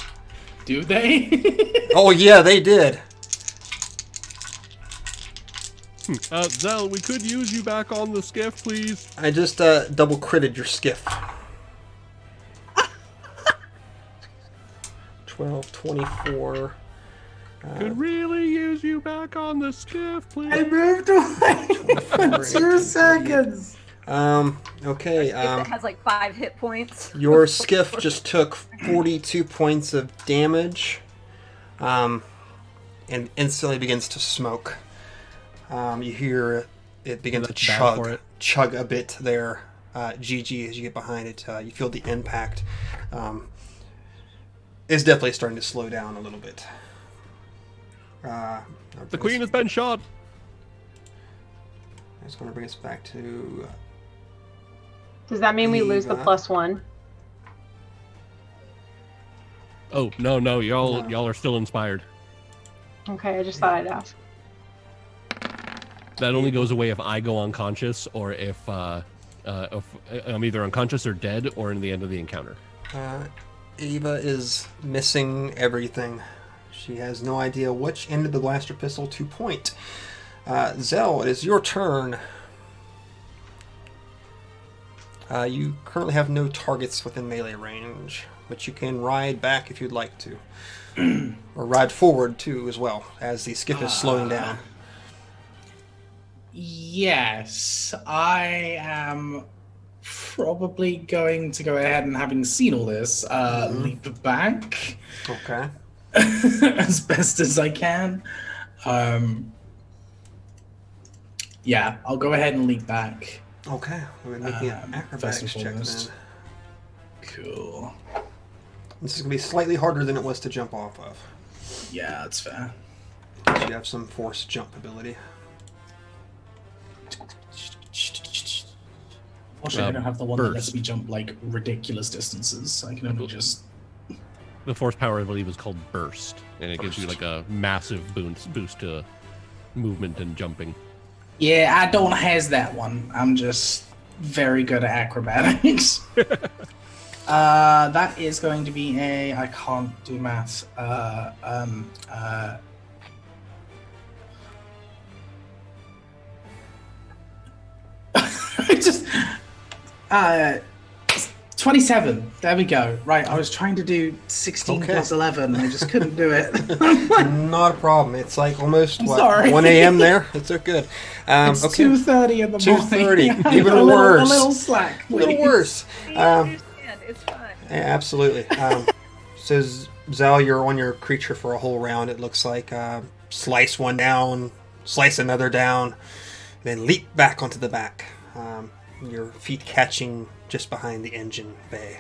Do they? Oh yeah, they did. Zell, we could use you back on the skiff, please. I just double critted your skiff. 12, 24. Could really use you back on the skiff, I please. moved away for 2 seconds. Okay. If it has like 5 hit points. Your skiff just took 42 points of damage, and instantly begins to smoke. You hear it begin to That's bad for it. chug a bit there. GG, as you get behind it, you feel the impact. It's definitely starting to slow down a little bit. The queen has been shot. I just want to bring us back to. Does that mean we lose the Eva. +1? Oh no, y'all No. y'all are still inspired. Okay, I just thought I'd ask. That only goes away if I go unconscious, or if I'm either unconscious or dead, or in the end of the encounter. Eva is missing everything. She has no idea which end of the blaster pistol to point. Zell, it is your turn. You currently have no targets within melee range, but you can ride back if you'd like to. Or ride forward, too, as well, as the skiff is slowing down. Yes, I am probably going to go ahead and, having seen all this, leap back Okay. as best as I can. Yeah, I'll go ahead and leap back. Okay. We're making an acrobatics first and check then. foremost. Cool. This is going to be slightly harder than it was to jump off of. Yeah, that's fair. Because you have some force jump ability. Unfortunately, I don't have the one that lets burst. me jump like ridiculous distances. I can only just. The force power, I believe, is called burst, and it gives you like a massive boost to movement and jumping. Yeah, I don't has that one. I'm just very good at acrobatics. That is going to be a. I can't do maths. Just 27. There we go. Right, I was trying to do 16 Okay. plus 11. I just couldn't do it. Not a problem. It's like almost I'm what, sorry. 1 a.m. there. It's so good. It's Okay, 2:30 in the morning. 2:30, even a worse. A little slack, a little please. worse. I understand. It's fine. Yeah, absolutely. So Zal, you're on your creature for a whole round. It looks like slice one down, slice another down, then leap back onto the back. Your feet catching just behind the engine bay.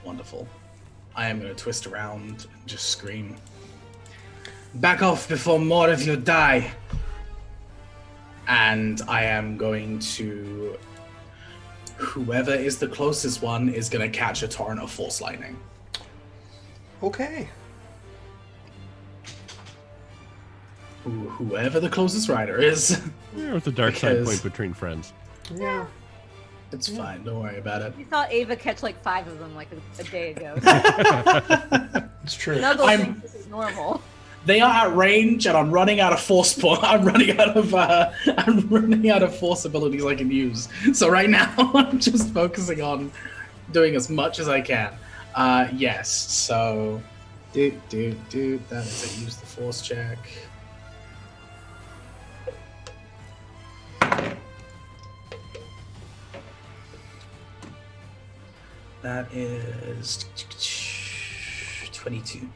Wonderful. I am going to twist around and just scream. Back off before more of you die. And I am going to... Whoever is the closest one is going to catch a torrent of force lightning. Okay. Whoever the closest rider is. Yeah, it's a dark side Because- point between friends. Yeah. It's fine, don't worry about it. You saw Ava catch like 5 of them like a day ago. It's true. Snuggle I'm- thinks this is normal. They are at range, and I'm running out of force point. I'm running out of force abilities I can use. So right now, I'm just focusing on doing as much as I can. Yes. So, that is a use the force check. That is 22.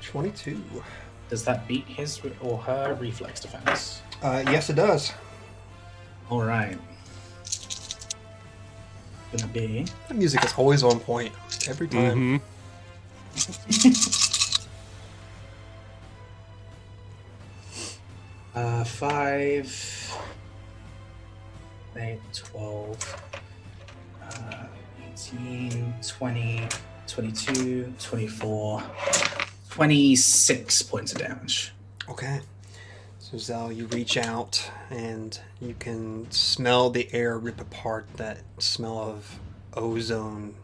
22. Does that beat his or her reflex defense? Yes, it does. All right. Gonna be The music is always on point every time. Mm-hmm. 5, 8, 12, 18, 20, 22, 24, 26 points of damage. Okay. So Zell, you reach out and you can smell the air rip apart, that smell of ozone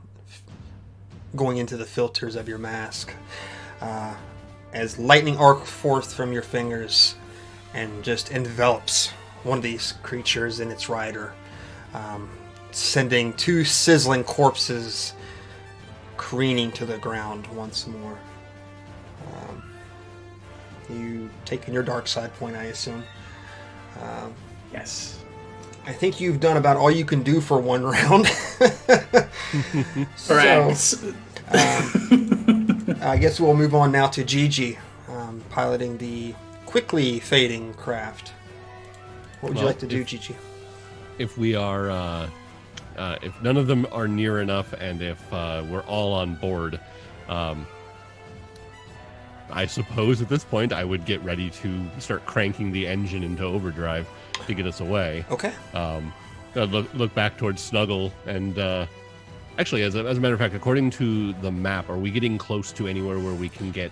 going into the filters of your mask. As lightning arcs forth from your fingers and just envelops one of these creatures and its rider, sending 2 sizzling corpses careening to the ground once more. You taking your dark side point, I assume. Yes. I think you've done about all you can do for one round. Correct. So, I guess we'll move on now to Gigi, piloting the quickly fading craft. What would you like to do, Gigi? If we are, if none of them are near enough, and if we're all on board, I suppose at this point I would get ready to start cranking the engine into overdrive to get us away. Okay. Look back towards Snuggle, and actually, as a matter of fact, according to the map, are we getting close to anywhere where we can get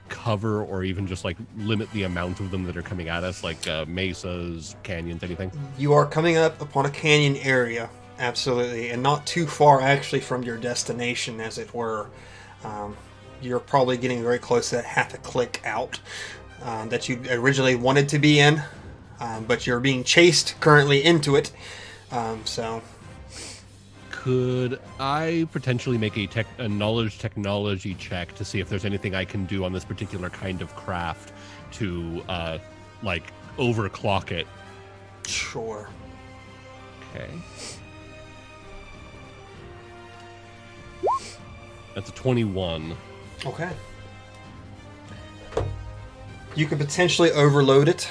cover, or even just like limit the amount of them that are coming at us, like mesas, canyons, anything? You are coming up upon a canyon area, absolutely, and not too far actually from your destination, as it were. You're probably getting very close to that half a click out that you originally wanted to be in, but you're being chased currently into it. So, could I potentially make a knowledge technology check to see if there's anything I can do on this particular kind of craft to like overclock it? Sure. Okay. That's a 21. Okay. You could potentially overload it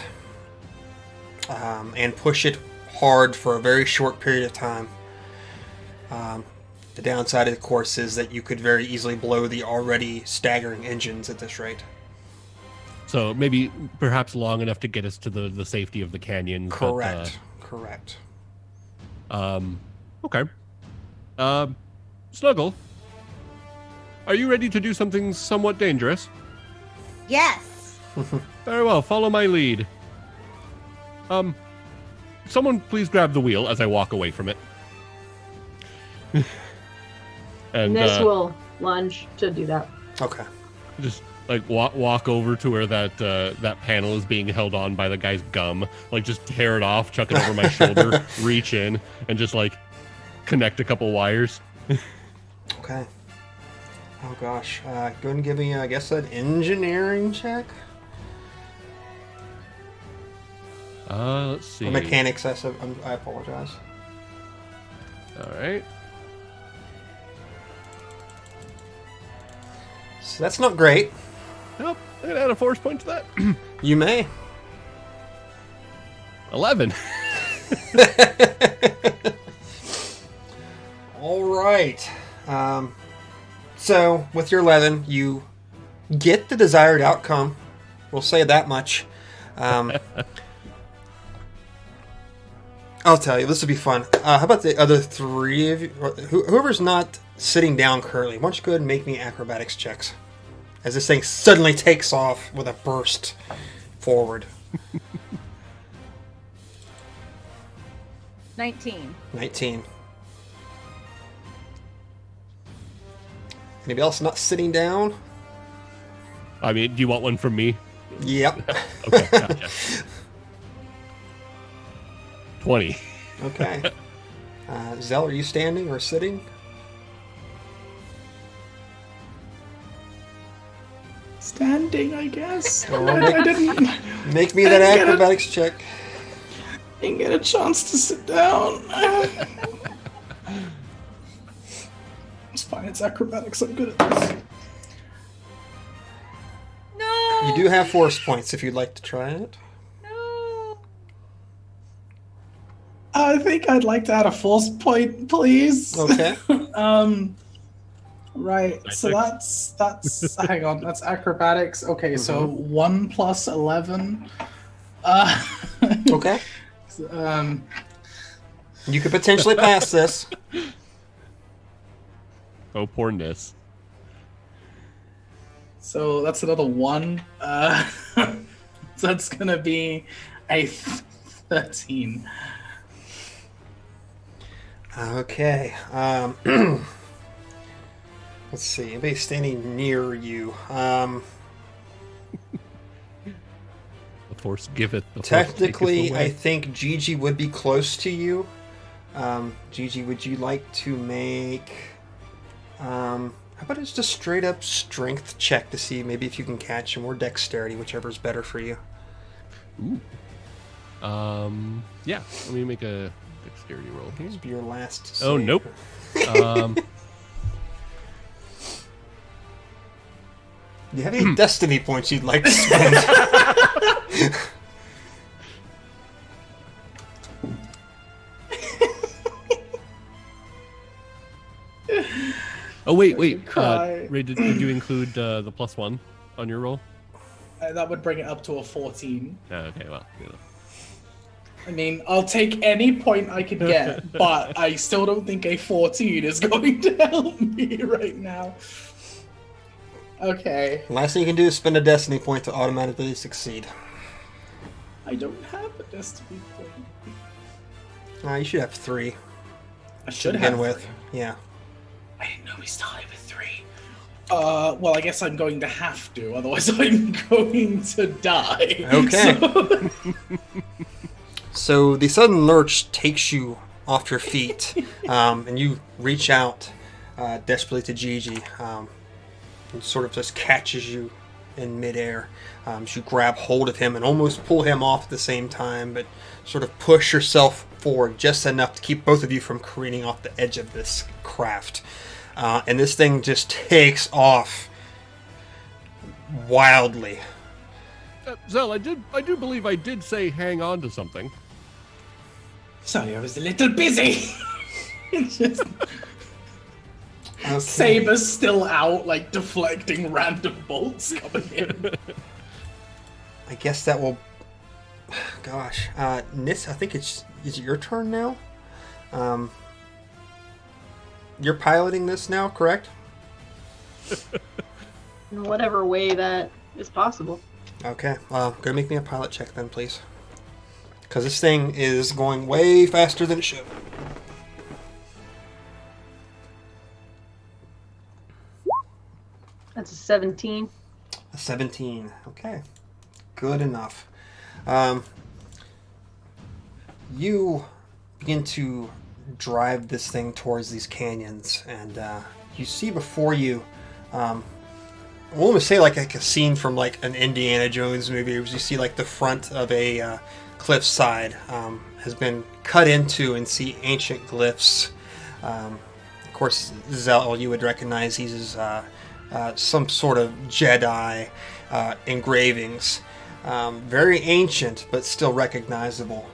and push it hard for a very short period of time. The downside, of course, is that you could very easily blow the already staggering engines at this rate. So maybe perhaps long enough to get us to the safety of the canyons. Correct. Correct. Okay. Snuggle, are you ready to do something somewhat dangerous? Yes. Very well, follow my lead. Someone please grab the wheel as I walk away from it. And This will lunge to do that. Okay. just like walk over to where that panel is being held on by the guy's gum, like just tear it off, chuck it over my shoulder, reach in, and just like connect a couple wires. Okay. Oh gosh. Go ahead and give me, I guess, an engineering check. Let's see. Or mechanics. I apologize. All right. So that's not great. Nope. I'm gonna add a force point to that. You may. 11. All right. So with your 11, you get the desired outcome. We'll say that much. I'll tell you, this will be fun. How about the other 3 of you? Whoever's not sitting down currently, why don't you go ahead and make me acrobatics checks? As this thing suddenly takes off with a burst forward. 19. 19. Anybody else not sitting down? I mean, do you want one from me? Yep. Okay, gotcha. 20. Okay. Zell, are you standing or sitting? standing, I guess. Oh, I didn't Make me that I get it. acrobatics check. didn't get a chance to sit down. It's fine, it's acrobatics, I'm good at this. No. You do have force points if you'd like to try it. No. I think I'd like to add a force point, please. Okay. Right, so that's hang on, that's acrobatics. Okay, so 1 plus 11. Okay. Um, You could potentially pass this. Oh, poor Nis. so that's another 1. So that's gonna be a 13. Okay. Let's see. Anybody standing near you? The force giveth, the force Technically, taketh I away. think Gigi would be close to you. Gigi, would you like to make... how about just a straight up strength check to see maybe if you can catch him, or dexterity, whichever's better for you. Ooh. Yeah, let me make a dexterity roll here. This will be your last Oh, save. nope. Do you have any destiny points you'd like to spend? Oh, wait. Cry. Ray, did you include the +1 on your roll? That would bring it up to a 14. Oh, okay, well, I mean, I'll take any point I could get, but I still don't think a 14 is going to help me right now. Okay. Last thing you can do is spend a destiny point to automatically succeed. I don't have a destiny point. You should have 3 I to should begin have with. three. Yeah. I didn't know we started with 3. Well, I guess I'm going to have to, otherwise I'm going to die. Okay. So- So the sudden lurch takes you off your feet, and you reach out desperately to Gigi, and sort of just catches you in midair. So you grab hold of him and almost pull him off at the same time, but sort of push yourself forward just enough to keep both of you from careening off the edge of this craft. And this thing just takes off wildly. Zell, I do believe I did say hang on to something. Sorry, I was a little busy. It's just Okay. Saber's still out, like deflecting random bolts coming in. I guess that will... Gosh. Nis, I think is it your turn now? You're piloting this now, correct? In whatever way that is possible. Okay. Go make me a pilot check then, please. Because this thing is going way faster than it should. That's a 17. A 17. Okay. Good enough. You begin to drive this thing towards these canyons, and you see before you, I almost say like a scene from like an Indiana Jones movie, where you see like the front of a cliffside has been cut into, and see ancient glyphs. Of course, Zell, you would recognize these as some sort of Jedi engravings. Very ancient, but still recognizable.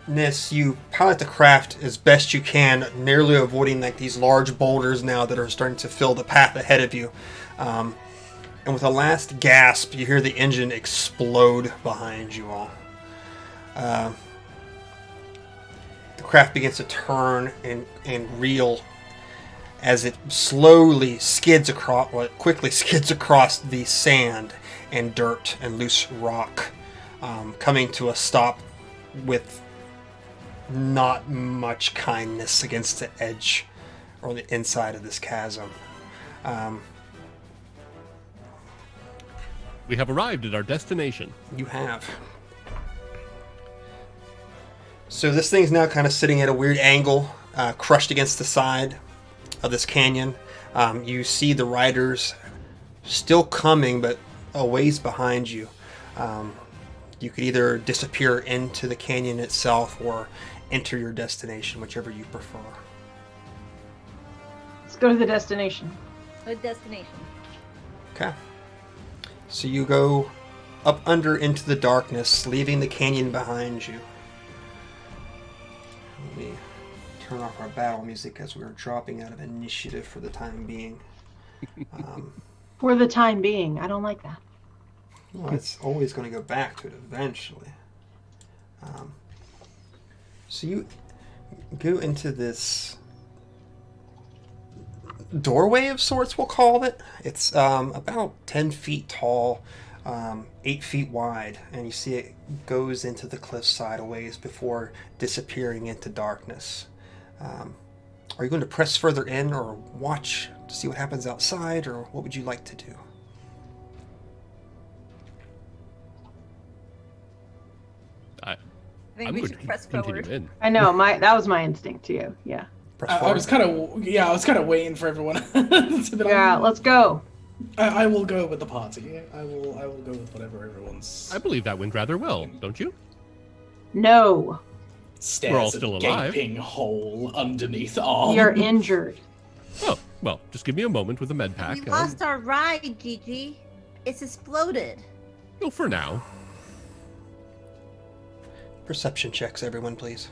Nis, you pilot the craft as best you can, nearly avoiding like these large boulders now that are starting to fill the path ahead of you. And with a last gasp, you hear the engine explode behind you all. The craft begins to turn and reel as it slowly skids across, quickly skids across the sand and dirt and loose rock, coming to a stop with not much kindness against the edge or the inside of this chasm. We have arrived at our destination. You have. So this thing's now kind of sitting at a weird angle, crushed against the side of this canyon. You see the riders still coming, but a ways behind you. You could either disappear into the canyon itself or enter your destination, whichever you prefer. Let's go to the destination. Good destination. Okay. So you go up under into the darkness, leaving the canyon behind you. Let me turn off our battle music as we are dropping out of initiative for the time being. For the time being. I don't like that. Well, it's always going to go back to it eventually. So you go into this doorway of sorts, we'll call it. It's about 10 feet tall, 8 feet wide, and you see it goes into the cliffside a ways before disappearing into darkness. Are you going to press further in or watch to see what happens outside, or what would you like to do? I think I'm we going should to press continue forward. in. I know, that was my instinct too. Yeah. Press I forward? was kind of waiting for everyone to be like, Yeah, let's go. I will go with the party. I will go with whatever everyone's. I believe that went rather well, don't you? No. Stares We're all at still alive. gaping hole underneath arm. You're injured. Oh, well, just give me a moment with a med pack. We lost our ride, Gigi. It's exploded. Well, for now. Perception checks, everyone, please.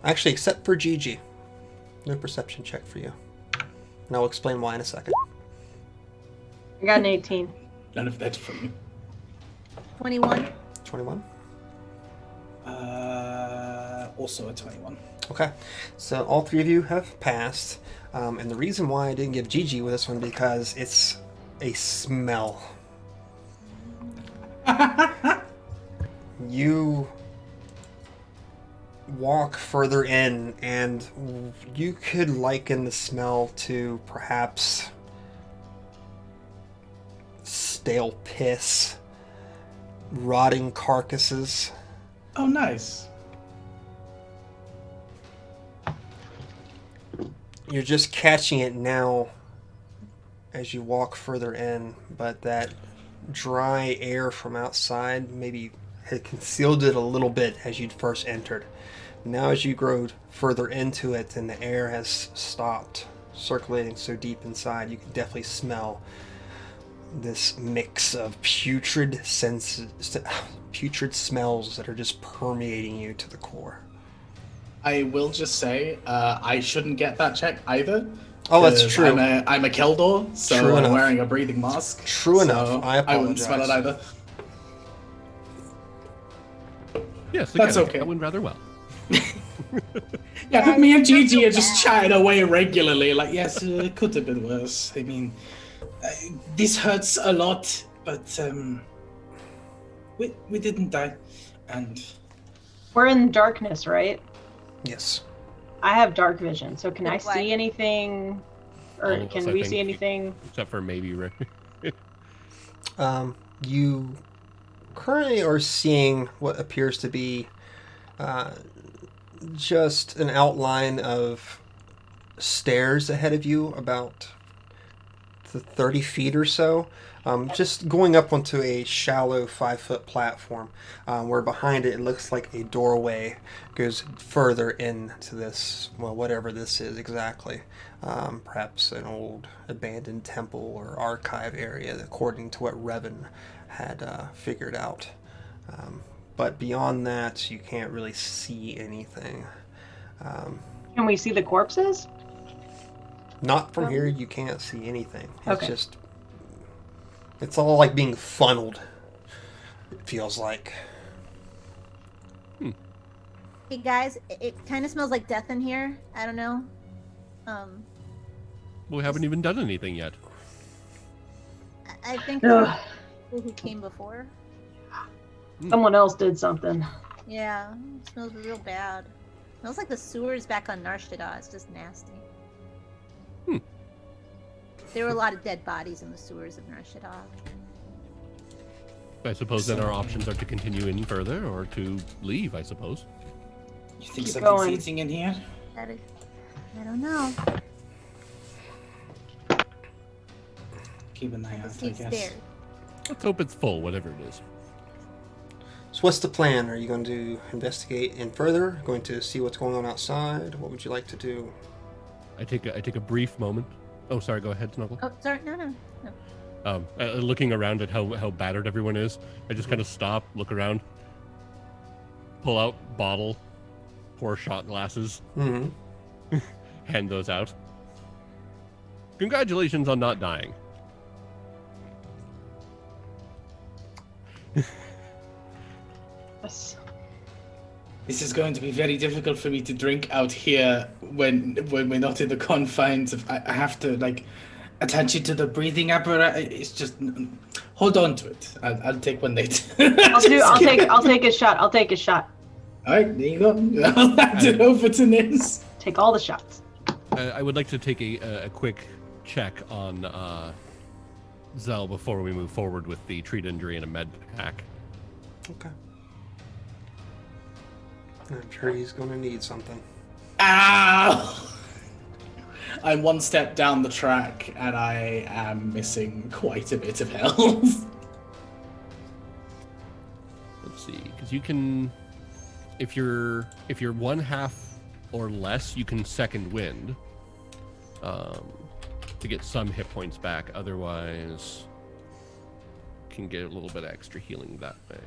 Actually, except for Gigi. No perception check for you. And I'll explain why in a second. I got an 18. None of that from me. 21. 21? Also a 21. Okay, so all three of you have passed, and the reason why I didn't give Gigi with this one because it's a smell. You walk further in, and you could liken the smell to perhaps stale piss, rotting carcasses. Oh, nice. You're just catching it now as you walk further in, but that dry air from outside maybe had concealed it a little bit as you'd first entered. Now as you grow further into it and the air has stopped circulating so deep inside, you can definitely smell this mix of putrid smells that are just permeating you to the core. I will just say, I shouldn't get that check either. Oh, that's 'cause true. I'm a Keldor, so True I'm enough. wearing a breathing mask. True so enough. I wouldn't smell it apologize. either. Yes, That's again, okay. that went rather well. Yeah, me and Gigi are just chatting away regularly. Like, yes, it could have been worse. I mean, this hurts a lot, but we didn't die, and We're in darkness, right? Yes. I have dark vision, so can I That's why. see anything? Or All of can us, I we think. see anything? Except for maybe Rick. You currently are seeing what appears to be just an outline of stairs ahead of you, about 30 feet or so. Just going up onto a shallow 5-foot platform, where behind it looks like a doorway goes further into this, well, whatever this is exactly. Perhaps an old abandoned temple or archive area, according to what Revan had figured out. But beyond that, you can't really see anything. Can we see the corpses? Not from here, you can't see anything. It's Okay. just... It's all like being funneled, it feels like. Hey guys, it kind of smells like death in here. I don't know. We haven't even done anything yet. I think Ugh. people who came before. Someone else did something. Yeah, it smells real bad. Smells like the sewers back on Nar Shaddaa. It's just nasty. There were a lot of dead bodies in the sewers of Nar Shaddaa. I suppose then our options are to continue in further or to leave, I suppose. you think Keep something's going. eating in here? That is, I don't know. keep an eye out, I Steep guess. stairs. Let's hope it's full, whatever it is. So what's the plan? Are you going to investigate in further? Going to see what's going on outside? What would you like to do? I take a brief moment. Oh, sorry. Go ahead, Snuggle. Oh, sorry. No. Looking around at how battered everyone is, I just kind of stop, look around, pull out bottle, pour shot glasses, Mm-hmm. hand those out. Congratulations on not dying. Yes. This is going to be very difficult for me to drink out here when we're not in the confines of. I have to like attach it to the breathing apparatus. It's just hold on to it. I'll take one later. I'll take a shot. I'll take a shot. All right, there you go. I'll hand it over to Nis. Take all the shots. I would like to take a quick check on Zell before we move forward with the treat injury and a med pack. Okay. I'm sure he's going to need something. Ow! I'm one step down the track and I am missing quite a bit of health. Let's see, because you can, if you're 1/2 or less, you can second wind to get some hit points back. Otherwise, can get a little bit extra healing that way.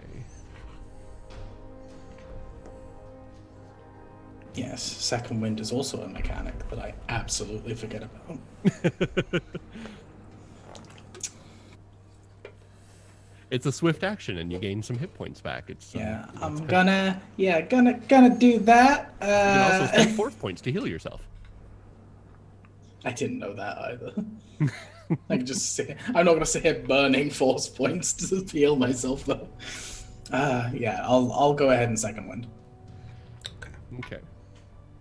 Yes, second wind is also a mechanic that I absolutely forget about. It's a swift action, and you gain some hit points back. It's Yeah, that's I'm kind of- gonna do that. You can also spend force points to heal yourself. I didn't know that either. I can just say I'm not gonna sit here burning force points to heal myself though. Yeah, I'll go ahead and second wind. Okay.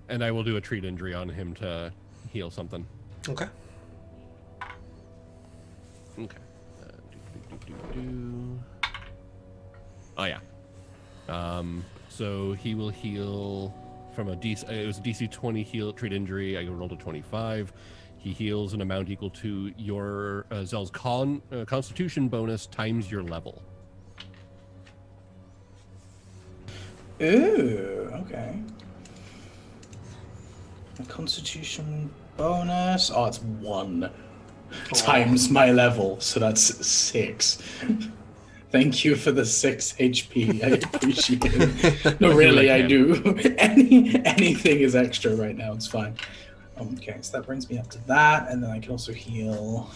And I will do a treat injury on him to heal something. Okay. Okay. Oh yeah. So he will heal from a DC. It was a DC 20 heal treat injury. I rolled a 25. He heals an amount equal to your Zell's Constitution bonus times your level. Ooh, okay. A Constitution bonus. Oh, it's 1 times my level, so that's 6. Thank you for the 6 HP. I appreciate it. No, really, I do. Anything is extra right now. It's fine. Okay, so that brings me up to that, and then I can also heal.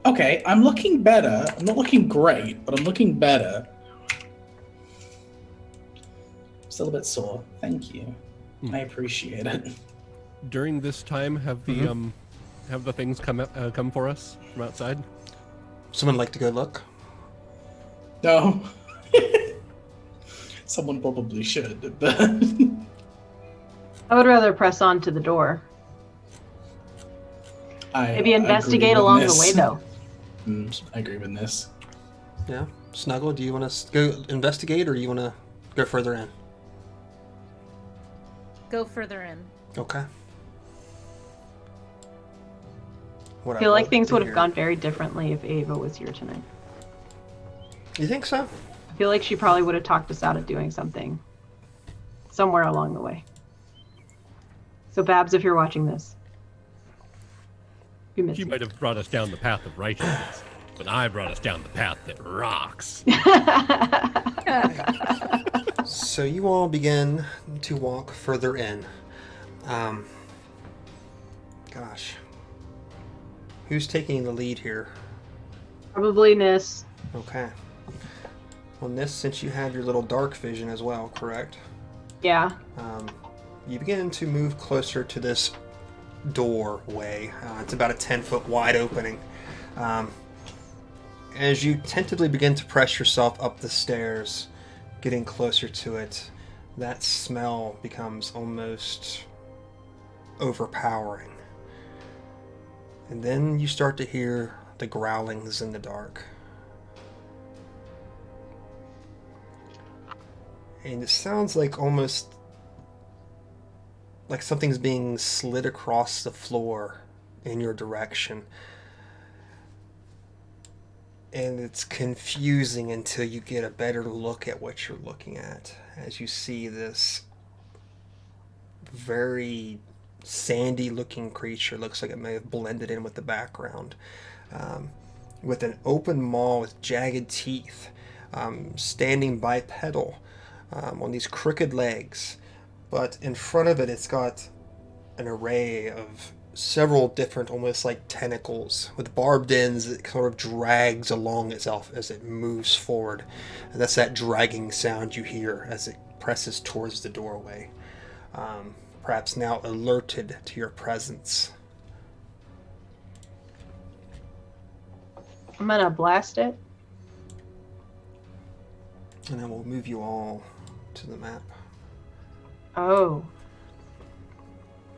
Okay, I'm looking better. I'm not looking great, but I'm looking better. Still a bit sore. Thank you. I appreciate it. During this time, have the things come for us from outside? Someone like to go look? No. Someone probably should, but I would rather press on to the door. Maybe investigate along the way, though. I agree with this. Yeah. Snuggle, do you want to go investigate or do you want to go further in? Go further in. Okay. I feel like things would have gone very differently if Ava was here tonight. You think so? I feel like she probably would have talked us out of doing something somewhere along the way. So Babs, if you're watching this, you missed She it. might have brought us down the path of righteousness, but I brought us down the path that rocks. So you all begin to walk further in. Gosh. Who's taking the lead here? Probably Nis. Okay. On this, since you had your little dark vision as well, correct? Yeah. You begin to move closer to this doorway. It's about a 10-foot wide opening. As you tentatively begin to press yourself up the stairs, getting closer to it, that smell becomes almost overpowering. And then you start to hear the growlings in the dark. And it sounds like almost like something's being slid across the floor in your direction. and it's confusing until you get a better look at what you're looking at, as you see this very sandy looking creature. Looks like it may have blended in with the background, with an open maw with jagged teeth, standing bipedal, on these crooked legs. But in front of it, it's got an array of several different, almost like tentacles with barbed ends that sort of drags along itself as it moves forward. And that's that dragging sound you hear as it presses towards the doorway. Perhaps now alerted to your presence. I'm gonna blast it. And then we'll move you all to the map. Oh.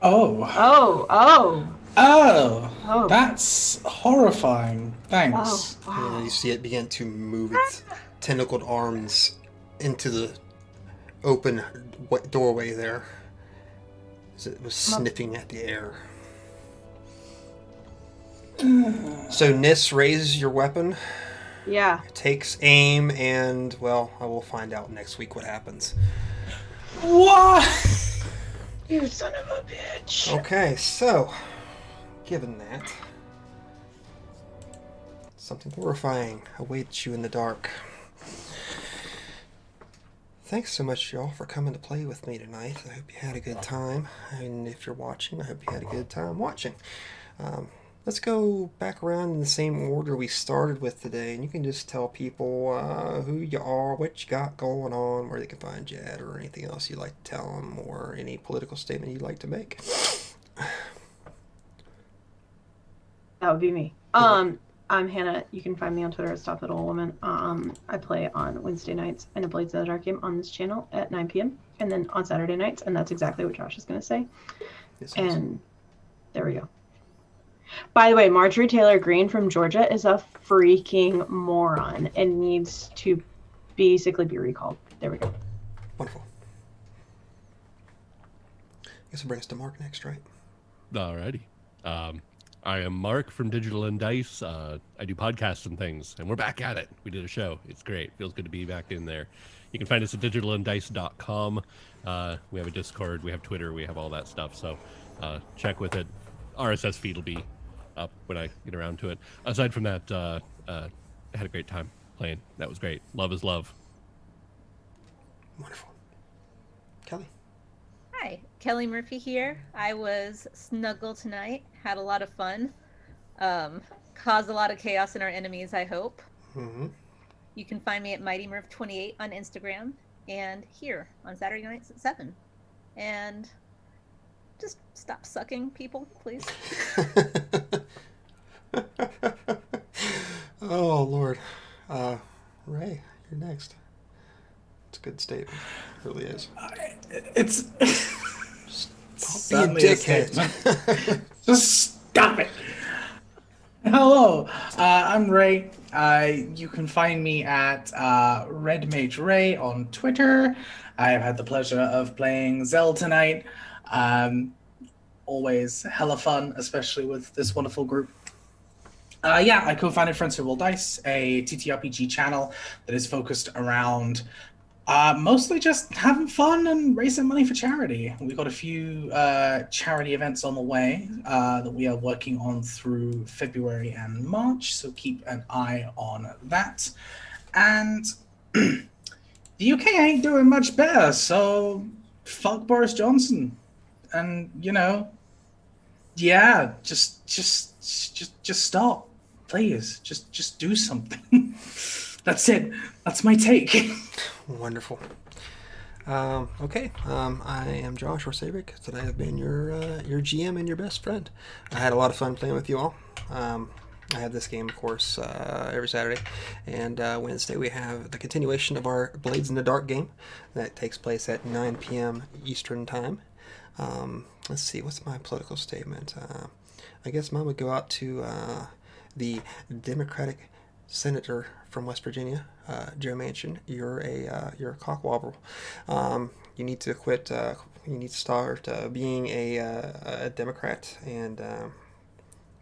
Oh. Oh. Oh. Oh. Oh. That's horrifying. Thanks. Oh. And Wow. you see it begin to move its tentacled arms into the open doorway there, as it was sniffing at the air. So Nis raises your weapon, Yeah. takes aim, and, well, I will find out next week what happens. What? You son of a bitch. Okay, so, given that, something horrifying awaits you in the dark. Thanks so much, y'all, for coming to play with me tonight. I hope you had a good time. And if you're watching, I hope you had a good time watching. Let's go back around in the same order we started with today, and you can just tell people who you are, what you got going on, where they can find you at, or anything else you'd like to tell them, or any political statement you'd like to make. That would be me. I'm Hannah. You can find me on Twitter at Stop That Old Woman. I play on Wednesday nights in a Blades of the Dark game on this channel at 9 p.m. and then on Saturday nights, and that's exactly what Josh is going to say. And there we go. By the way, Marjorie Taylor Greene from Georgia is a freaking moron and needs to basically be recalled. There we go. Wonderful. I guess it'll bring us to Mark next, right? Alrighty. I am Mark from Digital and Dice. I do podcasts and things, and we're back at it. We did a show. It's great. Feels good to be back in there. You can find us at digitalanddice.com. We have a Discord, we have Twitter, we have all that stuff. So check with it. RSS feed will be up when I get around to it. Aside from that, I had a great time playing. That was great. Love is love. Wonderful. Kelly? Hi, Kelly Murphy here. I was snuggle tonight, had a lot of fun, caused a lot of chaos in our enemies, I hope. Mm-hmm. You can find me at MightyMurph28 on Instagram and here on Saturday nights at 7. And just stop sucking people, please. Oh, Lord. Ray, you're next. It's a good statement. It really is. It's Don't be a certainly a dickhead. Just stop it. Hello, I'm Ray. You can find me at Red Mage Ray on Twitter. I've had the pleasure of playing Zell tonight. Always hella fun, especially with this wonderful group. I co-founded Friends Who Roll Dice, a TTRPG channel that is focused around mostly just having fun and raising money for charity. We've got a few charity events on the way that we are working on through February and March, so keep an eye on that. And the UK ain't doing much better, so fuck Boris Johnson. And, just stop. Please, just do something. That's it. That's my take. Wonderful. Okay. I am Josh or Saevrick. Today I've been your GM and your best friend. I had a lot of fun playing with you all. I have this game, of course, every Saturday. And Wednesday we have the continuation of our Blades in the Dark game. That takes place at 9 p.m. Eastern Time. Let's see, what's my political statement? I guess mine would go out to the Democratic Senator from West Virginia, Joe Manchin. You're a cockwobble. You need to quit. You need to start being a Democrat and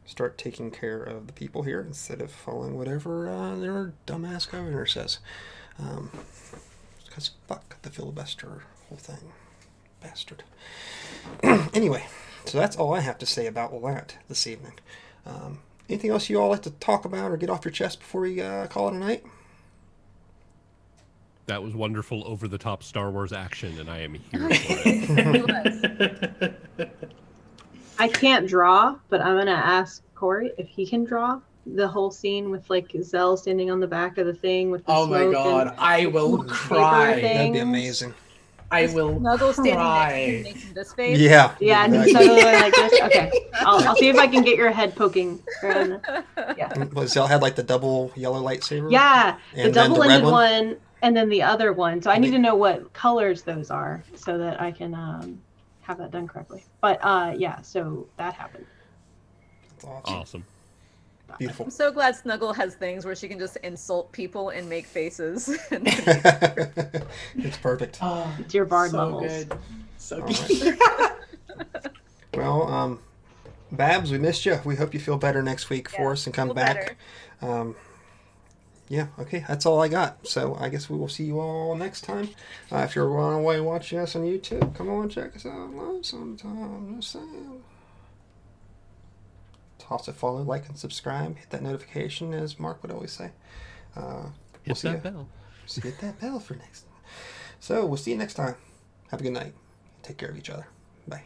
start taking care of the people here instead of following whatever their dumbass governor says. Because fuck the filibuster whole thing. Bastard. Anyway, so that's all I have to say about that this evening. Anything else you all like to talk about or get off your chest before we call it a night? That was wonderful, over-the-top Star Wars action, and I am here for it. I can't draw, but I'm gonna ask Corey if he can draw the whole scene with like Zell standing on the back of the thing with the Oh my smoke god, and I will paper cry. thing. That'd be amazing. I will Snuggle standing next to you cry. making this face. Yeah. Yeah, and exactly. so like this. Okay, I'll see if I can get your head poking. Yeah, Was Zell had like the double yellow lightsaber? yeah, the And then the red double-ended one? one, and then the other one. So I need The- to know what colors those are so that I can have that done correctly. But yeah, so that happened. That's awesome. Awesome. Beautiful. I'm so glad Snuggle has things where she can just insult people and make faces. It's perfect. Oh, It's your bard so levels. good. So All good. Well, Babs, we missed you. We hope you feel better next week for us and come feel back. Yeah, okay, that's all I got. So I guess we will see you all next time. If you're on away watching us on YouTube, come on, check us out live sometime. Just saying. Also follow, like, and subscribe. Hit that notification, as Mark would always say. We'll Hit see that you. bell. So hit that bell for next time. So we'll see you next time. Have a good night. Take care of each other. Bye.